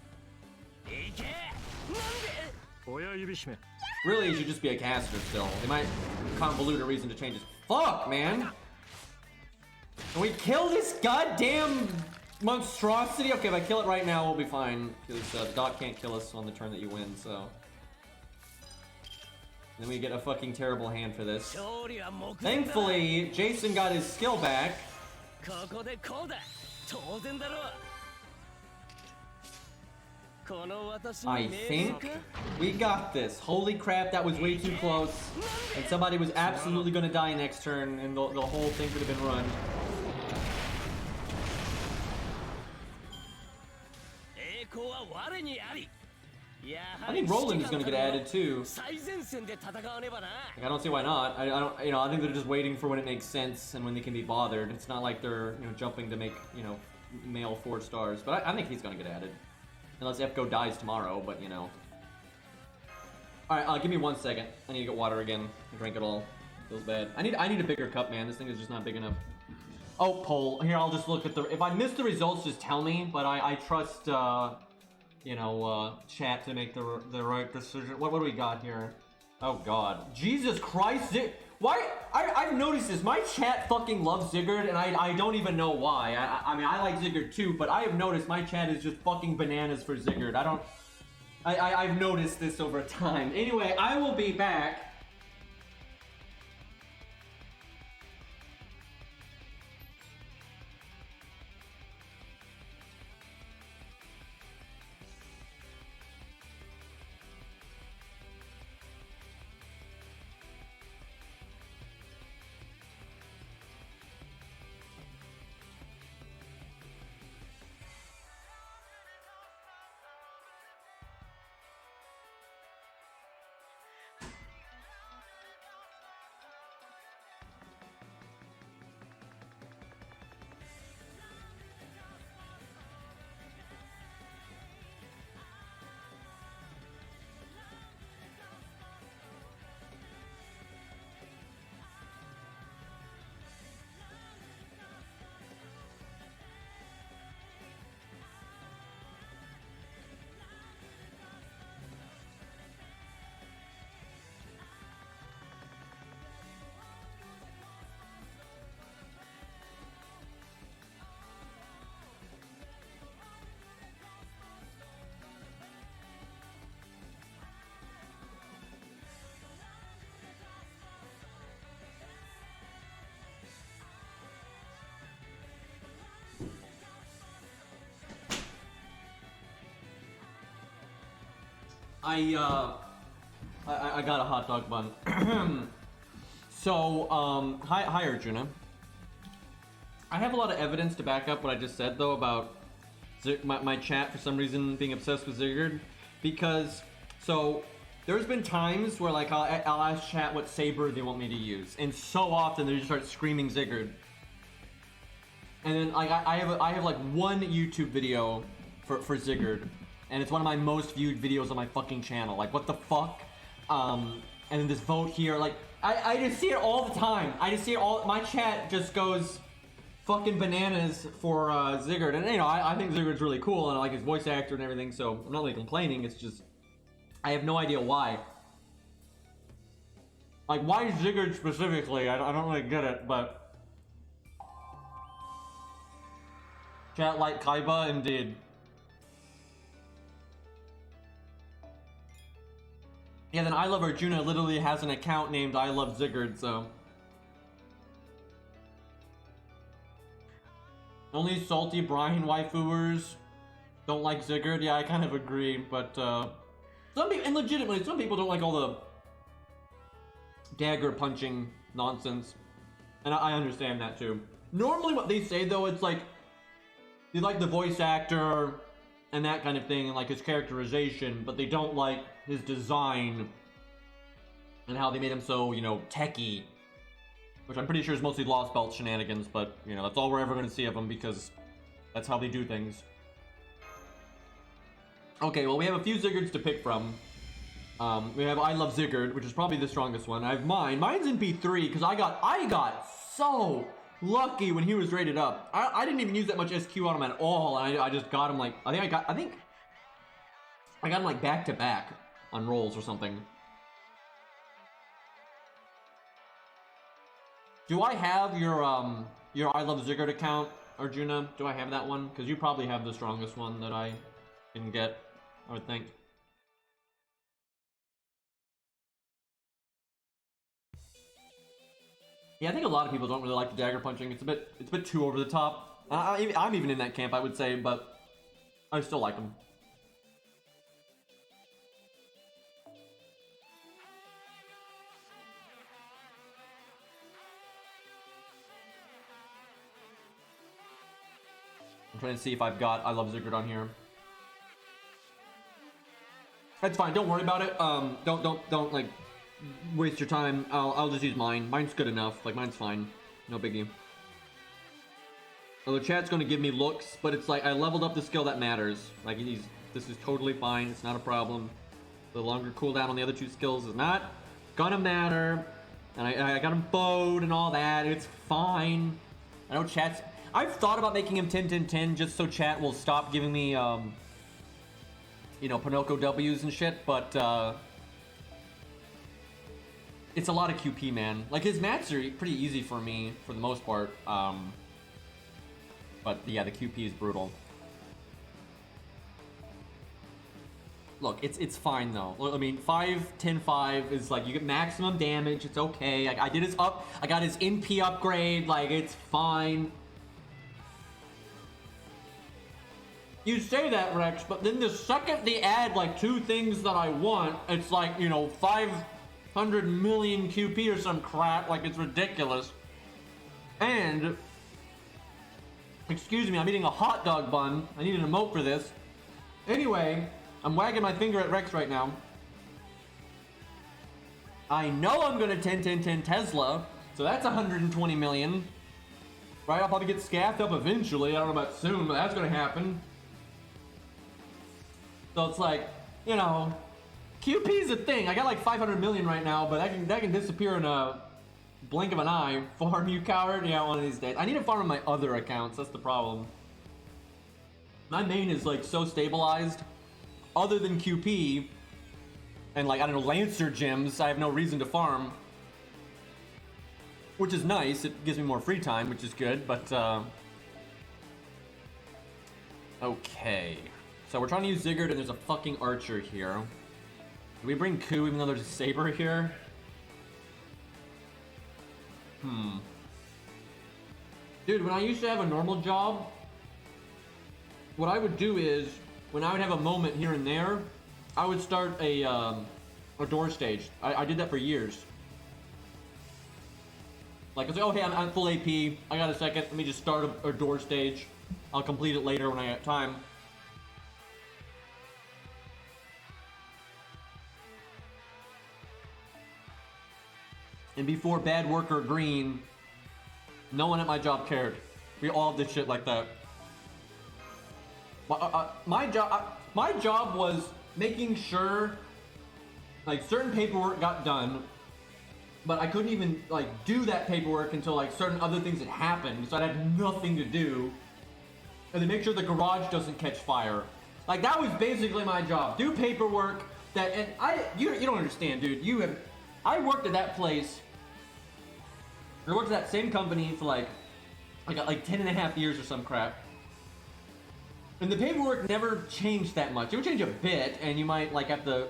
Really, he should just be a caster still. They might convolute a reason to change his. Fuck, man! Can we kill this goddamn monstrosity? Okay, if I kill it right now, we'll be fine. Because the dot can't kill us on the turn that you win, so. Then we get a fucking terrible hand for this. Thankfully, Jason got his skill back. I think we got this. Holy crap, that was way too close. And somebody was absolutely going to die next turn, and the whole thing could have been run. I think Roland is going to get added too. Like, I don't see why not. I don't, you know, I think they're just waiting for when it makes sense and when they can be bothered. It's not like they're, you know, jumping to make, you know, male 4 stars. But I think he's going to get added. Unless FGO dies tomorrow, but you know. Alright, give me 1 second. I need to get water again. Drink it all. Feels bad. I need a bigger cup, man. This thing is just not big enough. Oh, poll. Here, I'll just look at the... If I miss the results, just tell me. But I trust, you know, chat to make the right decision. What do we got here? Oh, God. Jesus Christ. Why? I've noticed this. My chat fucking loves Ziggurat, and I don't even know why. I mean, I like Ziggurat too, but I have noticed my chat is just fucking bananas for Ziggurat. I've noticed this over time. Anyway, I will be back. I got a hot dog bun. So, hi Arjuna. I have a lot of evidence to back up what I just said, though, about my chat for some reason being obsessed with Ziggurat. Because, so, there's been times where, like, I'll ask chat what saber they want me to use. And so often they just start screaming Ziggurat. And then, like, I have like, one YouTube video for Ziggurat. And it's one of my most viewed videos on my fucking channel. Like, what the fuck? And then this vote here, like, I just see it all the time. I just see it all, my chat just goes fucking bananas for Ziggurat. And, you know, I think Ziggurat's really cool, and I like his voice actor and everything, so I'm not really complaining, it's just, I have no idea why. Like, why Ziggurat specifically? I don't really get it, but... Chat like Kaiba, indeed. Yeah, then I Love Arjuna literally has an account named I Love Ziggurat, so... Only salty Brian waifus don't like Ziggurat. Yeah, I kind of agree, but some people, and legitimately, some people don't like all the dagger punching nonsense, and I understand that too. Normally, what they say though, it's like they like the voice actor and that kind of thing, and like his characterization, but they don't like his design and how they made him so, you know, techie. Which I'm pretty sure is mostly Lost Belt shenanigans, but, you know, that's all we're ever going to see of them because that's how they do things. Okay, well, we have a few Ziggurats to pick from. We have I Love Ziggurat, which is probably the strongest one. I have mine. Mine's in P3 because I got so lucky when he was rated up. I didn't even use that much SQ on him at all, and I just got him like, I think I got him like back to back on rolls or something. Do I have your I Love Ziggurat account, Arjuna? Do I have that one? Because you probably have the strongest one that I can get, I would think. Yeah, I think a lot of people don't really like the dagger punching. It's a bit too over the top. I'm even in that camp, I would say, but I still like them. I'm trying to see if I've got I Love Ziggurat on here. That's fine. Don't worry about it. Don't like waste your time. I'll just use mine. Mine's good enough. Like, mine's fine. No biggie. So the chat's gonna give me looks, but it's like I leveled up the skill that matters. Like, this is totally fine. It's not a problem. The longer cooldown on the other two skills is not gonna matter. And I got him bowed and all that. It's fine. I know chat's... I've thought about making him 10-10-10 just so chat will stop giving me, you know, Pinocchio W's and shit, but, it's a lot of QP, man. Like, his mats are pretty easy for me, for the most part, but, yeah, the QP is brutal. Look, it's fine, though. I mean, 5-10-5 is, like, you get maximum damage, it's okay. I got his NP upgrade, like, it's fine. You say that, Rex, but then the second they add, like, two things that I want, it's like, you know, 500 million QP or some crap. Like, it's ridiculous. And, excuse me, I'm eating a hot dog bun. I need an emote for this. Anyway, I'm wagging my finger at Rex right now. I know I'm gonna 10-10-10 Tesla, so that's 120 million. Right, I'll probably get scaffed up eventually. I don't know about soon, but that's gonna happen. So it's like, you know, QP is a thing. I got like 500 million right now, but that can disappear in a blink of an eye. Farm, you coward? Yeah, one of these days. I need to farm on my other accounts. That's the problem. My main is like so stabilized. Other than QP and like, I don't know, Lancer gems, I have no reason to farm. Which is nice. It gives me more free time, which is good, but okay. So we're trying to use Ziggurat and there's a fucking archer here. Do we bring Ku even though there's a saber here? Dude, when I used to have a normal job, what I would do is, when I would have a moment here and there, I would start a door stage. I did that for years. Like, I'd say, oh, hey, I'm full AP. I got a second. Let me just start a door stage. I'll complete it later when I have time. And before Bad Worker Green, no one at my job cared. We all did shit like that. My job was making sure, like, certain paperwork got done, but I couldn't even, like, do that paperwork until, like, certain other things had happened, so I'd have nothing to do. And then make sure the garage doesn't catch fire. Like, that was basically my job. Do paperwork that, and you don't understand, dude. I worked at that place. I worked at that same company for like 10 and a half years or some crap. And the paperwork never changed that much. It would change a bit, and you might, like, have to,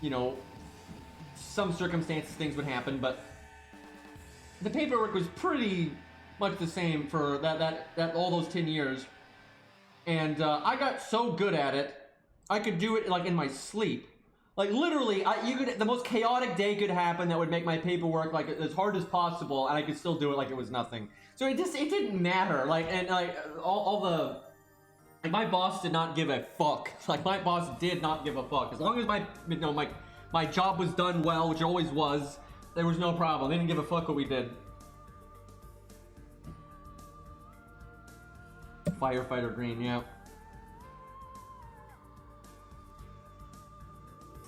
you know, some circumstances, things would happen, but the paperwork was pretty much the same for that all those 10 years. And I got so good at it, I could do it, like, in my sleep. Like, literally, the most chaotic day could happen that would make my paperwork, like, as hard as possible, and I could still do it like it was nothing. So it didn't matter. Like, and, like, like, my boss did not give a fuck. Like, my boss did not give a fuck. As long as my job was done well, which it always was, there was no problem. They didn't give a fuck what we did. Firefighter Green, yeah.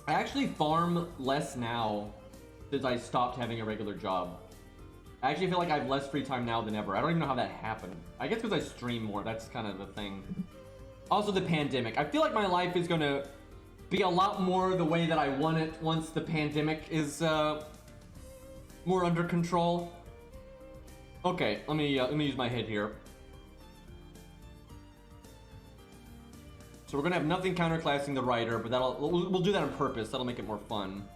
I actually farm less now since I stopped having a regular job. I actually feel like I have less free time now than ever. I don't even know how that happened. I guess because I stream more, that's kind of the thing. Also the pandemic. I feel like my life is gonna be a lot more the way that I want it once the pandemic is more under control. Okay, let me use my head here. So we're gonna have nothing counterclassing the writer, but we'll do that on purpose. That'll make it more fun.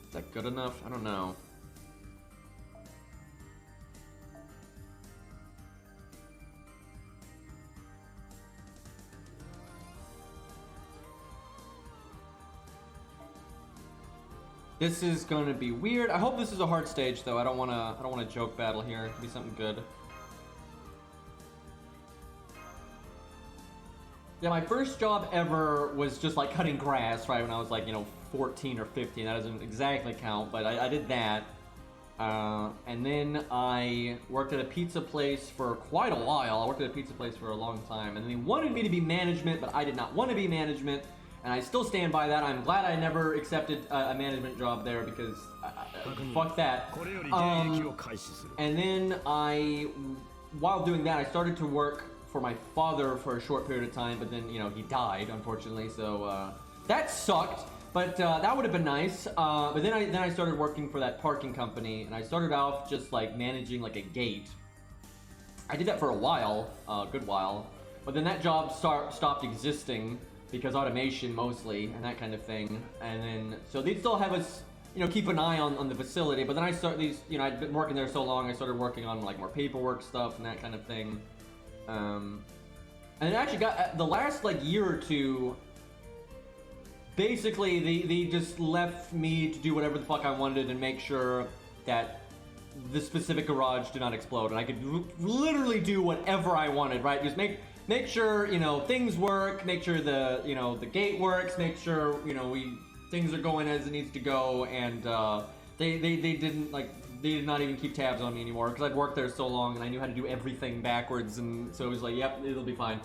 Is that good enough? I don't know. This is gonna be weird. I hope this is a hard stage though. I don't wanna joke battle here. It could be something good. Yeah, my first job ever was just like cutting grass, right, when I was like, 14 or 15. That doesn't exactly count, but I did that. And then I worked at a pizza place for quite a while. I worked at a pizza place for a long time. And then they wanted me to be management, but I did not want to be management. And I still stand by that. I'm glad I never accepted a management job there because fuck that. And then while doing that, I started to work for my father for a short period of time, but then, he died, unfortunately, so that sucked. But that would have been nice. But then I started working for that parking company, and I started off just like managing like a gate. I did that for a while, a good while, but then that job stopped existing because automation mostly and that kind of thing. And then so they'd still have us, keep an eye on the facility. But then I started I'd been working there so long, I started working on like more paperwork stuff and that kind of thing. And it actually got the last like year or two. Basically, they just left me to do whatever the fuck I wanted and make sure that the specific garage did not explode, and I could literally do whatever I wanted, right? Just make sure things work, make sure the the gate works, make sure things are going as it needs to go, and they did not even keep tabs on me anymore because I'd worked there so long and I knew how to do everything backwards, and so it was like, yep, it'll be fine.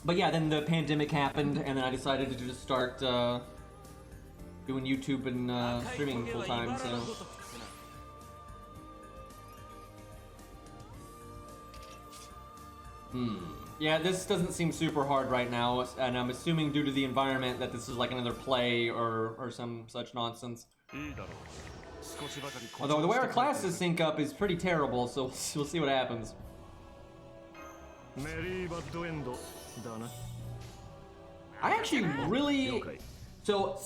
But yeah, then the pandemic happened, and then I decided to just start doing YouTube and streaming full time. So. Yeah, this doesn't seem super hard right now, and I'm assuming due to the environment that this is like another play or some such nonsense. Although the way our classes sync up is pretty terrible, so we'll see what happens. I actually really So,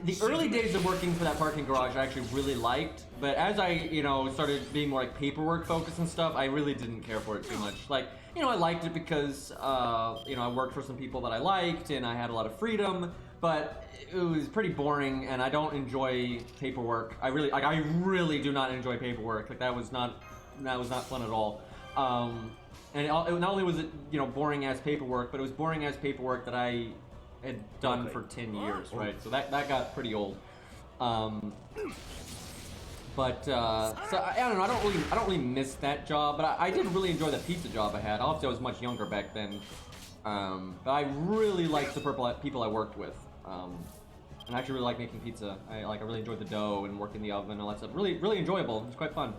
the early days of working for that parking garage I actually really liked, but as I, you know, started being more like paperwork focused and stuff, I really didn't care for it too much. Like, you know, I liked it because, you know, I worked for some people that I liked and I had a lot of freedom, but it was pretty boring and I don't enjoy paperwork. I really do not enjoy paperwork. Like, that was not fun at all. And not only was it, you know, boring ass paperwork, but it was boring ass paperwork that I had done for 10 years, right? So that got pretty old. So I don't know. I don't really miss that job, but I did really enjoy the pizza job I had. Obviously, I was much younger back then, but I really liked the people I worked with. And I actually really like making pizza. I really enjoyed the dough and working the oven and all that stuff. Really enjoyable. It was quite fun.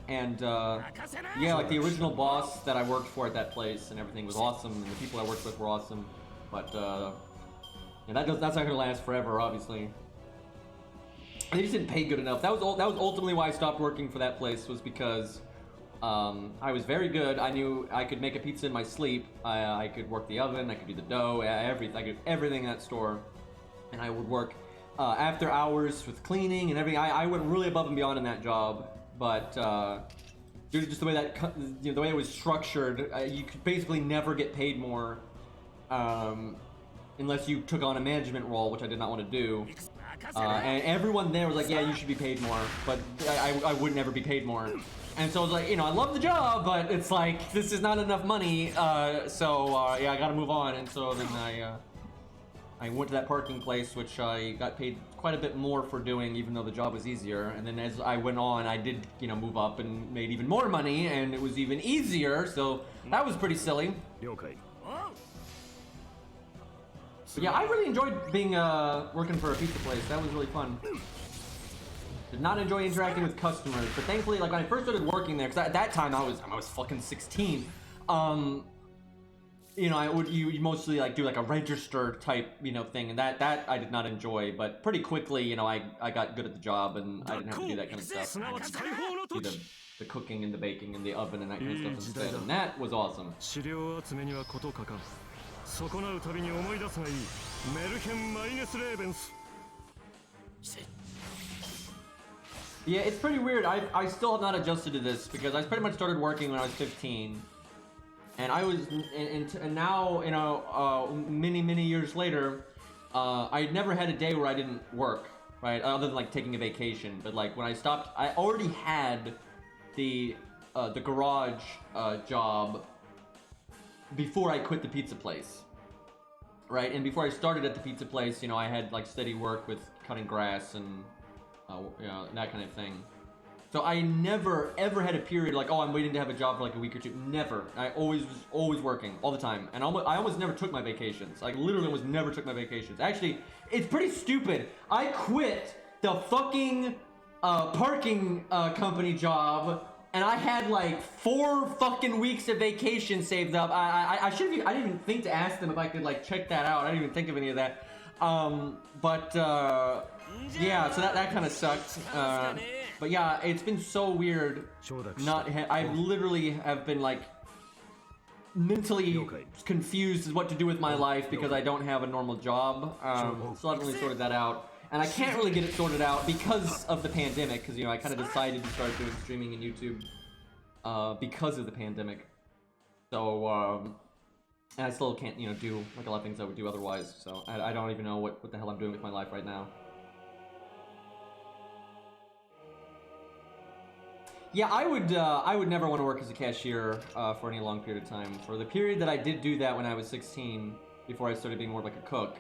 And yeah, like the original boss that I worked for at that place and everything was awesome, and the people I worked with were awesome. But yeah, that's not gonna last forever, obviously. They just didn't pay good enough. That was ultimately why I stopped working for that place, was because I was very good. I knew I could make a pizza in my sleep. I could work the oven. I could do the dough. Everything. I could do everything in that store, and I would work after hours with cleaning and everything. I went really above and beyond in that job. But due to just the way that, you know, the way it was structured, you could basically never get paid more unless you took on a management role, which I did not want to do. And everyone there was like, yeah, you should be paid more, but I would never be paid more. And so I was like, you know, I love the job, but it's like, this is not enough money, so yeah, I gotta move on. And so then I went to that parking place, which I got paid quite a bit more for doing, even though the job was easier. And then as I went on, I did, you know, move up and made even more money, and it was even easier. So that was pretty silly. But yeah, I really enjoyed being working for a pizza place. That was really fun. Did not enjoy interacting with customers, but thankfully, like when I first started working there, because at that time I was fucking 16. You know, you mostly like do like a register type, you know, thing, and that I did not enjoy. But pretty quickly, you know, I got good at the job, and I didn't have to do that kind of stuff. Do the cooking and the baking and the oven and that kind of stuff instead, and that was awesome. Yeah, it's pretty weird. I still have not adjusted to this because I pretty much started working when I was 15. And I was, and now, you know, many years later, I never had a day where I didn't work, right? Other than like taking a vacation. But like when I stopped, I already had the garage job before I quit the pizza place, right? And before I started at the pizza place, you know, I had like steady work with cutting grass and you know, that kind of thing. So I never ever had a period like, oh, I'm waiting to have a job for like a week or two. Never. I always was working all the time, and I almost never took my vacations. Like literally almost never took my vacations. Actually, it's pretty stupid. I quit the fucking parking company job, and I had like 4 fucking weeks of vacation saved up. I didn't even think to ask them if I could like check that out. I didn't even think of any of that. Yeah, so that kind of sucked. But yeah, it's been so weird. I literally have been like mentally confused as what to do with my life because I don't have a normal job. So I haven't really sorted that out, and I can't really get it sorted out because of the pandemic. Because you know, I kind of decided to start doing streaming and YouTube because of the pandemic. So and I still can't, you know, do like a lot of things I would do otherwise. So I don't even know what the hell I'm doing with my life right now. Yeah, I would never want to work as a cashier for any long period of time. For the period that I did do that when I was 16, before I started being more like a cook,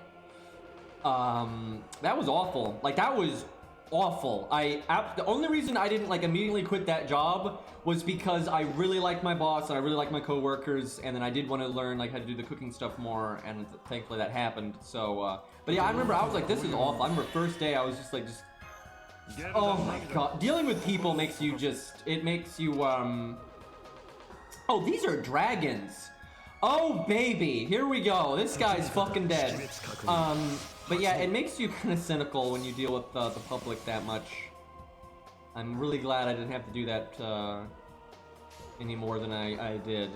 that was awful. Like that was awful. The only reason I didn't like immediately quit that job was because I really liked my boss and I really liked my coworkers, and then I did want to learn like how to do the cooking stuff more, and thankfully that happened. So, but yeah, I remember I was like, this is awful. I remember first day I was just oh my god, dealing with people makes you it makes you, oh, these are dragons. Oh baby, here we go. This guy's fucking dead. But yeah, it makes you kind of cynical when you deal with the public that much. I'm really glad I didn't have to do that any more than I did.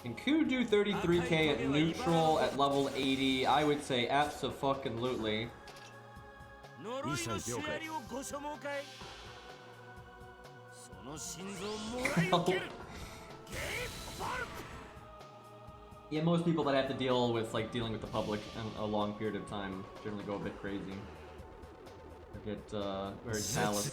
Can Ku do 33k at neutral at level 80? I would say abso-fucking-lutely. Yeah, most people that have to deal with like dealing with the public in a long period of time generally go a bit crazy. Or get very callous.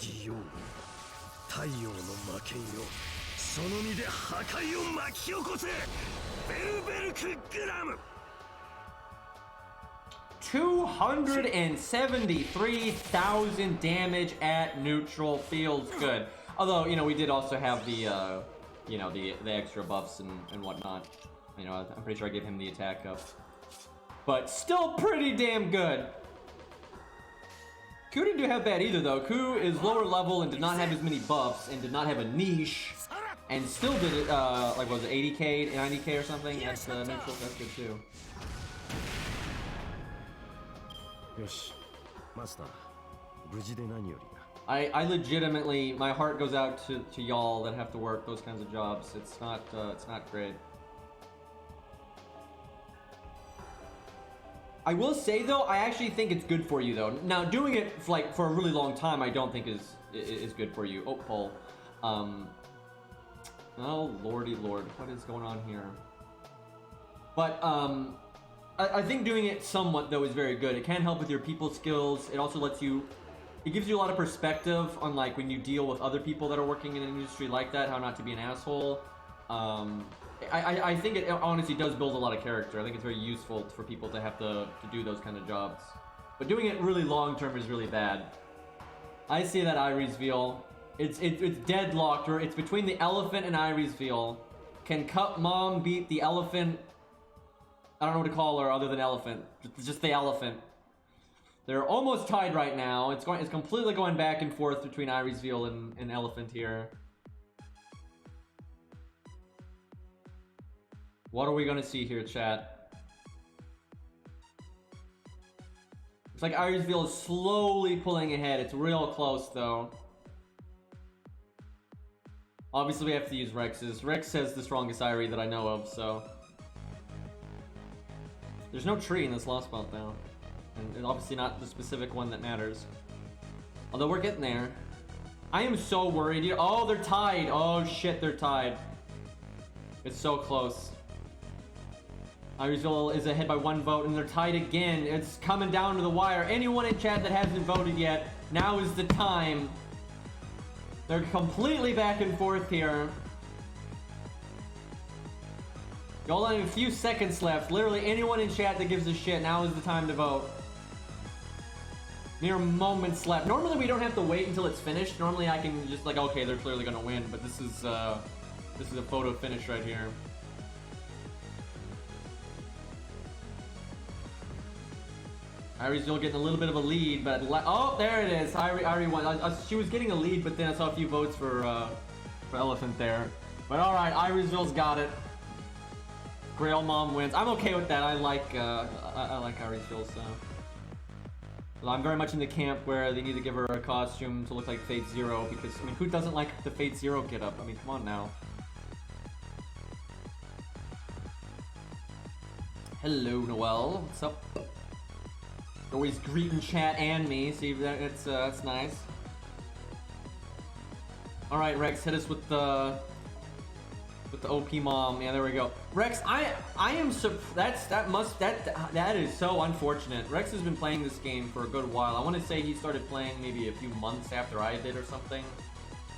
273,000 damage at neutral feels good. Although, you know, we did also have the, you know, the extra buffs and whatnot. You know, I'm pretty sure I gave him the attack up. But still pretty damn good. Ku didn't do half bad either, though. Ku is lower level and did not have as many buffs and did not have a niche. And still did it, like, what was it, 80k, 90k or something? That's neutral, that's good too. I legitimately, my heart goes out to y'all that have to work those kinds of jobs. It's not great. I will say though, I actually think it's good for you though. Now doing it for a really long time, I don't think is good for you. Oh, Paul. Oh lordy lord, what is going on here? But I think doing it somewhat though is very good. It can help with your people skills. It also lets you. It gives you a lot of perspective on like when you deal with other people that are working in an industry like that, how not to be an asshole. I think it honestly does build a lot of character. I think it's very useful for people to have to do those kind of jobs. But doing it really long term is really bad. I see that Iris veal. It's deadlocked, or it's between the elephant and Iris veal. Can Cup Mom beat the elephant? I don't know what to call her other than elephant. Just the elephant. They're almost tied right now. It's completely going back and forth between Iris veal and elephant here. What are we gonna see here, chat? It's like Iris veal is slowly pulling ahead. It's real close though. Obviously we have to use Rex's. Rex has the strongest Irie that I know of, so. There's no tree in this lost spot though. And obviously not the specific one that matters. Although we're getting there. I am so worried. Oh, they're tied. Oh shit, they're tied. It's so close. Irisville is ahead by 1 vote and they're tied again. It's coming down to the wire. Anyone in chat that hasn't voted yet, now is the time. They're completely back and forth here. Y'all only have a few seconds left. Literally anyone in chat that gives a shit, now is the time to vote. Mere moments left. Normally we don't have to wait until it's finished. Normally I can just like, okay, they're clearly gonna win, but this is a photo finish right here. Irie's still getting a little bit of a lead, but oh, there it is. Irie won. She was getting a lead, but then I saw a few votes for Elephant there. But all right, Iriesville's got it. Grail Mom wins. I'm okay with that. I like Iriesville, so. Well, I'm very much in the camp where they need to give her a costume to look like Fate Zero because I mean, who doesn't like the Fate Zero get up? I mean, come on now. Hello, Noelle. What's up? Always greeting chat and me. See, that's nice. All right, Rex, hit us with the OP mom. Yeah, there we go. Rex, I am that is so unfortunate. Rex has been playing this game for a good while. I want to say he started playing maybe a few months after I did or something.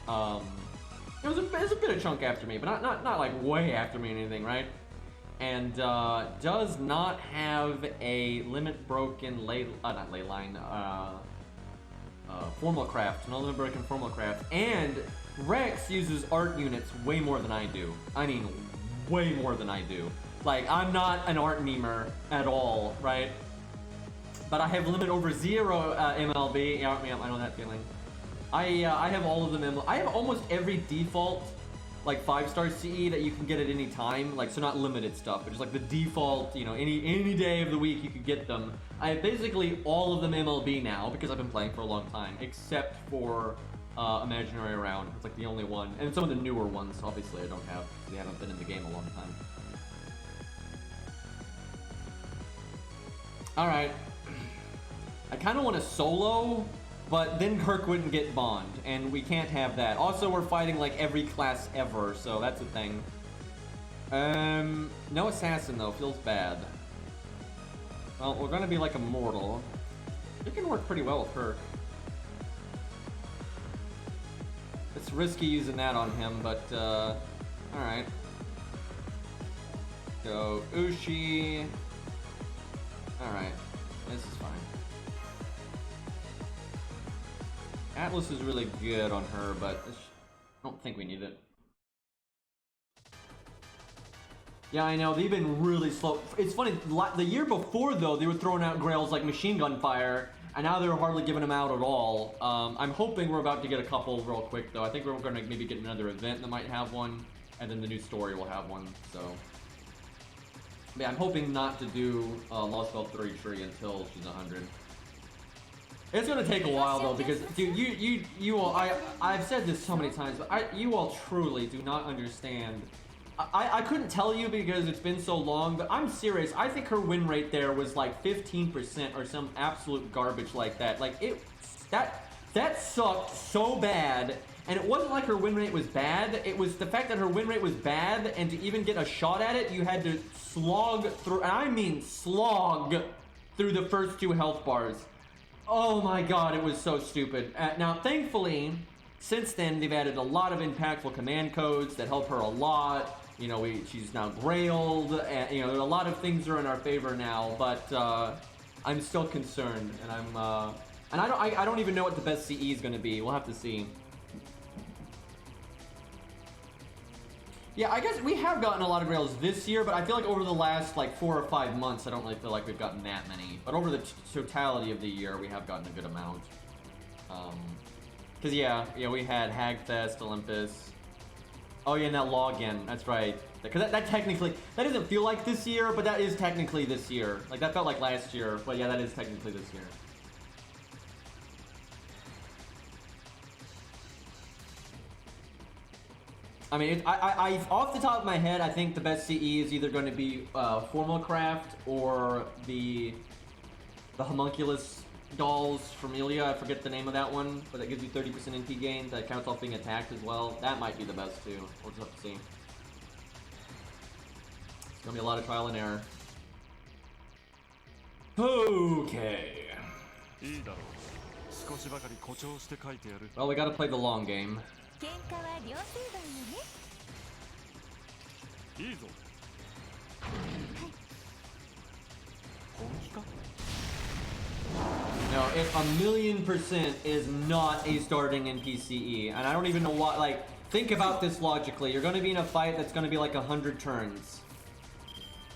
It was a bit of chunk after me, but not like way after me or anything, right? And does not have a limit broken formal craft. No limit broken formal craft. And Rex uses art units way more than I do. I mean, way more than I do. Like, I'm not an art memer at all, right? But I have limit over 0 MLB. Yeah, I know that feeling. I have all of them. I have almost every default like 5-star CE that you can get at any time, like, so not limited stuff, but just like the default, you know, any day of the week you could get them. I have basically all of them MLB now because I've been playing for a long time, except for Imaginary Round. It's like the only one, and some of the newer ones obviously I don't have because they haven't been in the game a long time. Alright. I kind of want to solo, but then Kirk wouldn't get Bond, and we can't have that. Also, we're fighting like every class ever, so that's a thing. No assassin though, feels bad. Well, we're gonna be like immortal. It can work pretty well with Kirk. It's risky using that on him, but alright. So, Ushi. Alright, this is fine. Atlas is really good on her, but I don't think we need it. Yeah, I know, they've been really slow. It's funny, the year before, though, they were throwing out grails like machine gun fire, and now they're hardly giving them out at all. I'm hoping we're about to get a couple real quick, though. I think we're going to maybe get another event that might have one, and then the new story will have one, so... Yeah, I'm hoping not to do Lost Belt 3 tree until she's 100. It's gonna take a while though, because dude, you all, I've said this so many times, but you all truly do not understand. I couldn't tell you because it's been so long, but I'm serious. I think her win rate there was like 15% or some absolute garbage like that. Like that sucked so bad. And it wasn't like her win rate was bad, it was the fact that her win rate was bad, and to even get a shot at it, you had to slog through, and I mean slog, through the first 2 health bars. Oh my god, it was so stupid. Now, thankfully, since then, they've added a lot of impactful command codes that help her a lot. You know, she's now grailed, and, you know, a lot of things are in our favor now, but I'm still concerned, and I don't even know what the best CE is going to be. We'll have to see. Yeah, I guess we have gotten a lot of grails this year, but I feel like over the last like 4 or 5 months, I don't really feel like we've gotten that many. But over the totality of the year, we have gotten a good amount. Cause yeah, we had Hagfest, Olympus. Oh yeah, and that login, that's right. Cause that technically, that doesn't feel like this year, but that is technically this year. Like that felt like last year, but yeah, that is technically this year. I mean, I off the top of my head, I think the best CE is either going to be Formal Craft or the homunculus dolls from Ilia. I forget the name of that one, but that gives you 30% NP gains. That counts off being attacked as well. That might be the best too. We'll just have to see. It's gonna be a lot of trial and error. Okay. Well, we gotta play the long game. No, it 1,000,000% is not a starting NPCE, and I don't even know why. Like, think about this logically. You're going to be in a fight that's going to be like 100 turns.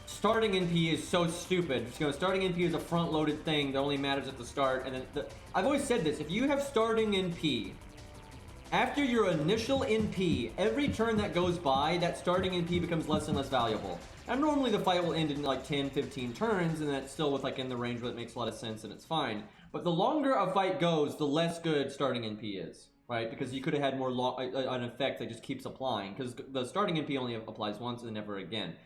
Starting NP is so stupid. You know, starting NP is a front-loaded thing that only matters at the start. And then I've always said this: if you have starting NP, after your initial NP, every turn that goes by, that starting NP becomes less and less valuable. And normally the fight will end in like 10, 15 turns, and that's still with like in the range where it makes a lot of sense and it's fine. But the longer a fight goes, the less good starting NP is, right? Because you could have had more an effect that just keeps applying, because the starting NP only applies once and never again.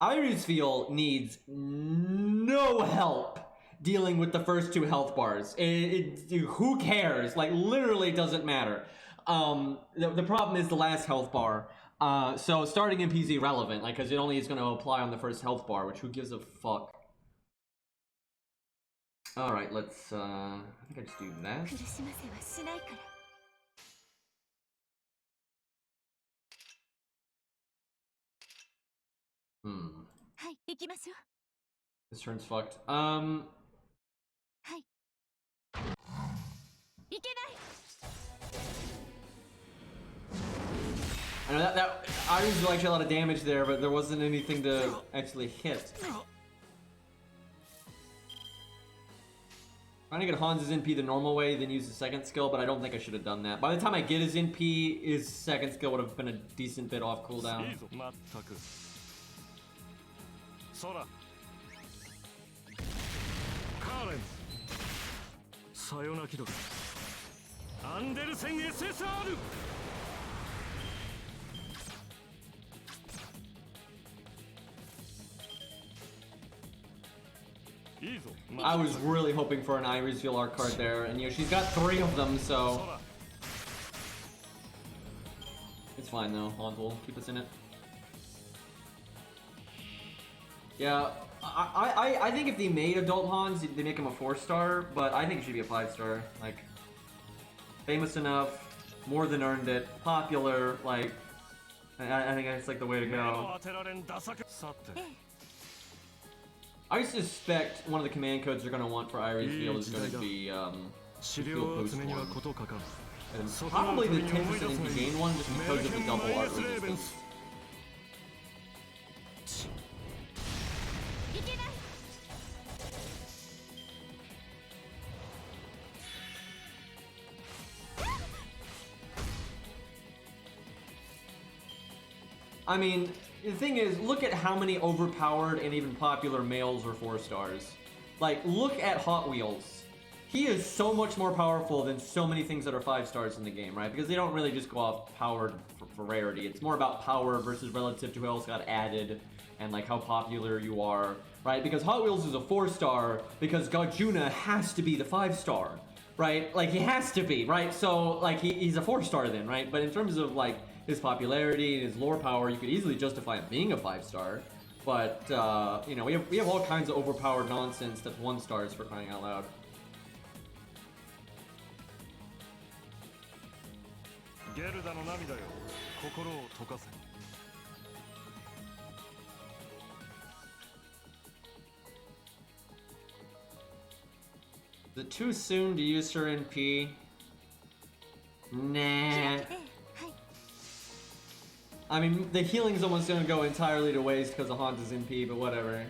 Iris Field needs no help dealing with the first 2 health bars. Who cares? Like, literally doesn't matter. The problem is the last health bar. So starting NP is irrelevant, like, because it only is going to apply on the first health bar, which who gives a fuck? Alright, let's, I think I just do that. This turn's fucked. I know that I used actually a lot of damage there, but there wasn't anything to actually hit. Trying to get Hans's NP the normal way, then use the second skill, but I don't think I should have done that. By the time I get his NP, his second skill would have been a decent bit off cooldown. I was really hoping for an Iris Veil art card there, and you know she's got 3 of them, so it's fine though. Hans will keep us in it. Yeah, I think if they made adult Hans, they make him a 4-star, but I think it should be a 5-star. Like, famous enough, more than earned it, popular. Like, I think that's like the way to go. I suspect one of the command codes they're gonna want for Iris Veil is gonna be Fuel Boost one. And probably the 10% into gain one just because of the double art resistance. I mean, the thing is, look at how many overpowered and even popular males are 4-stars. Like, look at Hot Wheels. He is so much more powerful than so many things that are 5-stars in the game, right? Because they don't really just go off powered for rarity. It's more about power versus relative to who else got added and like how popular you are, right? Because Hot Wheels is a 4-star because Gajuna has to be the 5-star, right? Like, he has to be, right? So, like, he's a 4-star then, right? But in terms of, like, his popularity and his lore power, you could easily justify him being a 5-star. But, you know, we have all kinds of overpowered nonsense that's 1-stars for crying out loud. Is it too soon to use her NP? Nah. I mean, the healing's almost gonna go entirely to waste because of Hansa's NP, but whatever.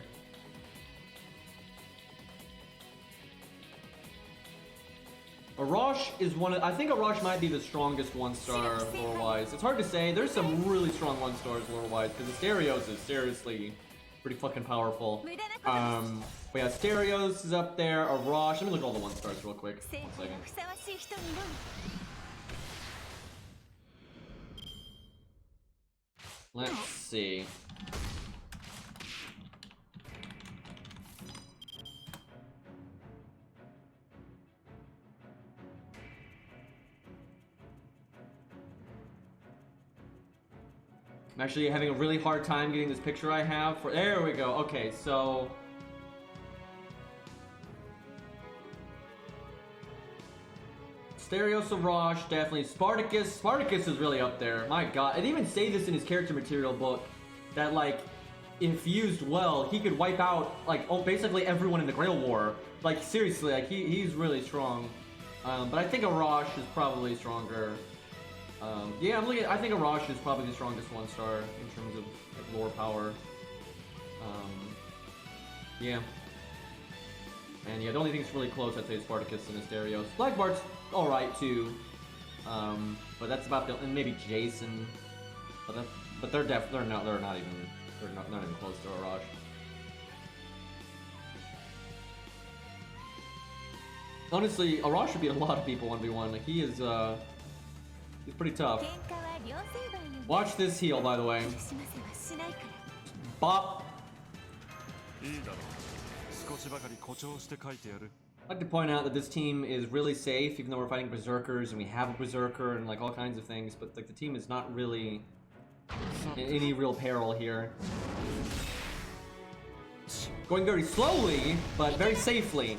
Arash is one of, I think Arash might be the strongest 1-star lore-wise. It's hard to say. There's some really strong 1-stars lore-wise because the Stereos is seriously pretty fucking powerful. But yeah, Stereos is up there. Arash. Let me look at all the 1-stars real quick. 1 second. Let's see. I'm actually having a really hard time getting this picture I have for. There we go. Okay, so. Stereos Arash, definitely. Spartacus. Spartacus is really up there. My god. It even say this in his character material book that, like, if used well, he could wipe out, like, basically everyone in the Grail War. Like, seriously, like, he's really strong. But I think Arash is probably stronger. Yeah, I think Arash is probably the strongest 1-star in terms of like, lore power. Yeah. And yeah, the only thing that's really close, I'd say, is Spartacus and Asterios. Blackbart's alright too. But that's about the, and maybe Jason. But they're not even close to Arash. Honestly, Arash should beat a lot of people 1v1. Like, he is, he's pretty tough. Watch this heal, by the way. Bop. I'd like to point out that this team is really safe, even though we're fighting berserkers and we have a berserker and like all kinds of things. But like the team is not really in any real peril here. Going very slowly, but very safely.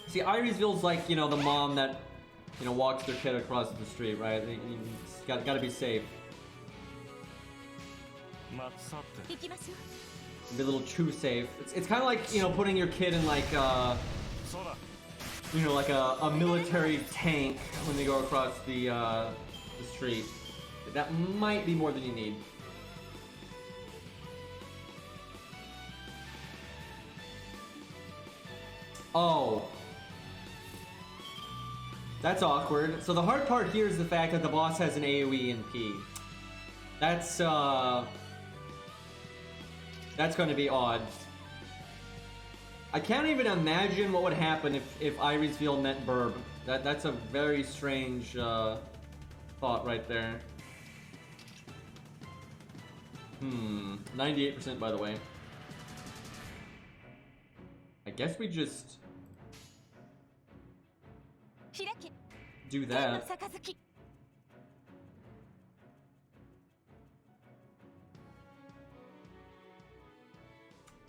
See, Iris feels like, you know, the mom that, you know, walks their kid across the street, right? You gotta be safe. Be a little too safe. It's kind of like, you know, putting your kid in like, you know, like a military tank when they go across the street. That might be more than you need. Oh. That's awkward. So the hard part here is the fact that the boss has an AoE and P. That's going to be odd. I can't even imagine what would happen if Iris Veil met Burb. That's a very strange thought right there. 98% by the way. guess we just do that.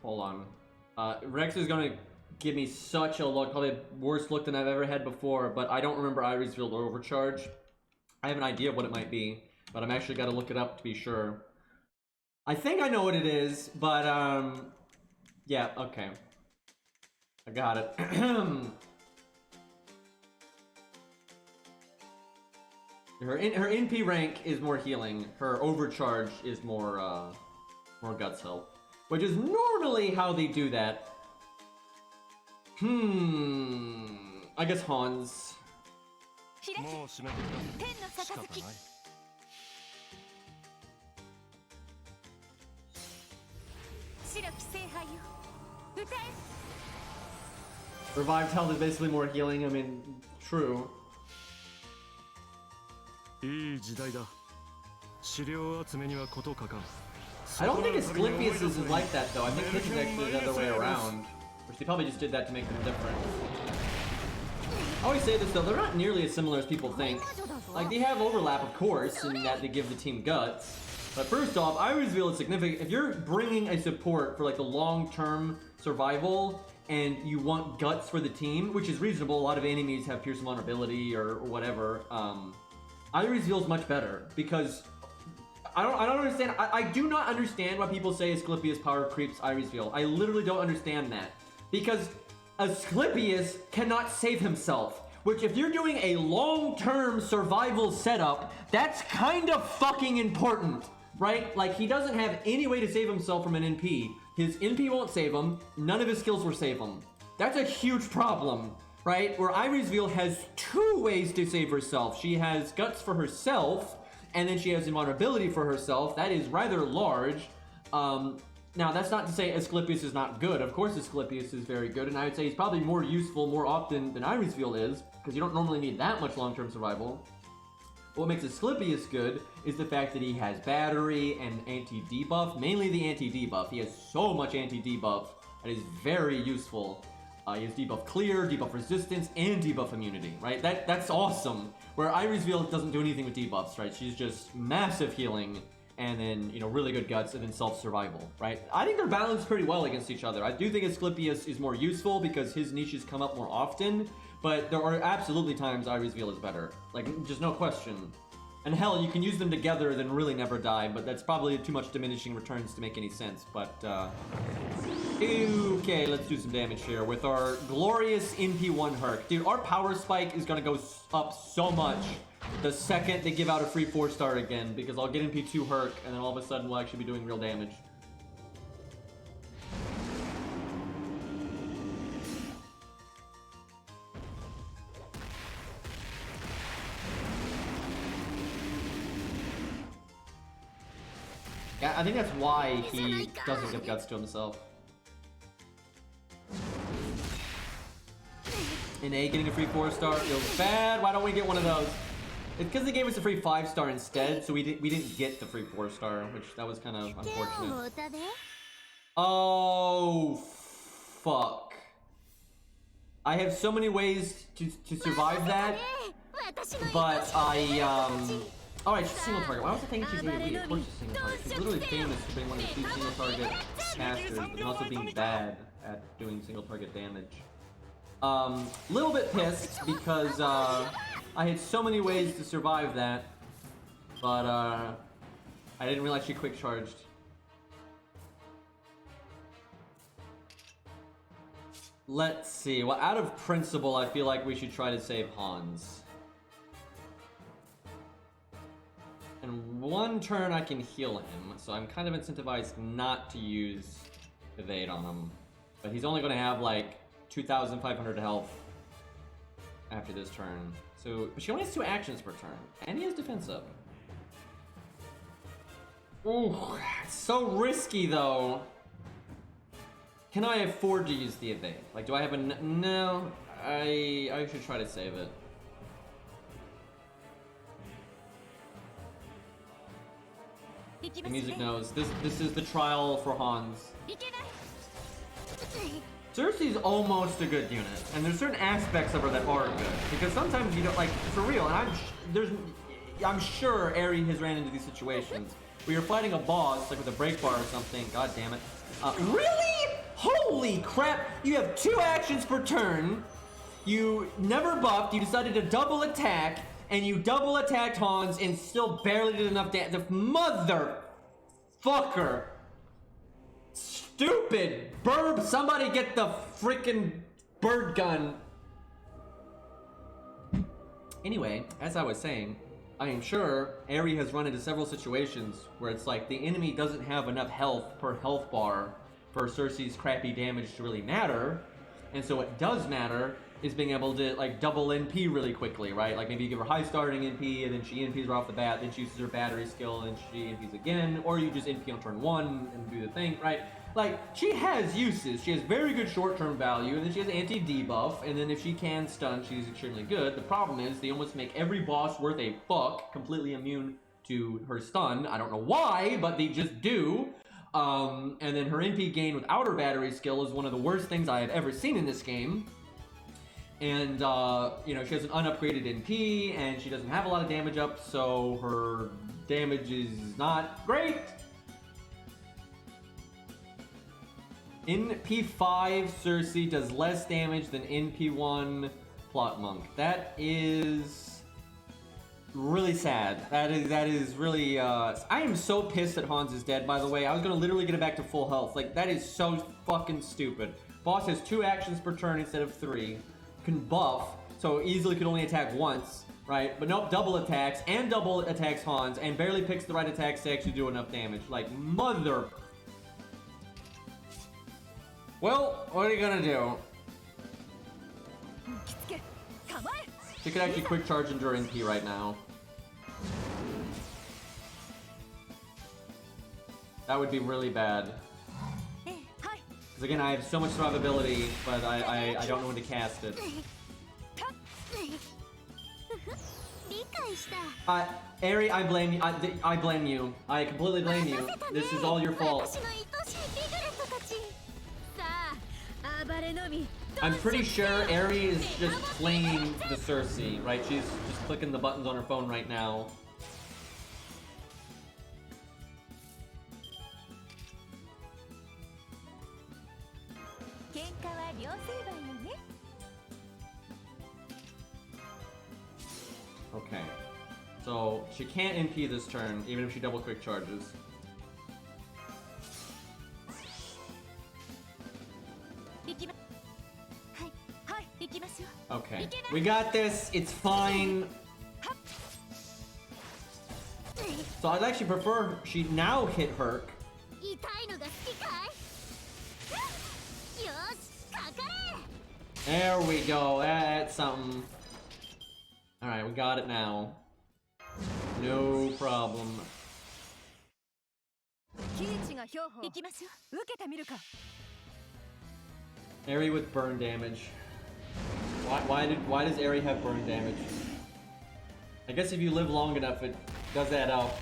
Hold on. Rex is gonna give me such a look, probably the worst look than I've ever had before, but I don't remember Iris Field Overcharge. I have an idea of what it might be, but I'm actually gotta look it up to be sure. I think I know what it is, but yeah, okay. I got it. Her NP rank is more healing. Her overcharge is more guts health, which is normally how they do that. I guess Hans. Revived health is basically more healing. I mean, true. I don't think Asclepius is like that though. I think his is actually the other way around. Which they probably just did that to make them different. I always say this though, they're not nearly as similar as people think. Like, they have overlap, of course, in that they give the team guts. But first off, I always feel it's significant. If you're bringing a support for like the long-term survival and you want guts for the team, which is reasonable, a lot of enemies have Pierce Vulnerability or whatever, Iris feels much better because I don't understand. I do not understand why people say Asclepius power creeps Iris Veil. I literally don't understand that. Because Asclepius cannot save himself. Which, if you're doing a long-term survival setup, that's kind of fucking important, right? Like, he doesn't have any way to save himself from an NP. His NP won't save him. None of his skills will save him. That's a huge problem, right? Where Iris Veil has two ways to save herself. She has guts for herself, and then she has invulnerability for herself. That is rather large. Now, that's not to say Asclepius is not good. Of course Asclepius is very good, and I would say he's probably more useful more often than Iris Veil is, because you don't normally need that much long-term survival. What makes Asclepius good is the fact that he has battery and anti-debuff, mainly the anti-debuff. He has so much anti-debuff that is very useful. He has debuff clear, debuff resistance, and debuff immunity, right? That's awesome. Where Iris Veil doesn't do anything with debuffs, right? She's just massive healing, and then, you know, really good guts, and then self-survival, right? I think they're balanced pretty well against each other. I do think Asclepius is more useful because his niches come up more often, but there are absolutely times Iris Veil is better. Like, just no question. And hell, you can use them together, then really never die, but that's probably too much diminishing returns to make any sense, but, okay, let's do some damage here with our glorious NP1 Herc. Dude, our power spike is gonna go up so much the second they give out a free 4-star again, because I'll get NP2 Herc, and then all of a sudden we'll actually be doing real damage. Yeah, I think that's why he doesn't give guts to himself. And A getting a free 4-star feels bad. Why don't we get one of those? It's because they gave us a free 5-star instead, so we didn't get the free 4-star, which that was kind of unfortunate. Oh, fuck. I have so many ways to survive that, but alright, she's single target. Why was I thinking she's really weak? Of course she's single target. She's literally famous for being one of the few single target casters, but then also being bad at doing single target damage. Little bit pissed because I had so many ways to survive that, but I didn't realize she quick charged. Let's see. Well, out of principle, I feel like we should try to save Hans. And one turn I can heal him, so I'm kind of incentivized not to use evade on him. But he's only going to have like 2,500 health after this turn. So, but she only has 2 actions per turn, and he is defensive. Ooh, it's so risky though. Can I afford to use the evade? Like, do I have a no? I should try to save it. The music knows this is the trial for Hans. Cersei's almost a good unit, and there's certain aspects of her that are good. Because sometimes you don't, like, for real, and I'm sure Eri has ran into these situations where you're fighting a boss, like with a break bar or something, god damn it. Really? Holy crap! You have 2 actions per turn, you never buffed, you decided to double attack, and you double attacked Hans and still barely did enough damage. The motherfucker! Stupid burb! Somebody get the freaking bird gun. Anyway, as I was saying, I am sure Eri has run into several situations where it's like the enemy doesn't have enough health per health bar for Cersei's crappy damage to really matter, and so what does matter is being able to like double NP really quickly, right? Like maybe you give her high starting NP and then she NPs her off the bat, then she uses her battery skill and she NPs again, or you just NP on turn 1 and do the thing, right? Like, she has uses. She has very good short-term value, and then she has anti-debuff, and then if she can stun, she's extremely good. The problem is, they almost make every boss worth a fuck completely immune to her stun. I don't know why, but they just do. And then her NP gain without her battery skill is one of the worst things I have ever seen in this game. And, you know, she has an unupgraded NP, and she doesn't have a lot of damage up, so her damage is not great. In P5, Cersei does less damage than in P1 Plot Monk. That is really sad. That is really, I am so pissed that Hans is dead, by the way. I was gonna literally get it back to full health. Like, that is so fucking stupid. Boss has 2 actions per turn instead of 3. Can buff, so easily could only attack once, right? But nope, double attacks, and double attacks Hans, and barely picks the right attacks to actually do enough damage. Like, mother... Well, what are you gonna do? She could actually quick charge into her NP right now. That would be really bad. Because again, I have so much survivability, but I don't know when to cast it. Eri, I blame you. I blame you. I completely blame you. This is all your fault. I'm pretty sure Eri is just playing the Cersei, right? She's just clicking the buttons on her phone right now. Okay. So, she can't NP this turn, even if she double quick charges. Okay, we got this, it's fine. So I'd actually prefer she now hit Herc. There we go, that's something. Alright, we got it now. No problem. Eri with burn damage. Why does Eri have burn damage? I guess if you live long enough, it does add up.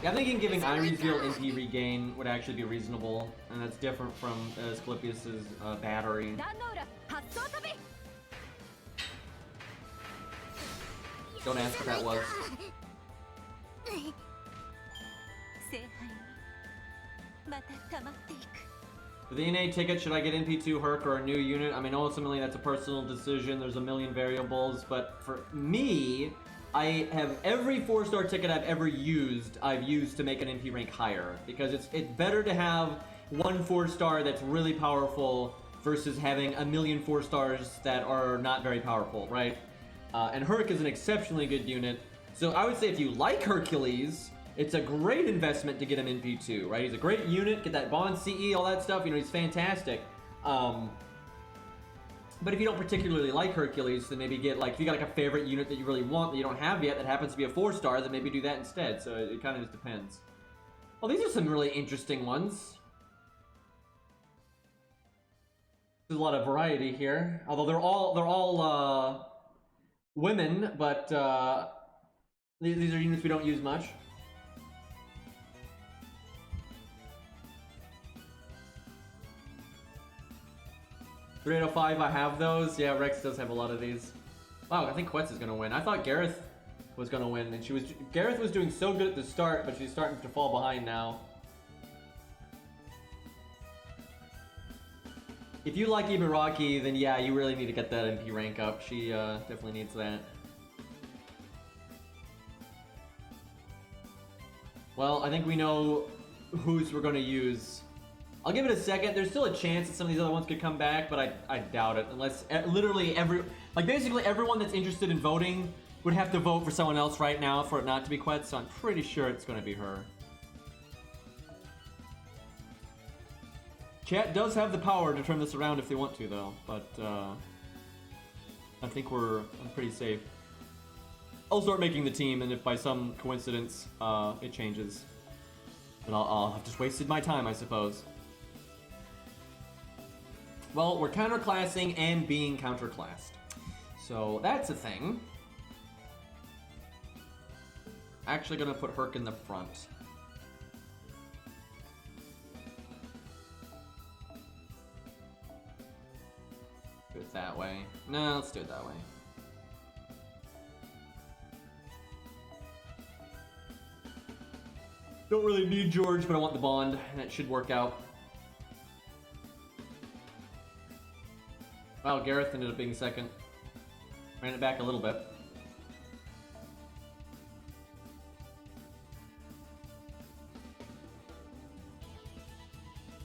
Yeah, I'm thinking giving Irie's Veil NP regain would actually be reasonable, and that's different from Asclepius's battery. Don't ask what that was. For the NA ticket, should I get NP2 Herc or a new unit? I mean, ultimately that's a personal decision. There's a million variables, but for me, I have every 4-star ticket I've used to make an NP rank higher, because it's better to have one 4-star that's really powerful versus having a million 4-stars that are not very powerful, right? And Herc is an exceptionally good unit, so I would say if you like Hercules, it's a great investment to get him in P2, right? He's a great unit, get that Bond CE, all that stuff, you know, he's fantastic. But if you don't particularly like Hercules, then maybe get, like, if you got like a favorite unit that you really want that you don't have yet that happens to be a 4-star, then maybe do that instead. So it kind of just depends. Well, these are some really interesting ones. There's a lot of variety here. Although they're all women, but these are units we don't use much. 3 out of 5, I have those. Yeah, Rex does have a lot of these. Wow, I think Quetz is gonna win. I thought Gareth was gonna win, and Gareth was doing so good at the start, but she's starting to fall behind now. If you like Ibaraki, then yeah, you really need to get that MP rank up. She definitely needs that. Well, I think we know whose we're gonna use. I'll give it a second. There's still a chance that some of these other ones could come back, but I doubt it. Unless literally basically everyone that's interested in voting would have to vote for someone else right now for it not to be Quetz, so I'm pretty sure it's gonna be her. Chat does have the power to turn this around if they want to, though, but I think I'm pretty safe. I'll start making the team, and if by some coincidence it changes, then I'll have just wasted my time, I suppose. Well, we're counterclassing and being counterclassed, so that's a thing. Actually gonna put Herc in the front. Do it that way. No, let's do it that way. Don't really need George, but I want the bond, and it should work out. Wow, Gareth ended up being second. Ran it back a little bit.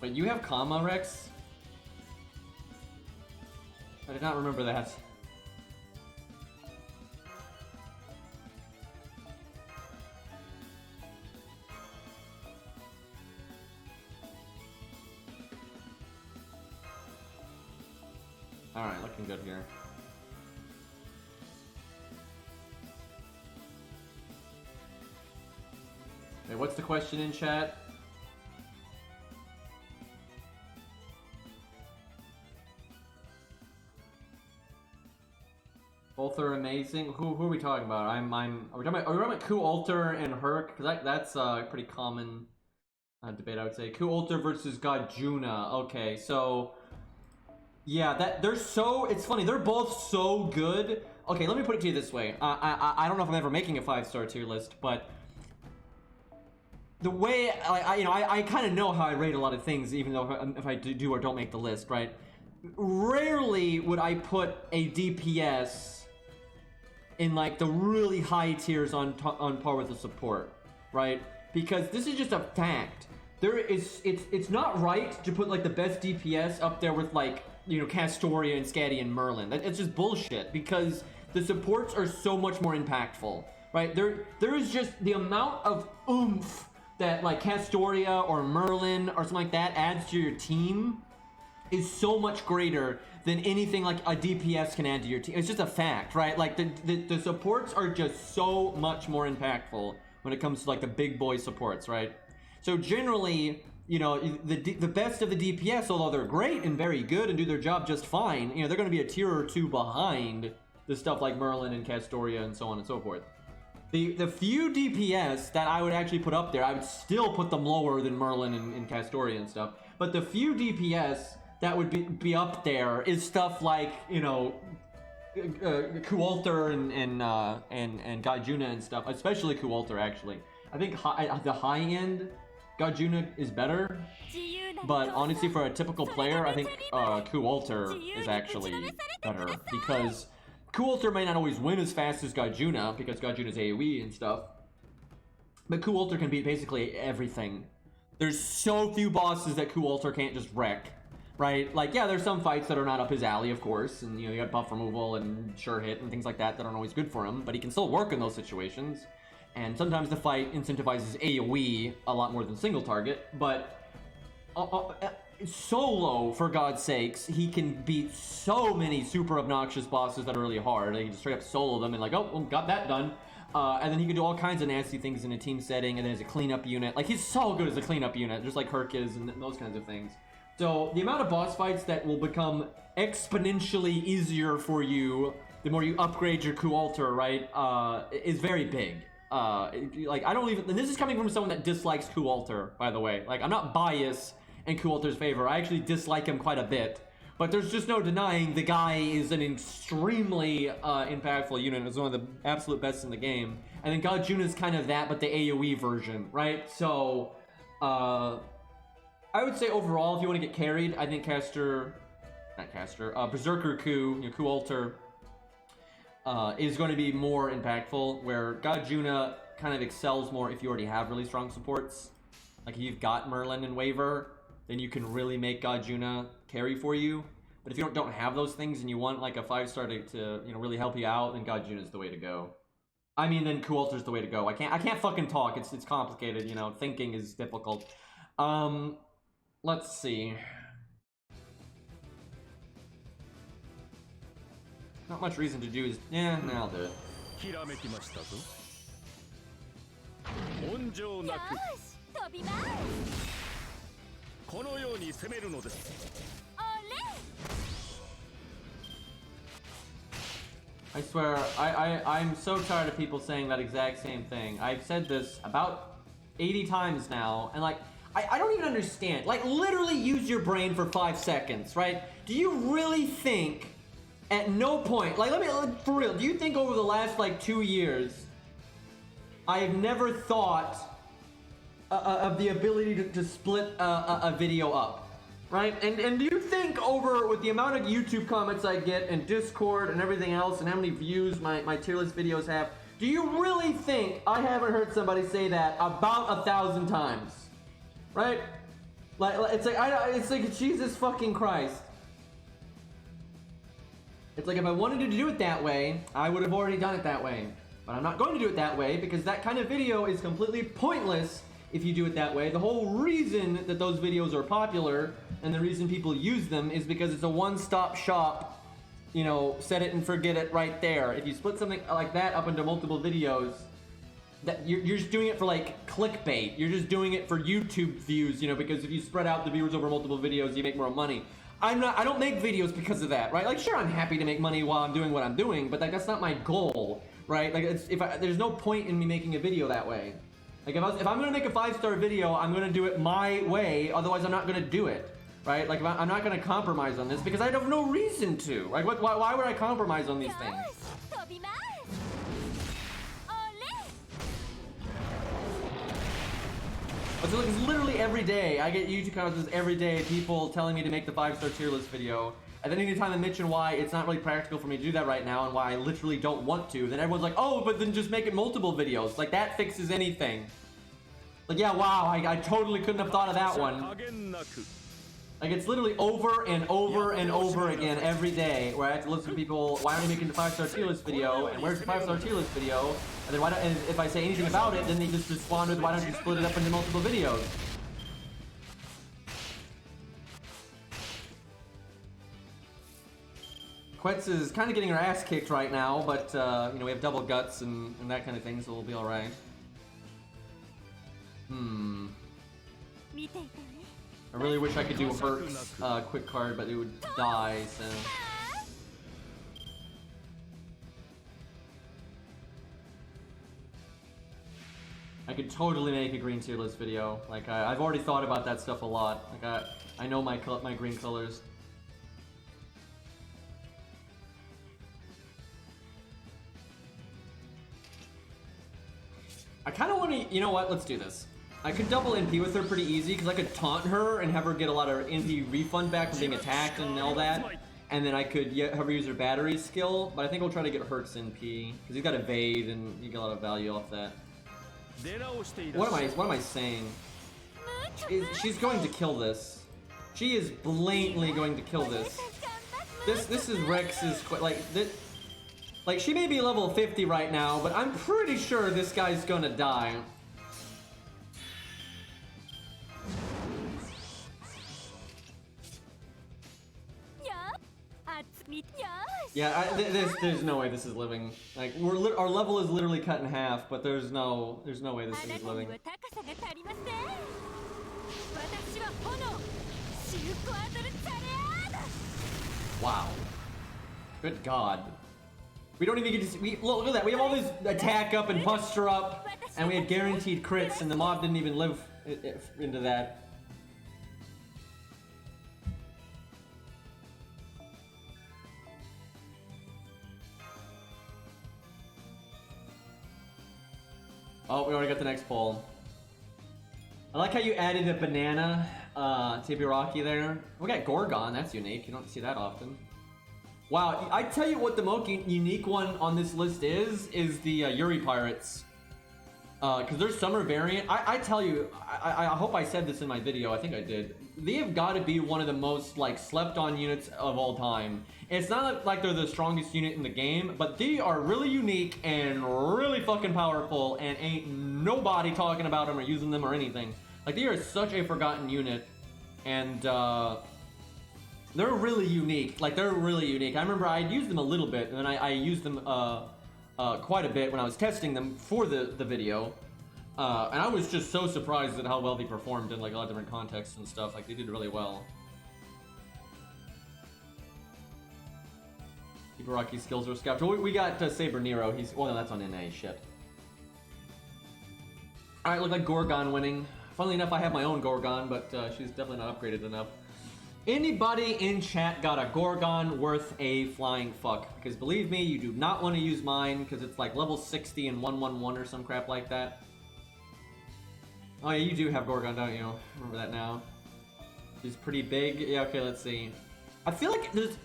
Wait, you have comma, Rex? I did not remember that. Alright, looking good here. Wait, what's the question in chat? Both are amazing. Who are we talking about? Are we talking about Ku Alter and Herc? Because that's a pretty common debate, I would say. Ku Alter versus God Juna. Okay, so yeah, it's funny. They're both so good. Okay, let me put it to you this way. I don't know if I'm ever making a 5-star tier list, but the way I kind of know how I rate a lot of things, even though if I do or don't make the list, right? Rarely would I put a DPS in like the really high tiers on par with the support, right? Because this is just a fact. It's not right to put like the best DPS up there with like, you know, Castoria and Scatty and Merlin. It's just bullshit, because the supports are so much more impactful, right? There is just the amount of oomph that like Castoria or Merlin or something like that adds to your team is so much greater than anything like a DPS can add to your team. It's just a fact, right? Like the supports are just so much more impactful when it comes to like the big boy supports, right? So generally, you know, the best of the DPS, although they're great and very good and do their job just fine, you know, they're going to be a tier or two behind the stuff like Merlin and Castoria and so on and so forth. The few DPS that I would actually put up there, I would still put them lower than Merlin and Castoria and stuff. But the few DPS that would be up there is stuff like, you know, Ku Alter and Gaijuna and stuff, especially Ku Alter actually. I think the high end Gaijuna is better, but honestly for a typical player, I think Ku Alter is actually better, because Ku Alter may not always win as fast as Gaijuna, because Gaijuna's AoE and stuff, but Ku Alter can beat basically everything. There's so few bosses that Ku Alter can't just wreck, right? Like, yeah, there's some fights that are not up his alley, of course, and you know, you got buff removal and sure hit and things like that aren't always good for him, but he can still work in those situations. And sometimes the fight incentivizes AoE a lot more than single target, but solo, for God's sakes, he can beat so many super obnoxious bosses that are really hard. He can just straight up solo them and like, oh, well, got that done. And then he can do all kinds of nasty things in a team setting, and then as a cleanup unit. Like, he's so good as a cleanup unit, just like Herc is and those kinds of things. So the amount of boss fights that will become exponentially easier for you the more you upgrade your Ku Alter, right, is very big. Like, I don't even, and this is coming from someone that dislikes Ku Alter, by the way. Like, I'm not biased in Ku Alter's favor. I actually dislike him quite a bit. But there's just no denying the guy is an extremely impactful unit. It's one of the absolute best in the game. And then God Juna's kind of that, but the AoE version, right? So, I would say overall, if you want to get carried, I think Berserker Ku, Ku Alter, is going to be more impactful, where God Juna kind of excels more if you already have really strong supports. Like if you've got Merlin and Waver, then you can really make God Juna carry for you. But if you don't have those things and you want like a 5-star to really help you out, then God Juna is the way to go. I mean, then Ku Alter's the way to go. I can't fucking talk. It's complicated, thinking is difficult. Let's see. Not much reason to do is I'll do it. ひらめきましたぞ。温情なく飛びます。このように攻めるのです。 I swear, I'm so tired of people saying that exact same thing. I've said this about 80 times now, and like, I don't even understand. Like, literally use your brain for 5 seconds, right? Do you really think, at no point, like, for real, do you think over the last, like, 2 years, I have never thought of the ability to split a video up? Right? And do you think with the amount of YouTube comments I get and Discord and everything else and how many views my tier list videos have, do you really think I haven't heard somebody say that about 1,000 times? Right? Like it's like Jesus fucking Christ. It's like if I wanted to do it that way, I would have already done it that way. But I'm not going to do it that way because that kind of video is completely pointless if you do it that way. The whole reason that those videos are popular and the reason people use them is because it's a one-stop shop, set it and forget it right there. If you split something like that up into multiple videos, that you're just doing it for like clickbait. You're just doing it for YouTube views, because if you spread out the viewers over multiple videos, you make more money. I don't make videos because of that, right? Like, sure, I'm happy to make money while I'm doing what I'm doing, but that's not my goal, right? Like, there's no point in me making a video that way. Like, if I'm gonna make a 5-star video, I'm gonna do it my way, otherwise I'm not gonna do it. Right? Like, I'm not gonna compromise on this because I have no reason to. Like, why would I compromise on these things? So it's literally every day. I get YouTube comments every day, people telling me to make the 5-star tier list video. And then anytime I mention why it's not really practical for me to do that right now and why I literally don't want to, then everyone's like, oh, but then just make it multiple videos. Like, that fixes anything. Like, yeah, wow, I totally couldn't have thought of that one. Like, it's literally over and over and over again every day where I have to listen to people, why aren't you making the 5-star tier list video? And where's the 5-star tier list video? And then and if I say anything about it, then they just respond with, why don't you split it up into multiple videos? Quetz is kind of getting her ass kicked right now, but, we have double guts and that kind of thing, so we'll be alright. I really wish I could do a Herc's quick card, but it would die, so... I could totally make a green tier list video. Like, I've already thought about that stuff a lot. Like, I know my green colors. I kind of want to... You know what? Let's do this. I could double NP with her pretty easy, because I could taunt her and have her get a lot of NP refund back from being attacked and all that. And then I could have her use her battery skill, but I think we'll try to get Herc's NP, because he's got evade and you get a lot of value off that. What am I saying? She's going to kill this. She is blatantly going to kill this. This is Rex's, like, she may be level 50 right now, but I'm pretty sure this guy's gonna die. Yeah, there's no way this is living. Like, our level is literally cut in half, but there's no way this thing is living. Wow. Good God. We don't even get to see, look at that, we have all this attack up and buster up, and we had guaranteed crits, and the mob didn't even live into that. Oh, we already got the next poll. I like how you added a banana to Ibiraki there. We got Gorgon, that's unique. You don't see that often. Wow, I tell you what the most unique one on this list is the Yuri Pirates. Because their summer variant, I tell you, I hope I said this in my video, I think I did. They have got to be one of the most like slept on units of all time. It's not like they're the strongest unit in the game, but they are really unique and really fucking powerful, and ain't nobody talking about them or using them or anything. Like, they are such a forgotten unit, and they're really unique. Like, they're really unique. I remember I'd used them a little bit, and then I used them quite a bit when I was testing them for the video. And I was just so surprised at how well they performed in like a lot of different contexts and stuff. Like, they did really well. Ibaraki skills were scout. We got Saber Nero. He's, well, no, that's on NA. Shit. Alright, look like Gorgon winning. Funnily enough, I have my own Gorgon, but she's definitely not upgraded enough. Anybody in chat got a Gorgon worth a flying fuck? Because believe me, you do not want to use mine, because it's like level 60 and 111 or some crap like that. Oh yeah, you do have Gorgon, don't you? Remember that now. She's pretty big. Yeah, okay, let's see. I feel like there's...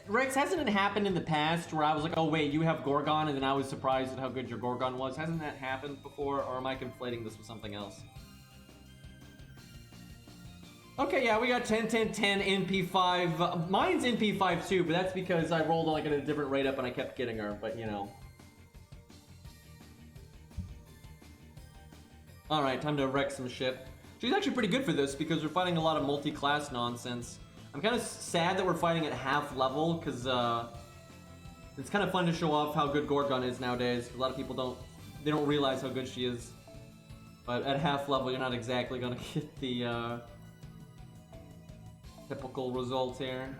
Rex, hasn't it happened in the past where I was like, oh wait, you have Gorgon, and then I was surprised at how good your Gorgon was? Hasn't that happened before, or am I conflating this with something else? Okay, yeah, we got 10, 10, 10, NP5. Mine's NP5 too, but that's because I rolled like at a different rate up and I kept getting her, but you know. Alright, time to wreck some shit. She's actually pretty good for this because we're fighting a lot of multi-class nonsense. I'm kind of sad that we're fighting at half level because it's kind of fun to show off how good Gorgon is nowadays. A lot of people don't realize how good she is. But at half level, you're not exactly gonna get the typical result here.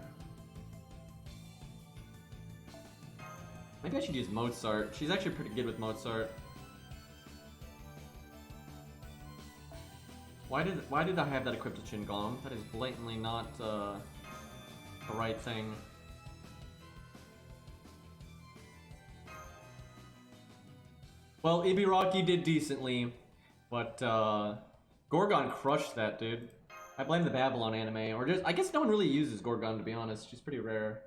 Maybe I should use Mozart. She's actually pretty good with Mozart. Why did I have that equipped to Qingong? That is blatantly not the right thing. Well, Ibiraki did decently, but Gorgon crushed that, dude. I blame the Babylon anime, or just, I guess no one really uses Gorgon, to be honest. She's pretty rare.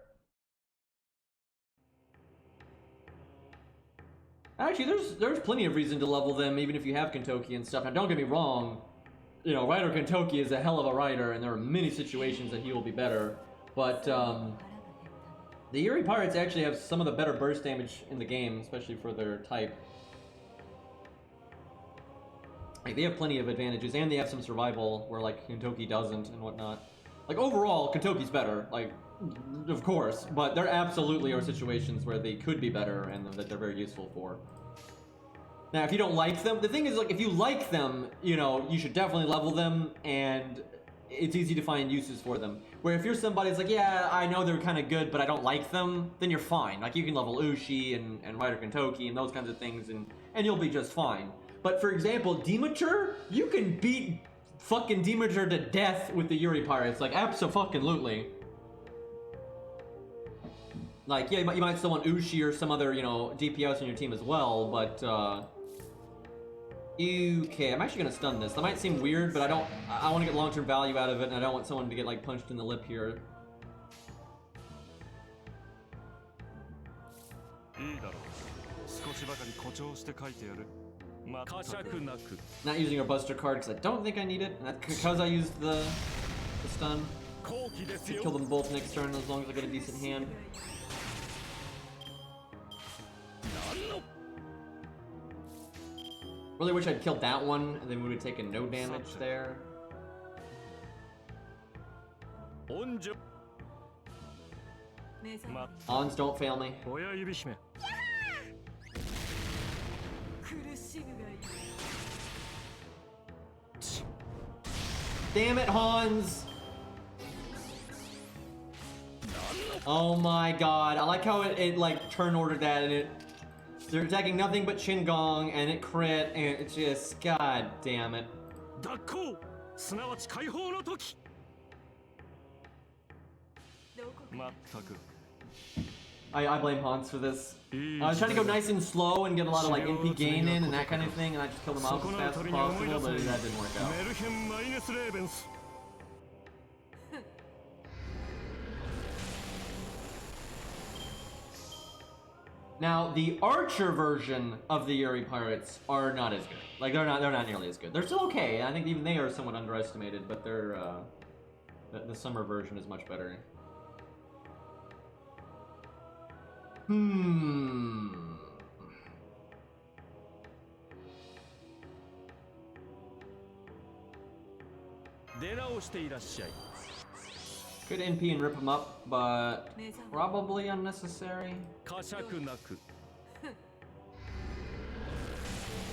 Actually, there's plenty of reason to level them, even if you have Kentoki and stuff. Now, don't get me wrong, you know, Rider Kentoki is a hell of a rider, and there are many situations that he will be better. But the Yuri Pirates actually have some of the better burst damage in the game, especially for their type. Like, they have plenty of advantages, and they have some survival where, like, Kentoki doesn't and whatnot. Like, overall, Kentoki's better, like, of course, but there absolutely are situations where they could be better and that they're very useful for. Now, if you don't like them, the thing is, like, if you like them, you know, you should definitely level them, and it's easy to find uses for them. Where if you're somebody that's like, yeah, I know they're kind of good, but I don't like them, then you're fine. Like, you can level Ushi and Rider Kentoki and those kinds of things, and you'll be just fine. But for example, Demeter, you can beat fucking Demeter to death with the Yuri Pirates, like, abso-fucking-lutely. Like, yeah, you might still want Ushi or some other, you know, DPS on your team as well, but, okay, I'm actually gonna stun this. That might seem weird, but I want to get long-term value out of it, and I don't want someone to get, like, punched in the lip here. Not using our Buster card because I don't think I need it, and that's because I used the stun. Kill them both next turn as long as I get a decent hand. Really wish I'd killed that one, and then we would have taken no damage there. Ons, don't fail me. Damn it, Hans! Oh my god, I like how it like turn ordered that, and they're attacking nothing but Qingong, and it crit, and it's just, god damn it. I blame Hans for this. I was trying to go nice and slow and get a lot of like NP gain in and that kind of thing, and I just killed them off as fast as possible, but that didn't work out. Now, the Archer version of the Yuri Pirates are not as good. Like they're not nearly as good. They're still okay. I think even they are somewhat underestimated, but they're the summer version is much better. Could NP and rip him up, but probably unnecessary.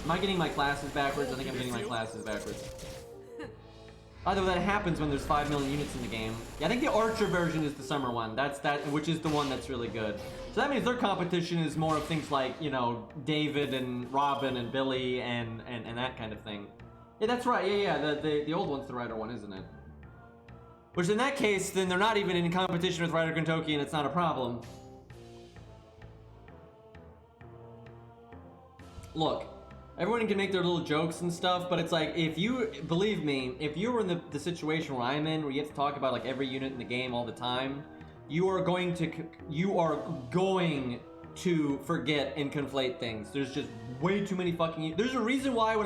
Am I getting my classes backwards? I think I'm getting my classes backwards. Either that happens when there's 5 million units in the game. Yeah, I think the Archer version is the summer one. Which is the one that's really good. So that means their competition is more of things like, you know, David and Robin and Billy and that kind of thing. Yeah, that's right. Yeah. The old one's the Rider one, isn't it? Which in that case, then they're not even in competition with Rider Kentucky, and it's not a problem. Look, everyone can make their little jokes and stuff, but it's like, if you, believe me, if you were in the situation where I'm in, where you have to talk about like every unit in the game all the time, you are going to forget and conflate things. There's just way too many fucking, there's a reason why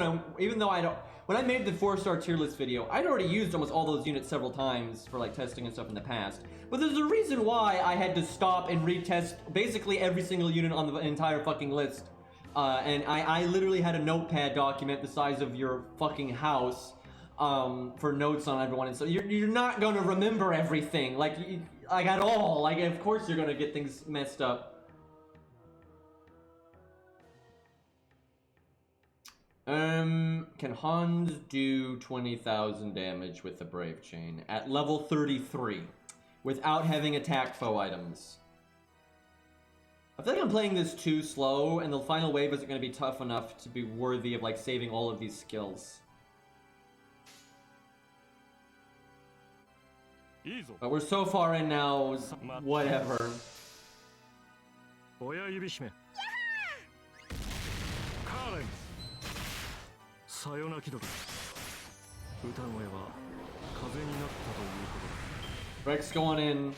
when I made the 4-star tier list video, I'd already used almost all those units several times for like testing and stuff in the past. But there's a reason why I had to stop and retest basically every single unit on the entire fucking list. And I literally had a notepad document the size of your fucking house for notes on everyone. And so you're not gonna remember everything, like at all. Like, of course you're gonna get things messed up. Can Hans do 20,000 damage with the Brave Chain at level 33 without having attack foe items? I feel like I'm playing this too slow, and the final wave isn't going to be tough enough to be worthy of like saving all of these skills. But we're so far in now, whatever. Rex going in.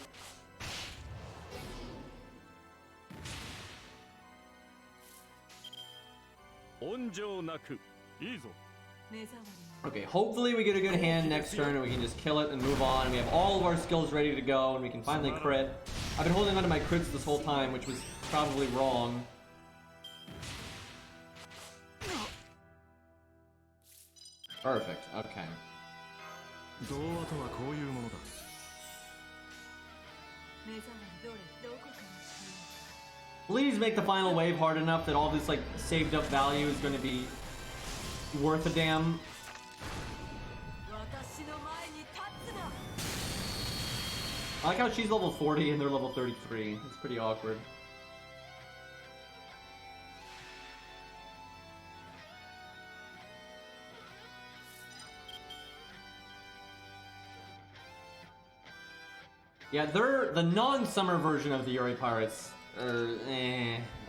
Okay, hopefully we get a good hand next turn and we can just kill it and move on, and we have all of our skills ready to go and we can finally crit. I've been holding on to my crits this whole time, which was probably wrong. Perfect, okay. Please make the final wave hard enough that all this like saved up value is going to be worth a damn. I like how she's level 40 and they're level 33. It's pretty awkward. Yeah, they're the non-summer version of the Yuri Pirates.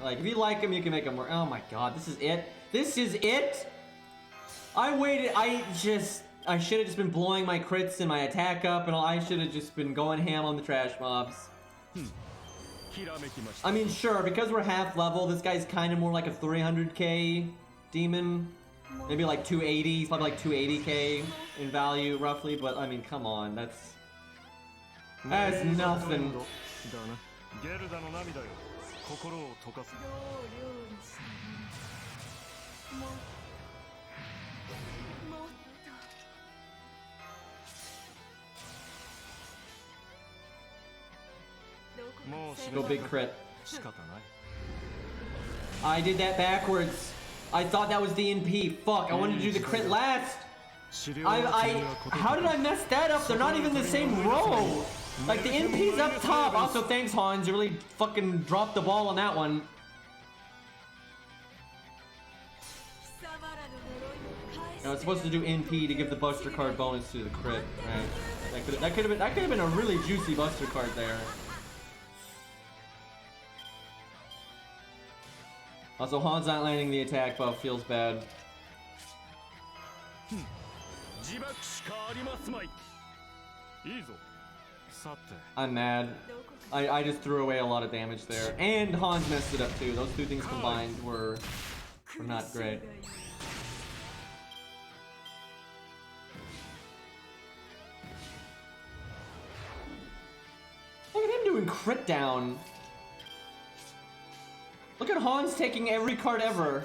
Like, if you like them, you can make them work. Oh my god, this is it? This is it? I waited, I should have just been blowing my crits and my attack up, and I should have just been going ham on the trash mobs. I mean, sure, because we're half level, this guy's kind of more like a 300k demon. Maybe like 280, he's probably like 280k in value, roughly, but I mean, come on, that's nothing. Go big crit. I did that backwards. I thought that was the NP. Fuck, I wanted to do the crit last. How did I mess that up? They're not even the same row. Like, the NP's up top. Also, thanks, Hans. You really fucking dropped the ball on that one. I was supposed to do NP to give the Buster card bonus to the crit. Right? That could have been a really juicy Buster card there. Also, Han's not landing the attack buff feels bad. I'm mad. I just threw away a lot of damage there. And Hans messed it up too. Those two things combined were not great. Look at him doing crit down. Look at Hans taking every card ever.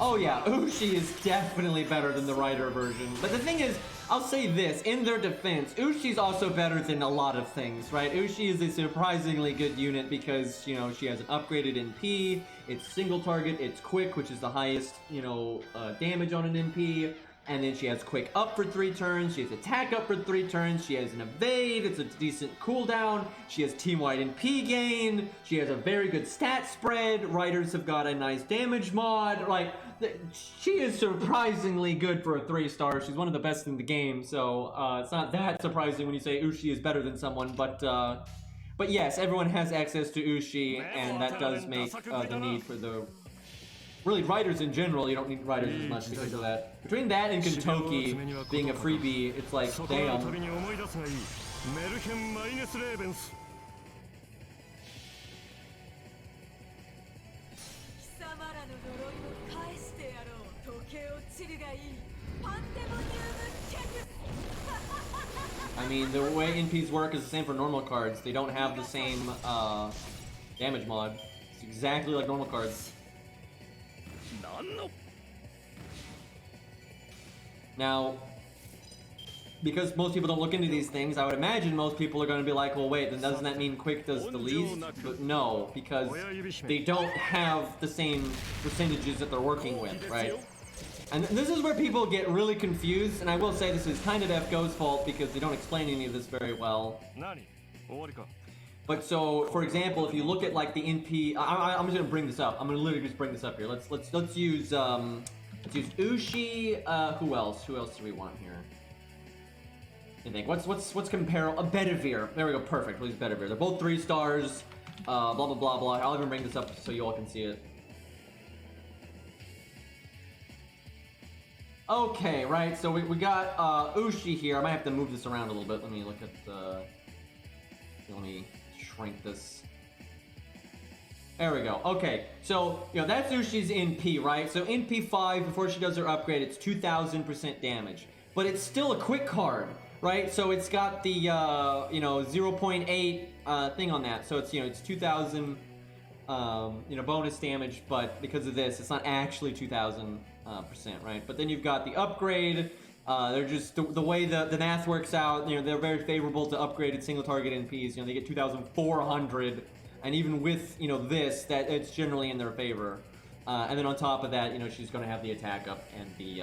Oh yeah, Ushi is definitely better than the Rider version. But the thing is, I'll say this, in their defense, Ushi's also better than a lot of things, right? Ushi is a surprisingly good unit because, you know, she has an upgraded NP, it's single target, it's quick, which is the highest, you know, damage on an NP, and then she has quick up for 3 turns, she has attack up for 3 turns, she has an evade, it's a decent cooldown, she has team-wide NP gain, she has a very good stat spread, Riders have got a nice damage mod, like, she is surprisingly good for a 3-star. She's one of the best in the game, so it's not that surprising when you say Ushi is better than someone, but yes, everyone has access to Ushi, and that does make the need for the... Really, Riders in general, you don't need Riders as much because of that. Between that and Kentucky being a freebie, it's like, damn. I mean, the way NPs work is the same for normal cards. They don't have the same damage mod. It's exactly like normal cards. Now, because most people don't look into these things, I would imagine most people are going to be like, well, wait, then doesn't that mean quick does the least? But no, because they don't have the same percentages that they're working with, right? And this is where people get really confused, and I will say this is kind of FGo's fault because they don't explain any of this very well. But so, for example, if you look at like the NP, I'm just gonna bring this up. I'm gonna literally just bring this up here. Let's use Ushi. Who else? Who else do we want here? I think what's comparable? Bedivere. There we go. Perfect. We'll use Bedivere. They're both 3 stars. Blah blah blah blah. I'll even bring this up so you all can see it. Okay, right. So we got Ushi here. I might have to move this around a little bit. Let me look at the. Let me shrink this. There we go. Okay, so, you know, that's Ushi's NP, right? So NP 5, before she does her upgrade, it's 2,000% damage. But it's still a quick card, right? So it's got the, you know, 0.8 thing on that. So it's, you know, it's 2,000, you know, bonus damage, but because of this, it's not actually 2,000%, right? But then you've got the upgrade. They're just, the way the math works out, you know, they're very favorable to upgraded single target NPs. You know, they get 2,400, and even with, you know, this, that it's generally in their favor. And then on top of that, you know, she's going to have the attack up and the, you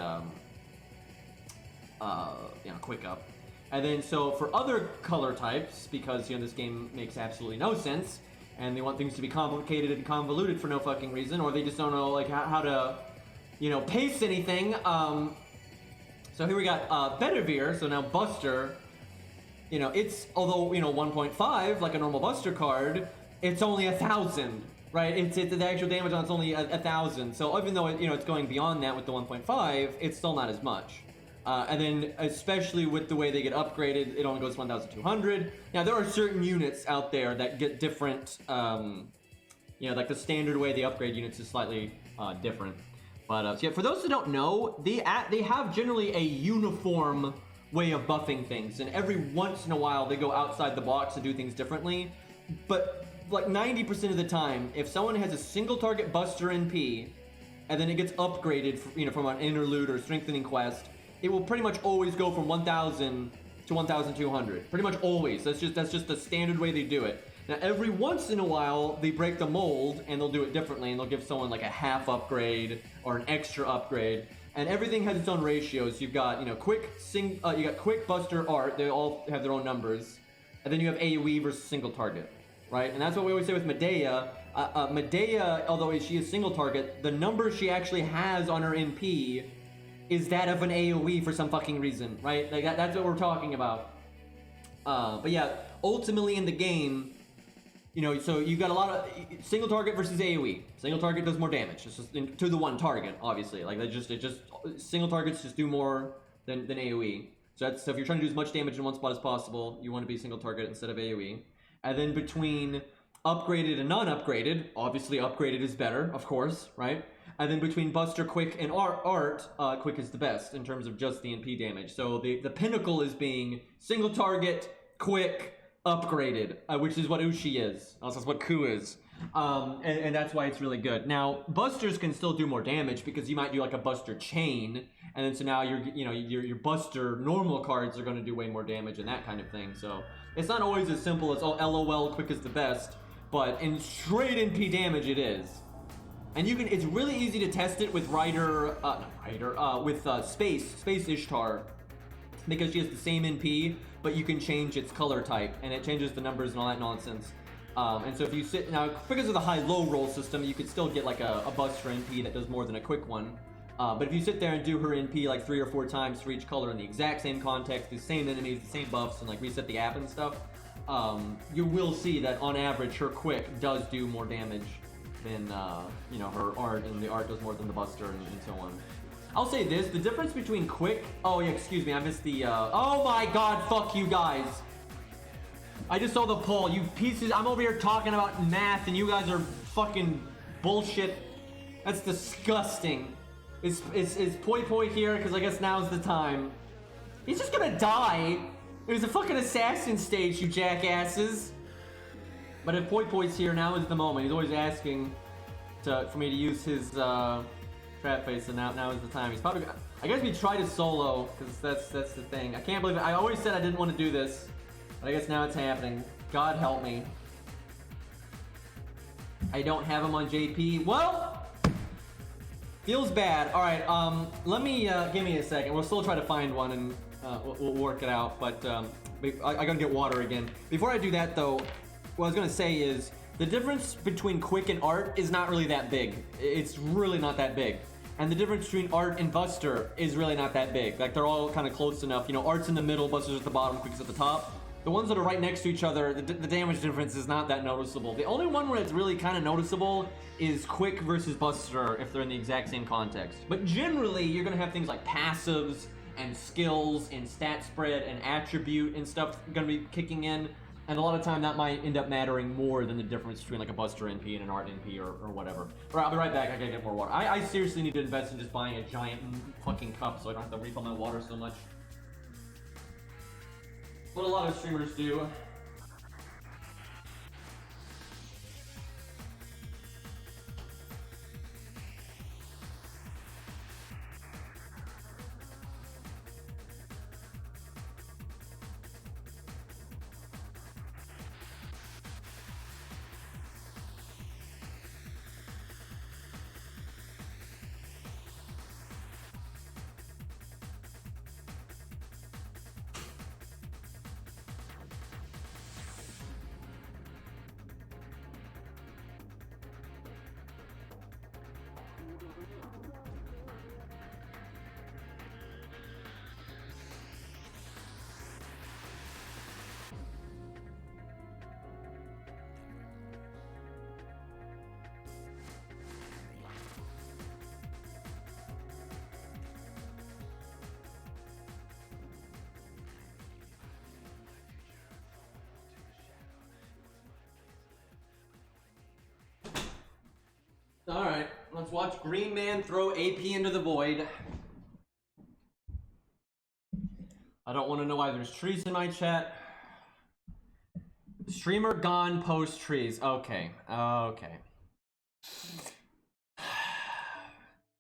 know, quick up. And then, so for other color types, because, you know, this game makes absolutely no sense, and they want things to be complicated and convoluted for no fucking reason, or they just don't know, like, how to, you know, pace anything, so here we got Bedivere, so now Buster, you know, it's, although, you know, 1.5, like a normal Buster card, it's only 1,000, right? It's the actual damage on it's only 1,000, so even though, you know, it's going beyond that with the 1.5, it's still not as much. And then, especially with the way they get upgraded, it only goes to 1,200. Now, there are certain units out there that get different, you know, like the standard way they upgrade units is slightly different. But, so yeah, for those who don't know, they have generally a uniform way of buffing things, and every once in a while they go outside the box and do things differently. But, like 90% of the time, if someone has a single target Buster NP, and then it gets upgraded, you know, from an interlude or strengthening quest, it will pretty much always go from 1,000 to 1,200. Pretty much always. That's just the standard way they do it. Now, every once in a while, they break the mold, and they'll do it differently, and they'll give someone like a half upgrade or an extra upgrade. And everything has its own ratios. You've got, you know, you got quick Buster art. They all have their own numbers, and then you have AOE versus single target, right? And that's what we always say with Medea. Medea, although she is single target, the number she actually has on her NP is that of an AOE for some fucking reason, right? Like that's what we're talking about. But yeah, ultimately in the game, you know, so you got a lot of single target versus AoE. Single target does more damage. It's just to the one target, obviously. Like it just single targets just do more than AoE. So if you're trying to do as much damage in one spot as possible, you want to be single target instead of AoE. And then between upgraded and non-upgraded, obviously upgraded is better, of course, right? And then between Buster, Quick, and Art, Quick is the best in terms of just the NP damage. So the pinnacle is being single target, Quick, upgraded, which is what Ushi is. Also, that's what Ku is. And that's why it's really good. Now, Busters can still do more damage because you might do like a Buster chain, and then so now your Buster normal cards are going to do way more damage and that kind of thing. So it's not always as simple as, oh, LOL, Quick is the best, but in straight NP damage it is. And it's really easy to test it with Space Ishtar, because she has the same NP, but you can change its color type, and it changes the numbers and all that nonsense. And so if you now, because of the high-low roll system, you could still get like a Buster NP that does more than a Quick one. But if you sit there and do her NP like 3 or 4 times for each color in the exact same context, the same enemies, the same buffs, and like reset the app and stuff, you will see that on average her Quick does do more damage than her Art, and the Art does more than the Buster and so on. I'll say this, the difference between Quick... Oh, yeah, excuse me, I missed the... Oh my god, fuck you guys! I just saw the poll, you pieces... I'm over here talking about math, and you guys are fucking bullshit. That's disgusting. Is Poi Poi here? Because I guess now's the time. He's just gonna die! It was a fucking assassin stage, you jackasses! But if Poi Poi's here, now is the moment. He's always asking for me to use his... trap face, and now is the time. He's probably... I guess we try to solo, because that's the thing. I can't believe it. I always said I didn't want to do this, but I guess now it's happening. God help me. I don't have him on JP. Well, feels bad. All right, let me give me a second. We'll still try to find one, and we'll work it out. But I gotta get water again. Before I do that, though, what I was gonna say is, the difference between Quick and Art is not really that big. It's really not that big. And the difference between Art and Buster is really not that big. Like, they're all kind of close enough. You know, Art's in the middle, Buster's at the bottom, Quick's at the top. The ones that are right next to each other, the damage difference is not that noticeable. The only one where it's really kind of noticeable is Quick versus Buster if they're in the exact same context. But generally, you're going to have things like passives and skills and stat spread and attribute and stuff going to be kicking in. And a lot of time that might end up mattering more than the difference between like a Buster NP and an Art NP or whatever. Alright, I'll be right back. I gotta get more water. I seriously need to invest in just buying a giant fucking cup so I don't have to refill my water so much. What a lot of streamers do. Alright, let's watch Green Man throw AP into the void. I don't want to know why there's trees in my chat. Streamer gone post trees. Okay, okay.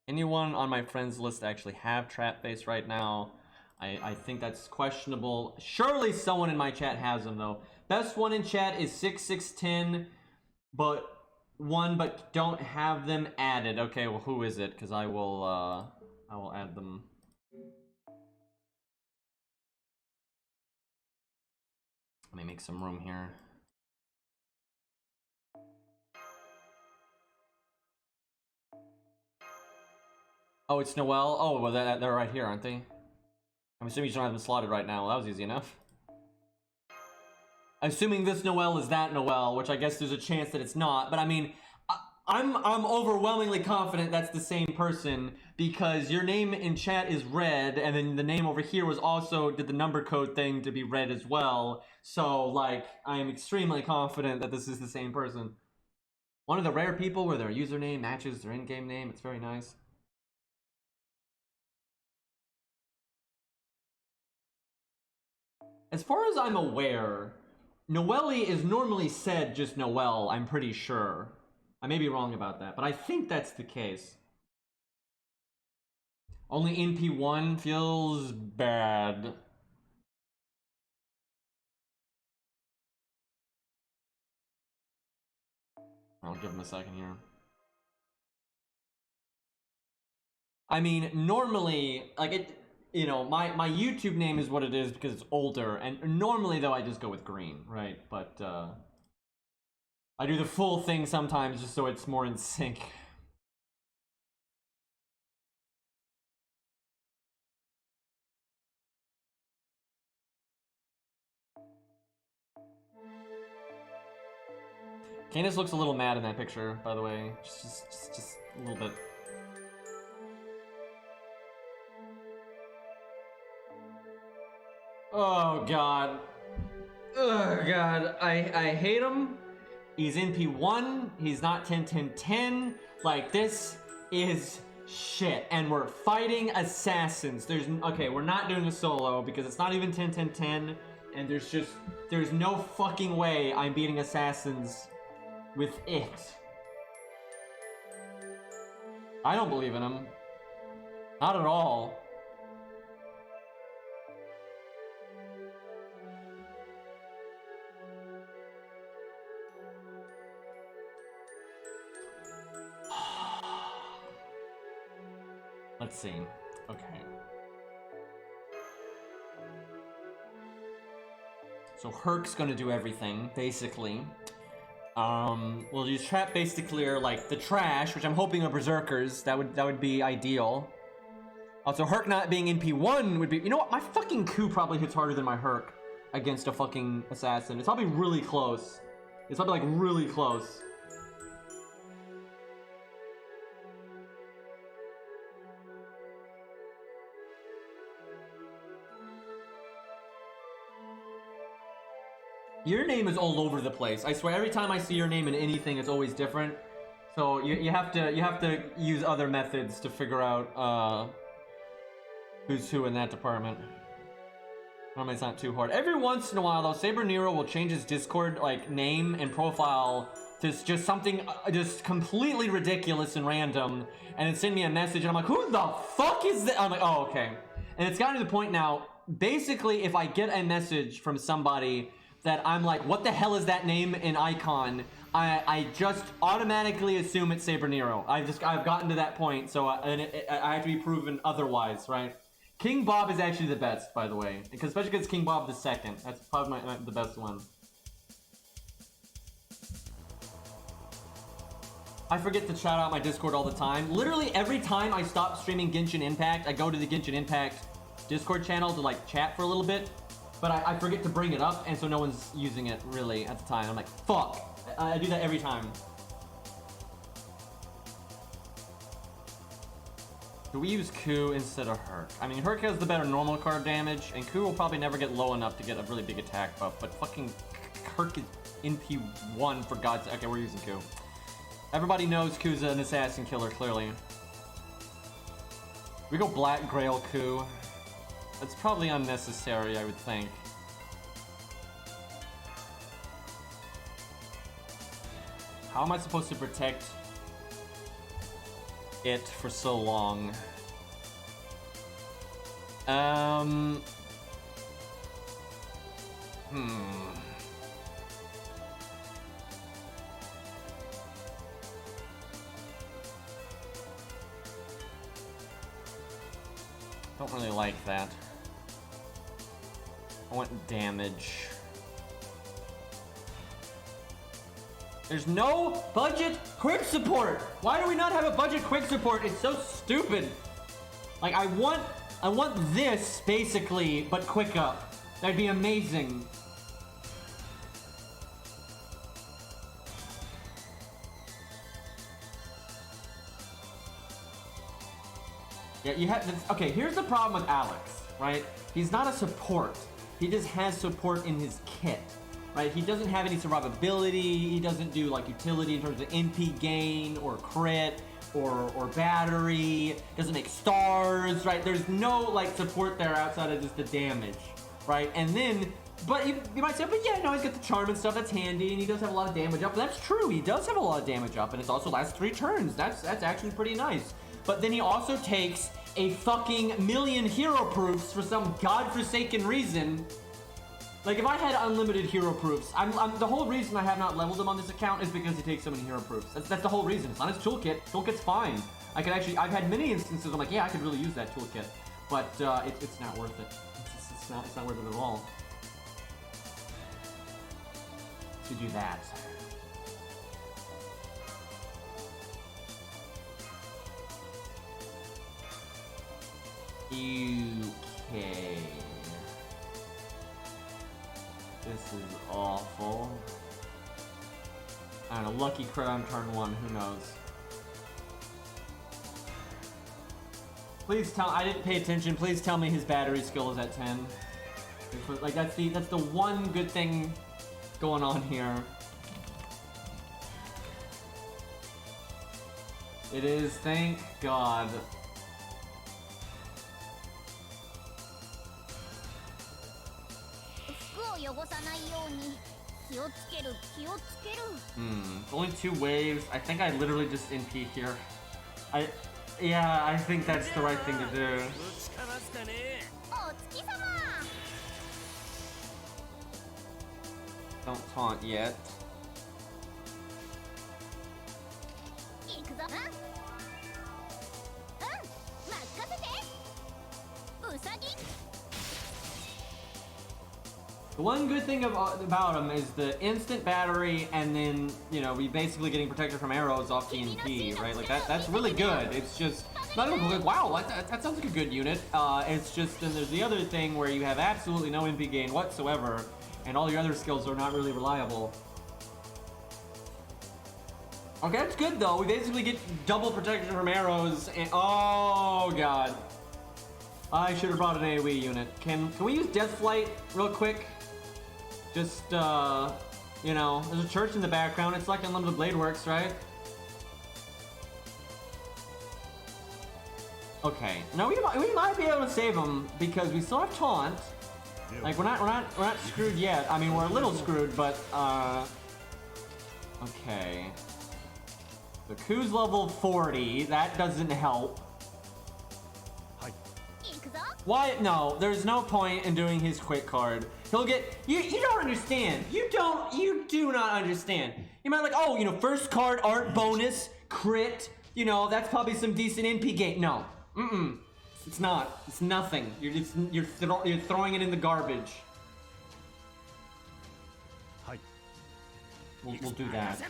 Anyone on my friends list actually have trap face right now? I think that's questionable. Surely someone in my chat has them though. Best one in chat is 6610, but don't have them added. Okay, well, who is it? Because I will add them. Let me make some room here. Oh, it's Noelle. Oh, well, they're right here, aren't they? I'm assuming you don't have them slotted right now. Well, that was easy enough. Assuming this Noel is that Noel, which I guess there's a chance that it's not, but I mean, I'm overwhelmingly confident that's the same person because your name in chat is red, and then the name over here was also did the number code thing to be red as well. So like, I am extremely confident that this is the same person. One of the rare people where their username matches their in-game name. It's very nice. As far as I'm aware, Noelle is normally said just Noel, I'm pretty sure. I may be wrong about that, but I think that's the case. Only NP1 feels bad. I'll give him a second here. I mean, normally, like it, you know, my YouTube name is what it is because it's older, and normally though I just go with green, right? But I do the full thing sometimes just so it's more in sync. Candace looks a little mad in that picture, by the way. Just a little bit. Oh god. Oh god. I hate him. He's NP1. He's not 10-10-10. Like, this is shit. And we're fighting assassins. Okay, we're not doing a solo because it's not even 10-10-10. And there's no fucking way I'm beating assassins with it. I don't believe in him. Not at all. Let's see. Okay. So Herc's gonna do everything, basically. We'll use trap base to clear like the trash, which I'm hoping are berserkers. That would be ideal. Also, Herc not being in P1 would be. You know what? My fucking coup probably hits harder than my Herc against a fucking assassin. It's probably really close. It's probably like really close. Your name is all over the place. I swear, every time I see your name in anything, it's always different. So you have to use other methods to figure out who's who in that department. Normally it's not too hard. Every once in a while though, Saber Nero will change his Discord like name and profile to just something just completely ridiculous and random, and then send me a message, and I'm like, who the fuck is that? I'm like, oh okay. And it's gotten to the point now. Basically, if I get a message from somebody that I'm like, what the hell is that name and icon? I just automatically assume it's Saber Nero. I've gotten to that point, so I have to be proven otherwise, right? King Bob is actually the best, by the way, especially because King Bob the second. That's probably the best one. I forget to shout out my Discord all the time. Literally every time I stop streaming Genshin Impact, I go to the Genshin Impact Discord channel to like chat for a little bit. But I forget to bring it up, and so no one's using it, really, at the time. I'm like, fuck. I do that every time. Do we use Ku instead of Herc? I mean, Herc has the better normal card damage, and Ku will probably never get low enough to get a really big attack buff, but fucking Herc is in P1, for God's sake. Okay, we're using Ku. Everybody knows Ku's an assassin killer, clearly. We go Black Grail Ku. That's probably unnecessary, I would think. How am I supposed to protect it for so long? Don't really like that. I want damage. There's no budget quick support! Why do we not have a budget quick support? It's so stupid. Like, I want this, basically, but quick up. That'd be amazing. Yeah, you have this. Okay, here's the problem with Alex, right? He's not a support. He just has support in his kit, right? He doesn't have any survivability. He doesn't do like utility in terms of NP gain or crit or battery. Doesn't make stars, right? There's no like support there outside of just the damage, right? And then, but you might say, but yeah, no, he's got the charm and stuff. That's handy, and he does have a lot of damage up. That's true. He does have a lot of damage up, and it also lasts 3 turns. That's actually pretty nice. But then he also takes a fucking million hero proofs for some godforsaken reason. Like, if I had unlimited hero proofs, the whole reason I have not leveled him on this account is because he takes so many hero proofs. That's the whole reason. It's not his toolkit. Toolkit's fine. I could actually, I've had many instances I'm like, yeah, I could really use that toolkit. But it's not worth it. It's not worth it at all to do that. Okay. This is awful. I don't know, lucky crit on turn 1, who knows? Please tell, I didn't pay attention, please tell me his battery skill is at 10. Like, that's the one good thing going on here. It is, thank God. Only 2 waves. I think I literally just NP here. Yeah, I think that's the right thing to do. Don't taunt yet. The one good thing about him is the instant battery, and then, you know, we basically getting protected from arrows off TNT, right? Like, that's really good. It's just, not even like, wow, that sounds like a good unit. It's just, then there's the other thing where you have absolutely no MP gain whatsoever, and all your other skills are not really reliable. Okay, that's good though. We basically get double protection from arrows, and oh god. I should have brought an AoE unit. Can we use Death Flight real quick? Just, you know, there's a church in the background. It's like Unlimited Blade Works, right? Okay. Now we might be able to save him because we still have taunt. Like we're not screwed yet. I mean, we're a little screwed, but okay. The Ku's level 40. That doesn't help. Why? No, there's no point in doing his quick card. He'll get, you don't understand. You do not understand. You might like, oh, you know, first card, art bonus, crit, you know, that's probably some decent NP gain. No, it's not. It's nothing. You're throwing it in the garbage. We'll do that.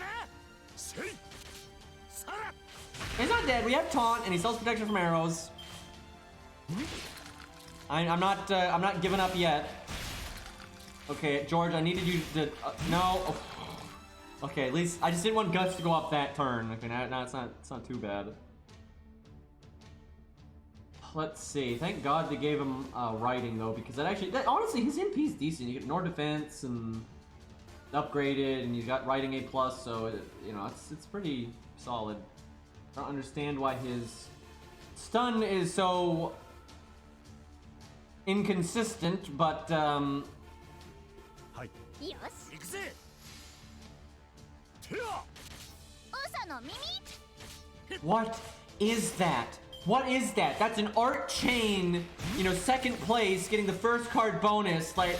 He's not dead. We have taunt, and he sells protection from arrows. I'm not giving up yet. Okay, George, I needed you to no. Oh. Okay, at least I just didn't want Guts to go up that turn. Okay, now it's not too bad. Let's see. Thank God they gave him writing though, because honestly his MP is decent. You get more defense and upgraded, and you got writing A+, so you know it's pretty solid. I don't understand why his stun is so inconsistent, but what is that? What is that? That's an art chain, you know, second place, getting the first card bonus, like,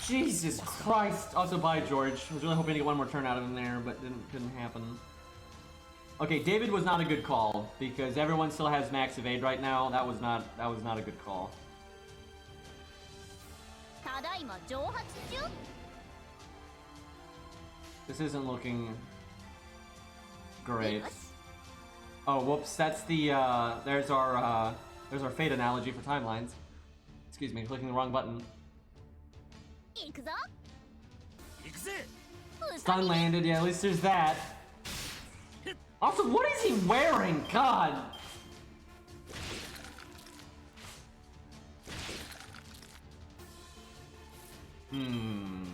Jesus Christ. Also, bye, George. I was really hoping to get one more turn out of him there, but didn't happen. Okay, David was not a good call, because everyone still has max evade right now. That was not a good call. This isn't looking great. Oh, whoops! That's the there's our fate analogy for timelines. Excuse me, clicking the wrong button. Stun landed. Yeah, at least there's that. Also, what is he wearing? God. Hmm.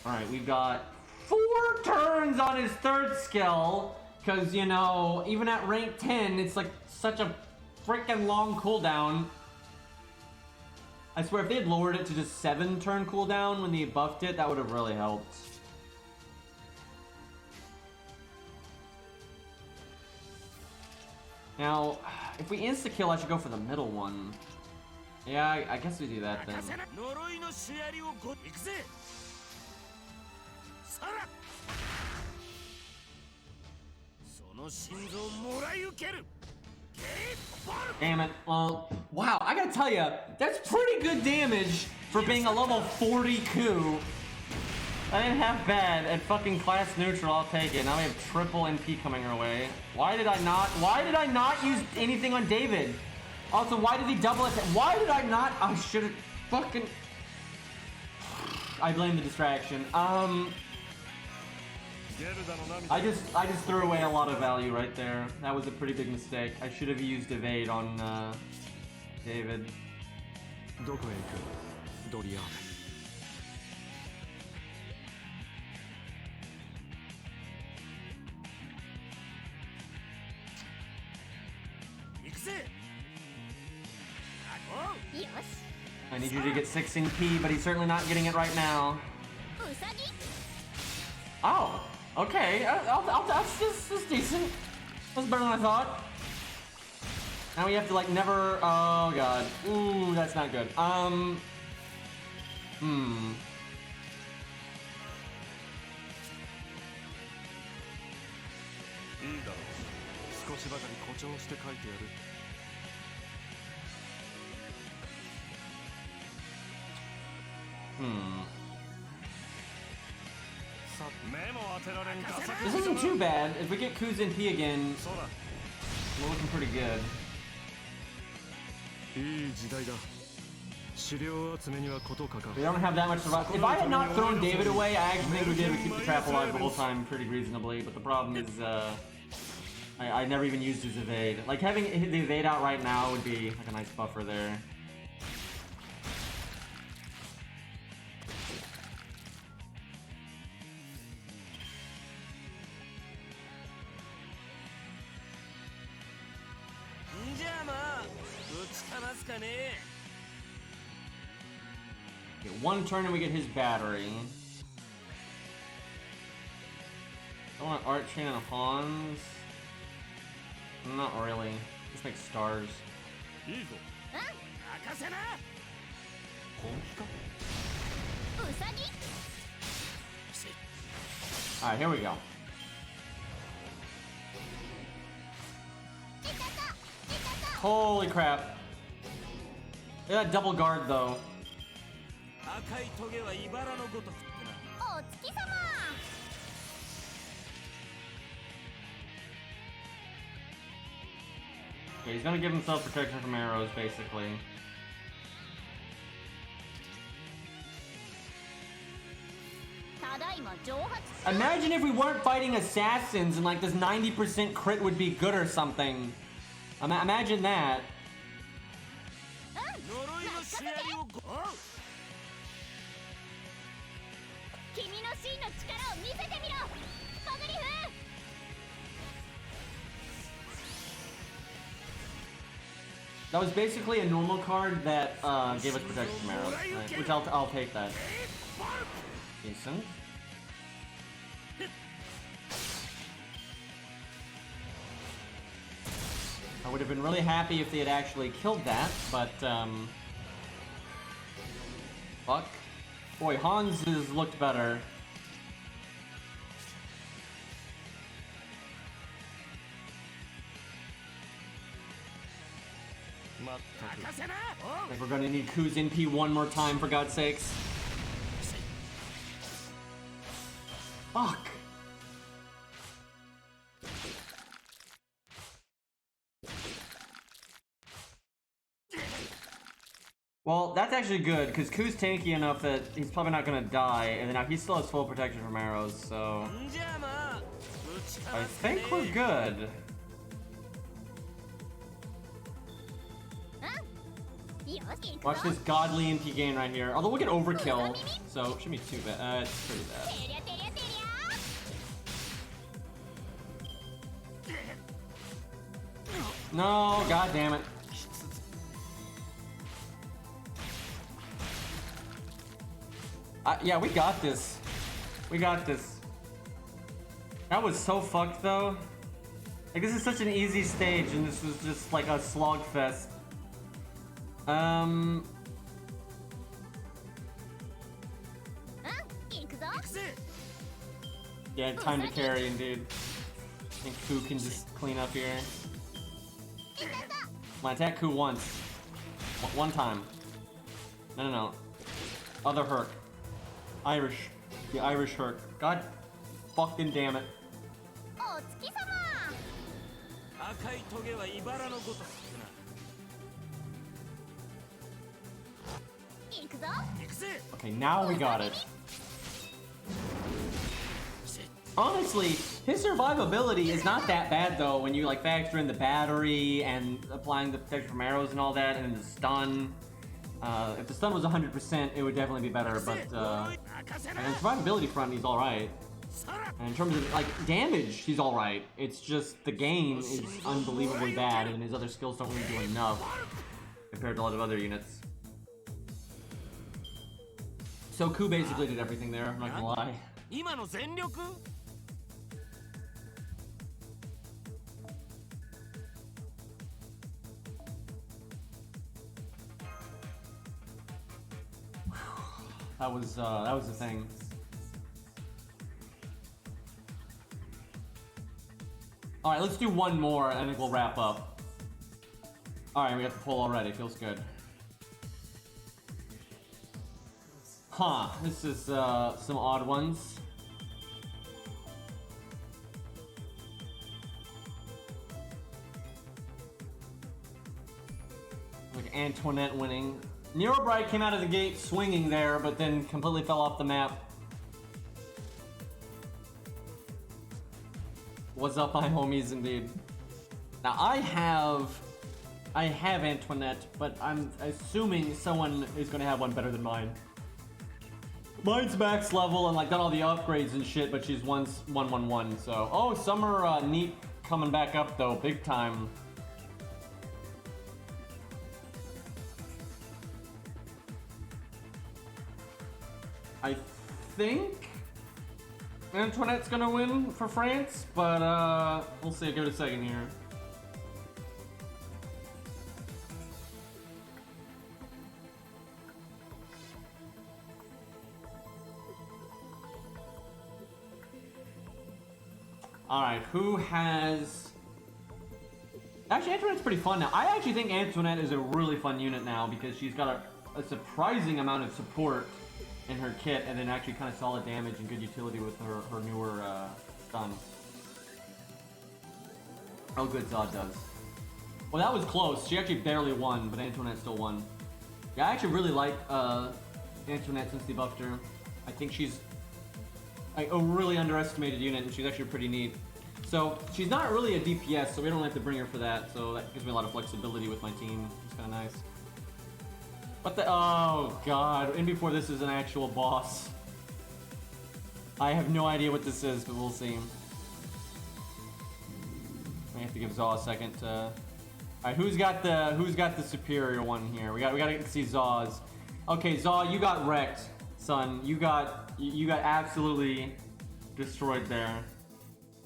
Alright, we've got 4 turns on his 3rd skill. Because, you know, even at rank 10, it's like such a freaking long cooldown. I swear, if they had lowered it to just 7 turn cooldown when they buffed it, that would have really helped. Now, if we insta-kill, I should go for the middle one. Yeah, I guess we do that then. Damn it. Well, wow, I gotta tell you, that's pretty good damage for being a level 40 coup. I didn't have bad at fucking class neutral, I'll take it. Now we have triple NP coming our way. Why did I not use anything on David? Also, why did he double it? Why did I not? I should have fucking... I blame the distraction. I just threw away a lot of value right there. That was a pretty big mistake. I should have used evade on David. I need you to get 16 P, but he's certainly not getting it right now. Oh, okay. That's decent. That's better than I thought. Now we have to like never. Oh god. Ooh, that's not good. This isn't too bad. If we get Ku's NP again, we're looking pretty good. We don't have that much survival. If I had not thrown David away, I actually think we did. We keep the trap alive the whole time pretty reasonably. But the problem is, I never even used his evade. Like having the evade out right now would be like a nice buffer there. Get 1 turn and we get his battery. I want Art Chain and Hans. Not really. Just make stars. Alright, here we go. Holy crap. Look at that double guard though. Okay, he's gonna give himself protection from arrows, basically. Imagine if we weren't fighting assassins and like this 90% crit would be good or something. Imagine that. That was basically a normal card that gave us protection from arrows, right? Which I'll take that. Decent. I would have been really happy if they had actually killed that, but fuck. Boy, Hans has looked better. I think we're gonna need Ku's NP 1 more time, for God's sakes. Fuck! Well, that's actually good, because Ku's tanky enough that he's probably not gonna die, and then now he still has full protection from arrows, so... I think we're good. Watch this godly MP gain right here. Although we'll get overkill, so it shouldn't be too bad. It's pretty bad. No, god damn it. Yeah, we got this. We got this. That was so fucked though. Like, this is such an easy stage, and this was just like a slogfest. Yeah, time to carry indeed. I think Ku can just clean up here. Come on, attack Ku once. One time. No. Other Herc. Irish. The Irish Herc. God fucking damn it. Okay, now we got it. Honestly, his survivability is not that bad though when you like factor in the battery and applying the protection from arrows and all that, and the stun. If the stun was 100%, it would definitely be better, but on the survivability front, he's alright. And in terms of like damage, he's alright. It's just the gain is unbelievably bad, and his other skills don't really do enough compared to a lot of other units. So Ku basically did everything there, I'm not gonna lie. That was the thing. All right, let's do one more, and I think we'll wrap up. All right, we got the pull already. Feels good. Huh? This is some odd ones. Like Antoinette winning. Neurobright came out of the gate swinging there, but then completely fell off the map. What's up, my homies, indeed. Now, I have Antoinette, but I'm assuming someone is going to have one better than mine. Mine's max level and like got all the upgrades and shit, but she's 111, so... Oh, Summer Neat coming back up, though, big time. I think Antoinette's gonna win for France, but we'll see. Give it a second here. Alright, who has... Actually, Antoinette's pretty fun now. I actually think Antoinette is a really fun unit now because she's got a surprising amount of support in her kit, and then actually kind of solid damage and good utility with her newer stun. Oh, good, Zod does. Well, that was close. She actually barely won, but Antoinette still won. Yeah, I actually really like Antoinette since they buffed her. I think she's like a really underestimated unit, and she's actually pretty neat. So she's not really a DPS, so we don't have to bring her for that. So that gives me a lot of flexibility with my team. It's kind of nice. What the? Oh god! And before this is an actual boss. I have no idea what this is, but we'll see. I have to give Zaw a second to... Alright, who's got the superior one here? We gotta see Zaw's. Okay, Zaw, you got wrecked, son. You got absolutely destroyed there.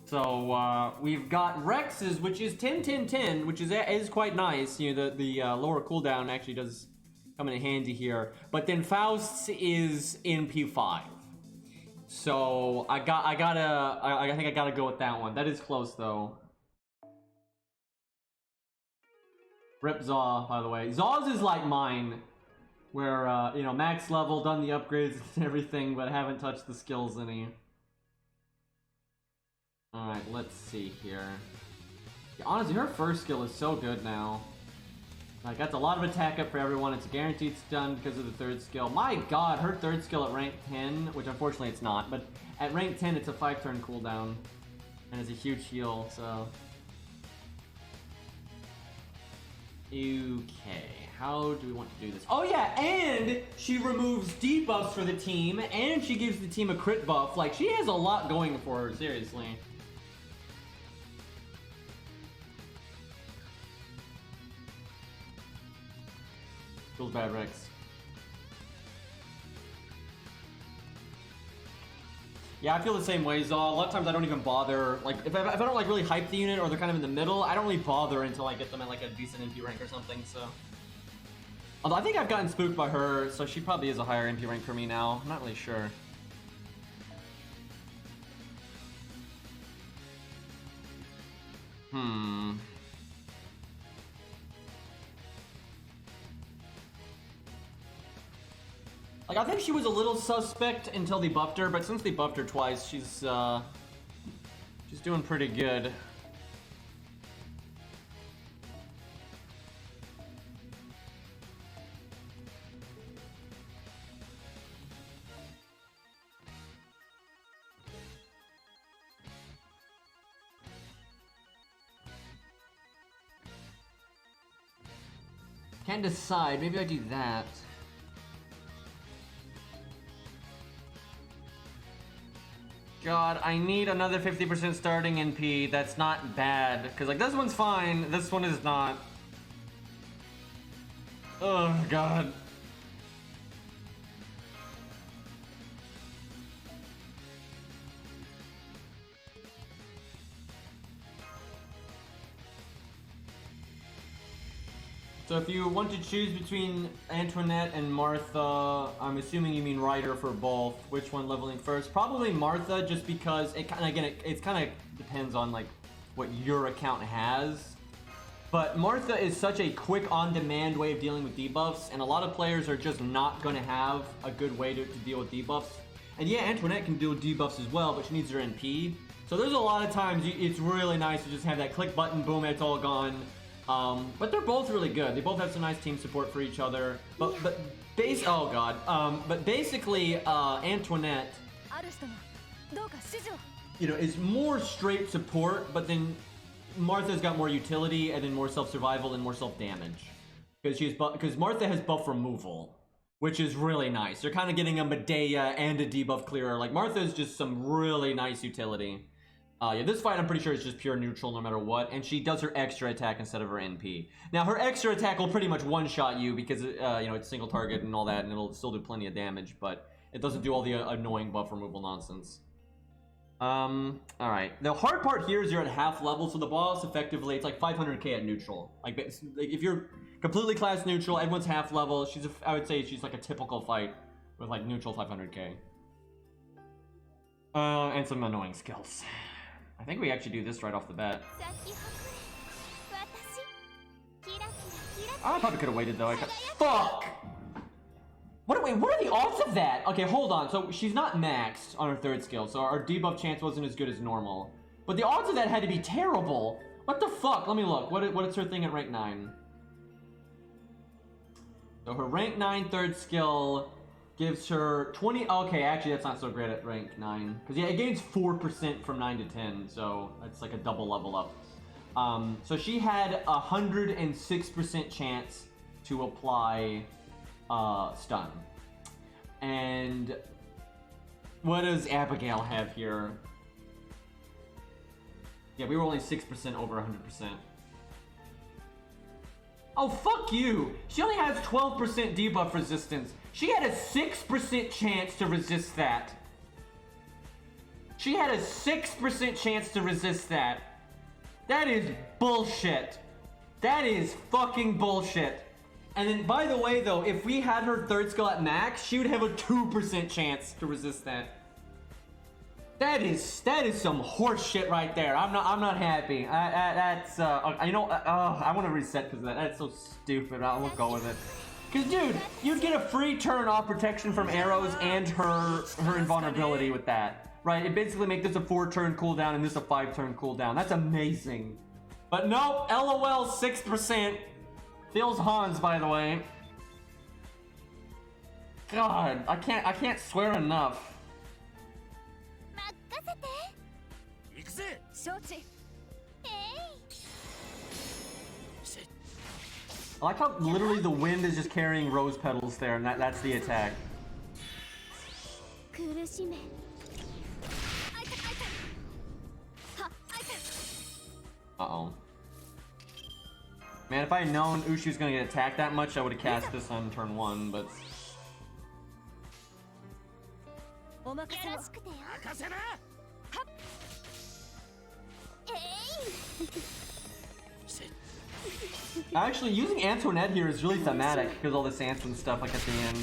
So we've got Rex's, which is 10-10-10, which is quite nice. You know, the lower cooldown actually does come in handy here. But then Faust's is in P5. So I think I gotta go with that one. That is close though. Rip Zaw, by the way. Zaw's is like mine, where you know, max level, done the upgrades and everything, but haven't touched the skills any. All right, let's see here. Yeah, honestly, her first skill is so good now. Like, that's a lot of attack up for everyone. It's a guaranteed stun because of the third skill. My god, her third skill at rank 10, which unfortunately it's not, but at rank 10 it's a 5-turn cooldown. And it's a huge heal, so... Okay, how do we want to do this? Oh yeah, and she removes debuffs for the team, and she gives the team a crit buff. Like, she has a lot going for her, seriously. Feels bad, Rex. Yeah, I feel the same way, Zal. A lot of times I don't even bother. Like, if I don't like really hype the unit or they're kind of in the middle, I don't really bother until I get them at like a decent MP rank or something, so. Although I think I've gotten spooked by her, so she probably is a higher MP rank for me now. I'm not really sure. Like, I think she was a little suspect until they buffed her, but since they buffed her twice, she's doing pretty good. Can't decide. Maybe I do that. God, I need another 50% starting NP. That's not bad. Because, like, this one's fine. This one is not. Oh, God. So if you want to choose between Antoinette and Martha, I'm assuming you mean Ryder for both. Which one leveling first? Probably Martha, just because it kind of, again, it kind of depends on like what your account has. But Martha is such a quick on-demand way of dealing with debuffs, and a lot of players are just not going to have a good way to deal with debuffs. And yeah, Antoinette can deal with debuffs as well, but she needs her NP. So there's a lot of times it's really nice to just have that click button, boom, it's all gone. But they're both really good. They both have some nice team support for each other. But oh god. But basically, Antoinette, you know, is more straight support, but then Martha's got more utility and then more self-survival and more self-damage. Because Martha has buff removal, which is really nice. You're kind of getting a Medea and a debuff clearer. Like, Martha's just some really nice utility. Yeah, this fight I'm pretty sure is just pure neutral no matter what, and she does her extra attack instead of her NP. Now, her extra attack will pretty much one-shot you because, you know, it's single target and all that, and it'll still do plenty of damage, but it doesn't do all the annoying buff removal nonsense. Alright. The hard part here is you're at half level, so the boss effectively, it's like 500k at neutral. Like, if you're completely class neutral, everyone's half level, I would say she's like a typical fight with like neutral 500k. And some annoying skills. I think we actually do this right off the bat. I probably could have waited though. Fuck! What are the odds of that? Okay, hold on. So she's not maxed on her third skill, so our debuff chance wasn't as good as normal. But the odds of that had to be terrible. What the fuck? Let me look. What is her thing at rank 9? So her rank 9 third skill gives her 20. Okay, actually that's not so great at rank 9. Because yeah, it gains 4% from 9 to 10, so that's like a double level up. So she had 106% chance to apply stun. And what does Abigail have here? Yeah, we were only 6% over 100%. Oh, fuck you! She only has 12% debuff resistance. She had a 6% chance to resist that. She had a 6% chance to resist that. That is bullshit. That is fucking bullshit. And then, by the way, though, if we had her third skill at max, she would have a 2% chance to resist that. That is some horse shit right there. I'm not happy. You know, I want to reset because of that. That's so stupid. I won't go with it. Cause dude, you'd get a free turn off protection from arrows and her invulnerability with that, right? It basically makes this a 4-turn cooldown and this a 5-turn cooldown. That's amazing. But nope, LOL 6%. Feels Hans, by the way. God, I can't swear enough. I like how literally the wind is just carrying rose petals there, and that's the attack. Uh-oh. Man, if I had known Ushi was gonna get attacked that much, I would have cast this on turn 1, but... Actually, using Antoinette here is really thematic, because all this ants and stuff, like, at the end.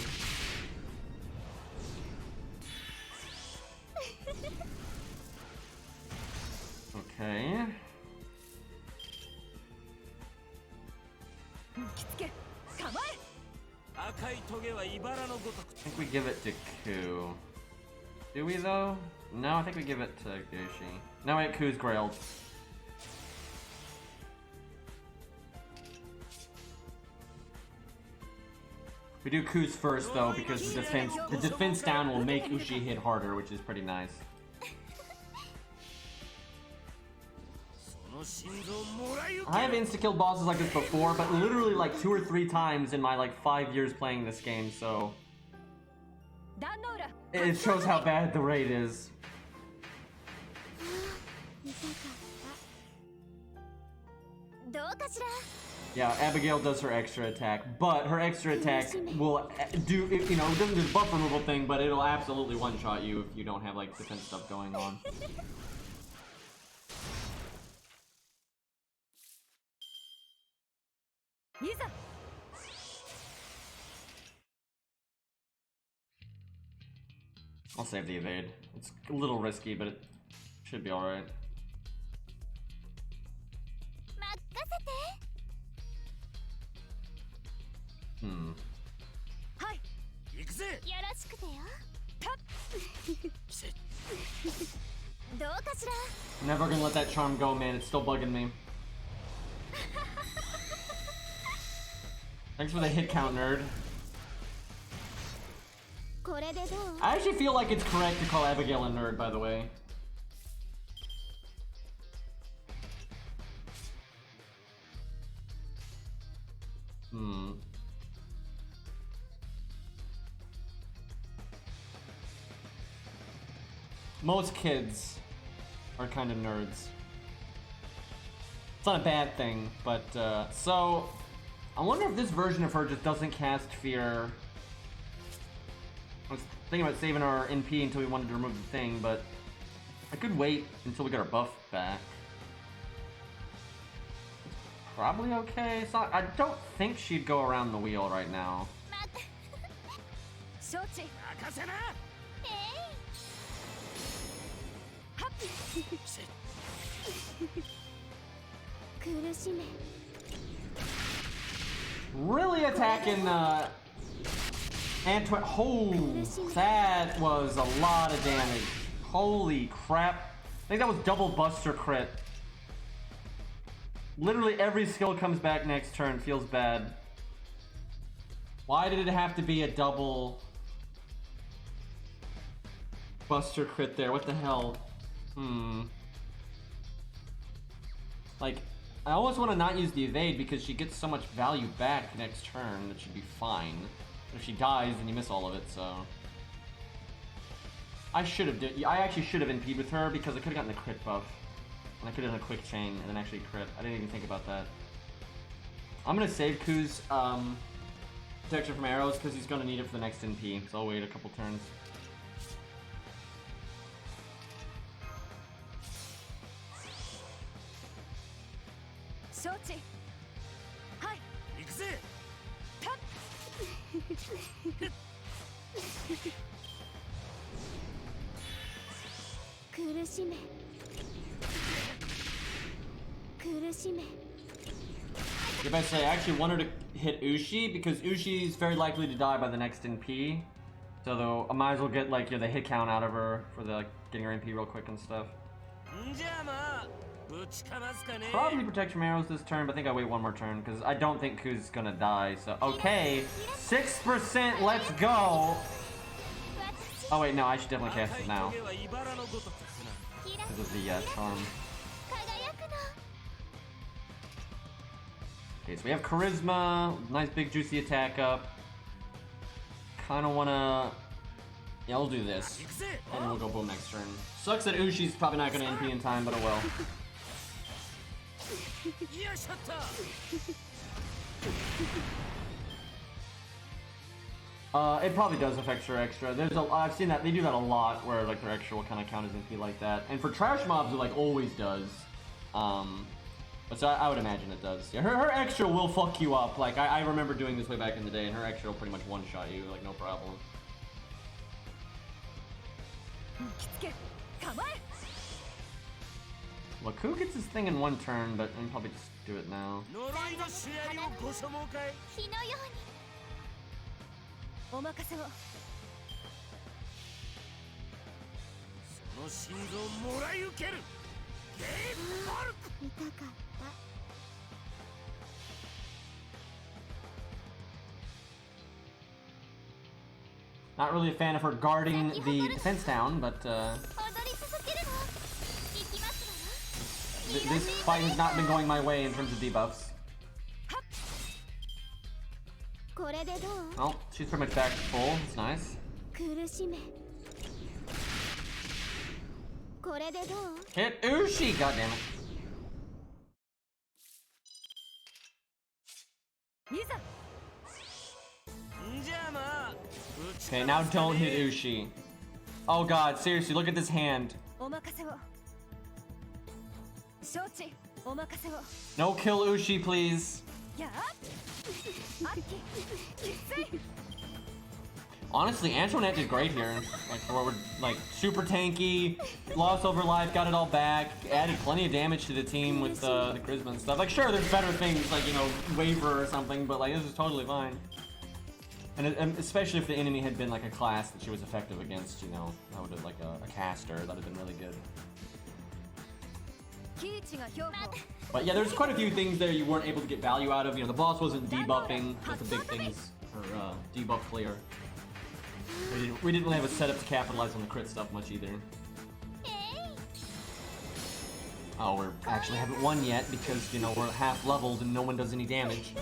Okay. I think we give it to Ku. Do we though? No, I think we give it to Gushi. No, wait, Ku's grailed. We do Ku's first though, because the defense down will make Ushi hit harder, which is pretty nice. I have insta-killed bosses like this before, but literally like 2 or 3 times in my like 5 years playing this game, so... It shows how bad the raid is. Yeah, Abigail does her extra attack, but her extra attack will do, you know, it doesn't do the buff removal thing, but it'll absolutely one-shot you if you don't have like defense stuff going on. I'll save the evade. It's a little risky, but it should be alright. Never gonna let that charm go, man. It's still bugging me. Thanks for the hit count, nerd. I actually feel like it's correct to call Abigail a nerd, by the way. Most kids are kind of nerds. It's not a bad thing, but, so... I wonder if this version of her just doesn't cast Fear. I was thinking about saving our NP until we wanted to remove the thing, but I could wait until we get our buff back. It's probably okay. It's not, I don't think she'd go around the wheel right now. Really attacking Antoine. Oh, that was a lot of damage. Holy crap. I think that was double Buster crit. Literally every skill comes back next turn. Feels bad. Why did it have to be a double Buster crit there? What the hell? Like, I almost want to not use the evade because she gets so much value back next turn that should be fine. But if she dies, then you miss all of it, so... I actually should have NP'd with her because I could have gotten the crit buff. And I could have done a quick chain and then actually crit. I didn't even think about that. I'm gonna save Ku's protection from arrows because he's gonna need it for the next NP, so I'll wait a couple turns. If I say, I actually wanted to hit Ushi because Ushi's very likely to die by the next NP. So though, I might as well get like the hit count out of her for the getting her NP real quick and stuff. Probably protect from arrows this turn, but I think I wait one more turn because I don't think Ku's gonna die. So okay, 6%. Let's go. Oh wait, no, I should definitely cast it now because of the charm. Okay, so we have charisma, nice big juicy attack up. Kind of wanna, yeah, we'll do this, and then we'll go boom next turn. Sucks that Ushi's probably not gonna NP in time, but oh well. It probably does affect your extra. I've seen that, they do that a lot, where like their extra will kind of count as NP like that. And for trash mobs, it like always does. But so I would imagine it does. Yeah, her extra will fuck you up. Like, I remember doing this way back in the day, and her extra will pretty much one-shot you, like, no problem. Well, Ku gets his thing in one turn, but I'll probably just do it now. Not really a fan of her guarding the defense down, but this fight has not been going my way in terms of debuffs. Oh, she's pretty much back to full. It's nice. Hit Ushi, goddammit. Okay, now don't hit Ushi. Oh god, seriously, look at this hand. No kill Ushi, please. Honestly, Antoinette did great here. Like, forward, like, super tanky, lost over life, got it all back, added plenty of damage to the team with the charisma and stuff. Like, sure, there's better things, like, you know, Waver or something, but, like, this is totally fine. And especially if the enemy had been, like, a class that she was effective against, you know, that would have, like, a caster, that would have been really good. But yeah, there's quite a few things there you weren't able to get value out of. You know, the boss wasn't debuffing with the big things, or debuff clear. We didn't really have a setup to capitalize on the crit stuff much either. Oh, we actually haven't won yet because, you know, we're half leveled and no one does any damage.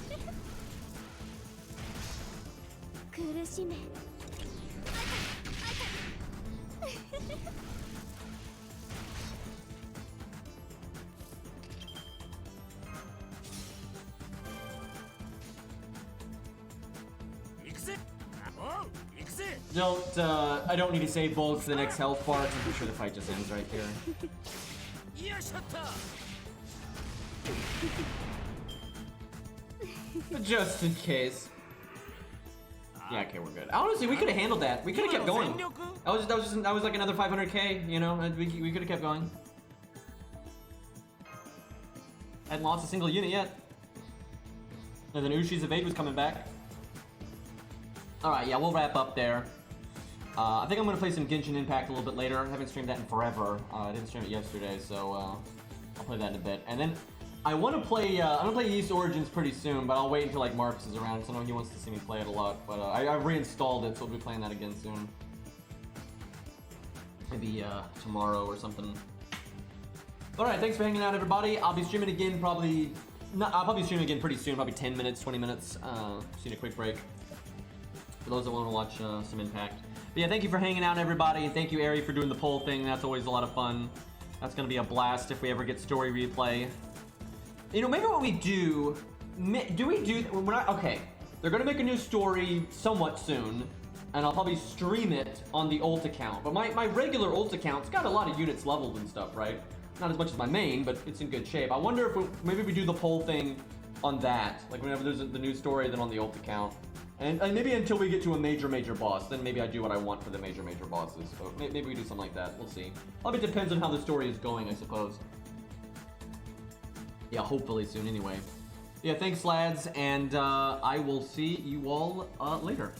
I don't need to save bulk for the next health bar. I'm pretty sure the fight just ends right here. Just in case. Yeah, okay, we're good. Honestly, we could have handled that. We could have kept going. That was like another 500k, you know? We could have kept going. Hadn't lost a single unit yet. And then Ushi's evade was coming back. Alright, yeah, we'll wrap up there. I think I'm gonna play some Genshin Impact a little bit later. I haven't streamed that in forever. I didn't stream it yesterday, so I'll play that in a bit. And then I want to play. I'm gonna play Yeast Origins pretty soon, but I'll wait until like Marcus is around because I know he wants to see me play it a lot. But I reinstalled it, so we'll be playing that again soon. Maybe tomorrow or something. All right, thanks for hanging out, everybody. I'll be streaming again probably. I'll probably stream again pretty soon, probably 10 minutes, 20 minutes. Just need a quick break. For those that want to watch some Impact. But yeah, thank you for hanging out, everybody. And thank you, Ari, for doing the poll thing. That's always a lot of fun. That's going to be a blast if we ever get story replay. You know, maybe what we do... Okay, they're going to make a new story somewhat soon. And I'll probably stream it on the ult account. But my regular ult account's got a lot of units leveled and stuff, right? Not as much as my main, but it's in good shape. I wonder if maybe we do the poll thing on that. Like whenever there's the new story, then on the ult account. And maybe until we get to a major boss, then maybe I do what I want for the major bosses. So maybe we do something like that. We'll see. Probably depends on how the story is going, I suppose. Yeah, hopefully soon anyway. Yeah, thanks lads, and I will see you all later.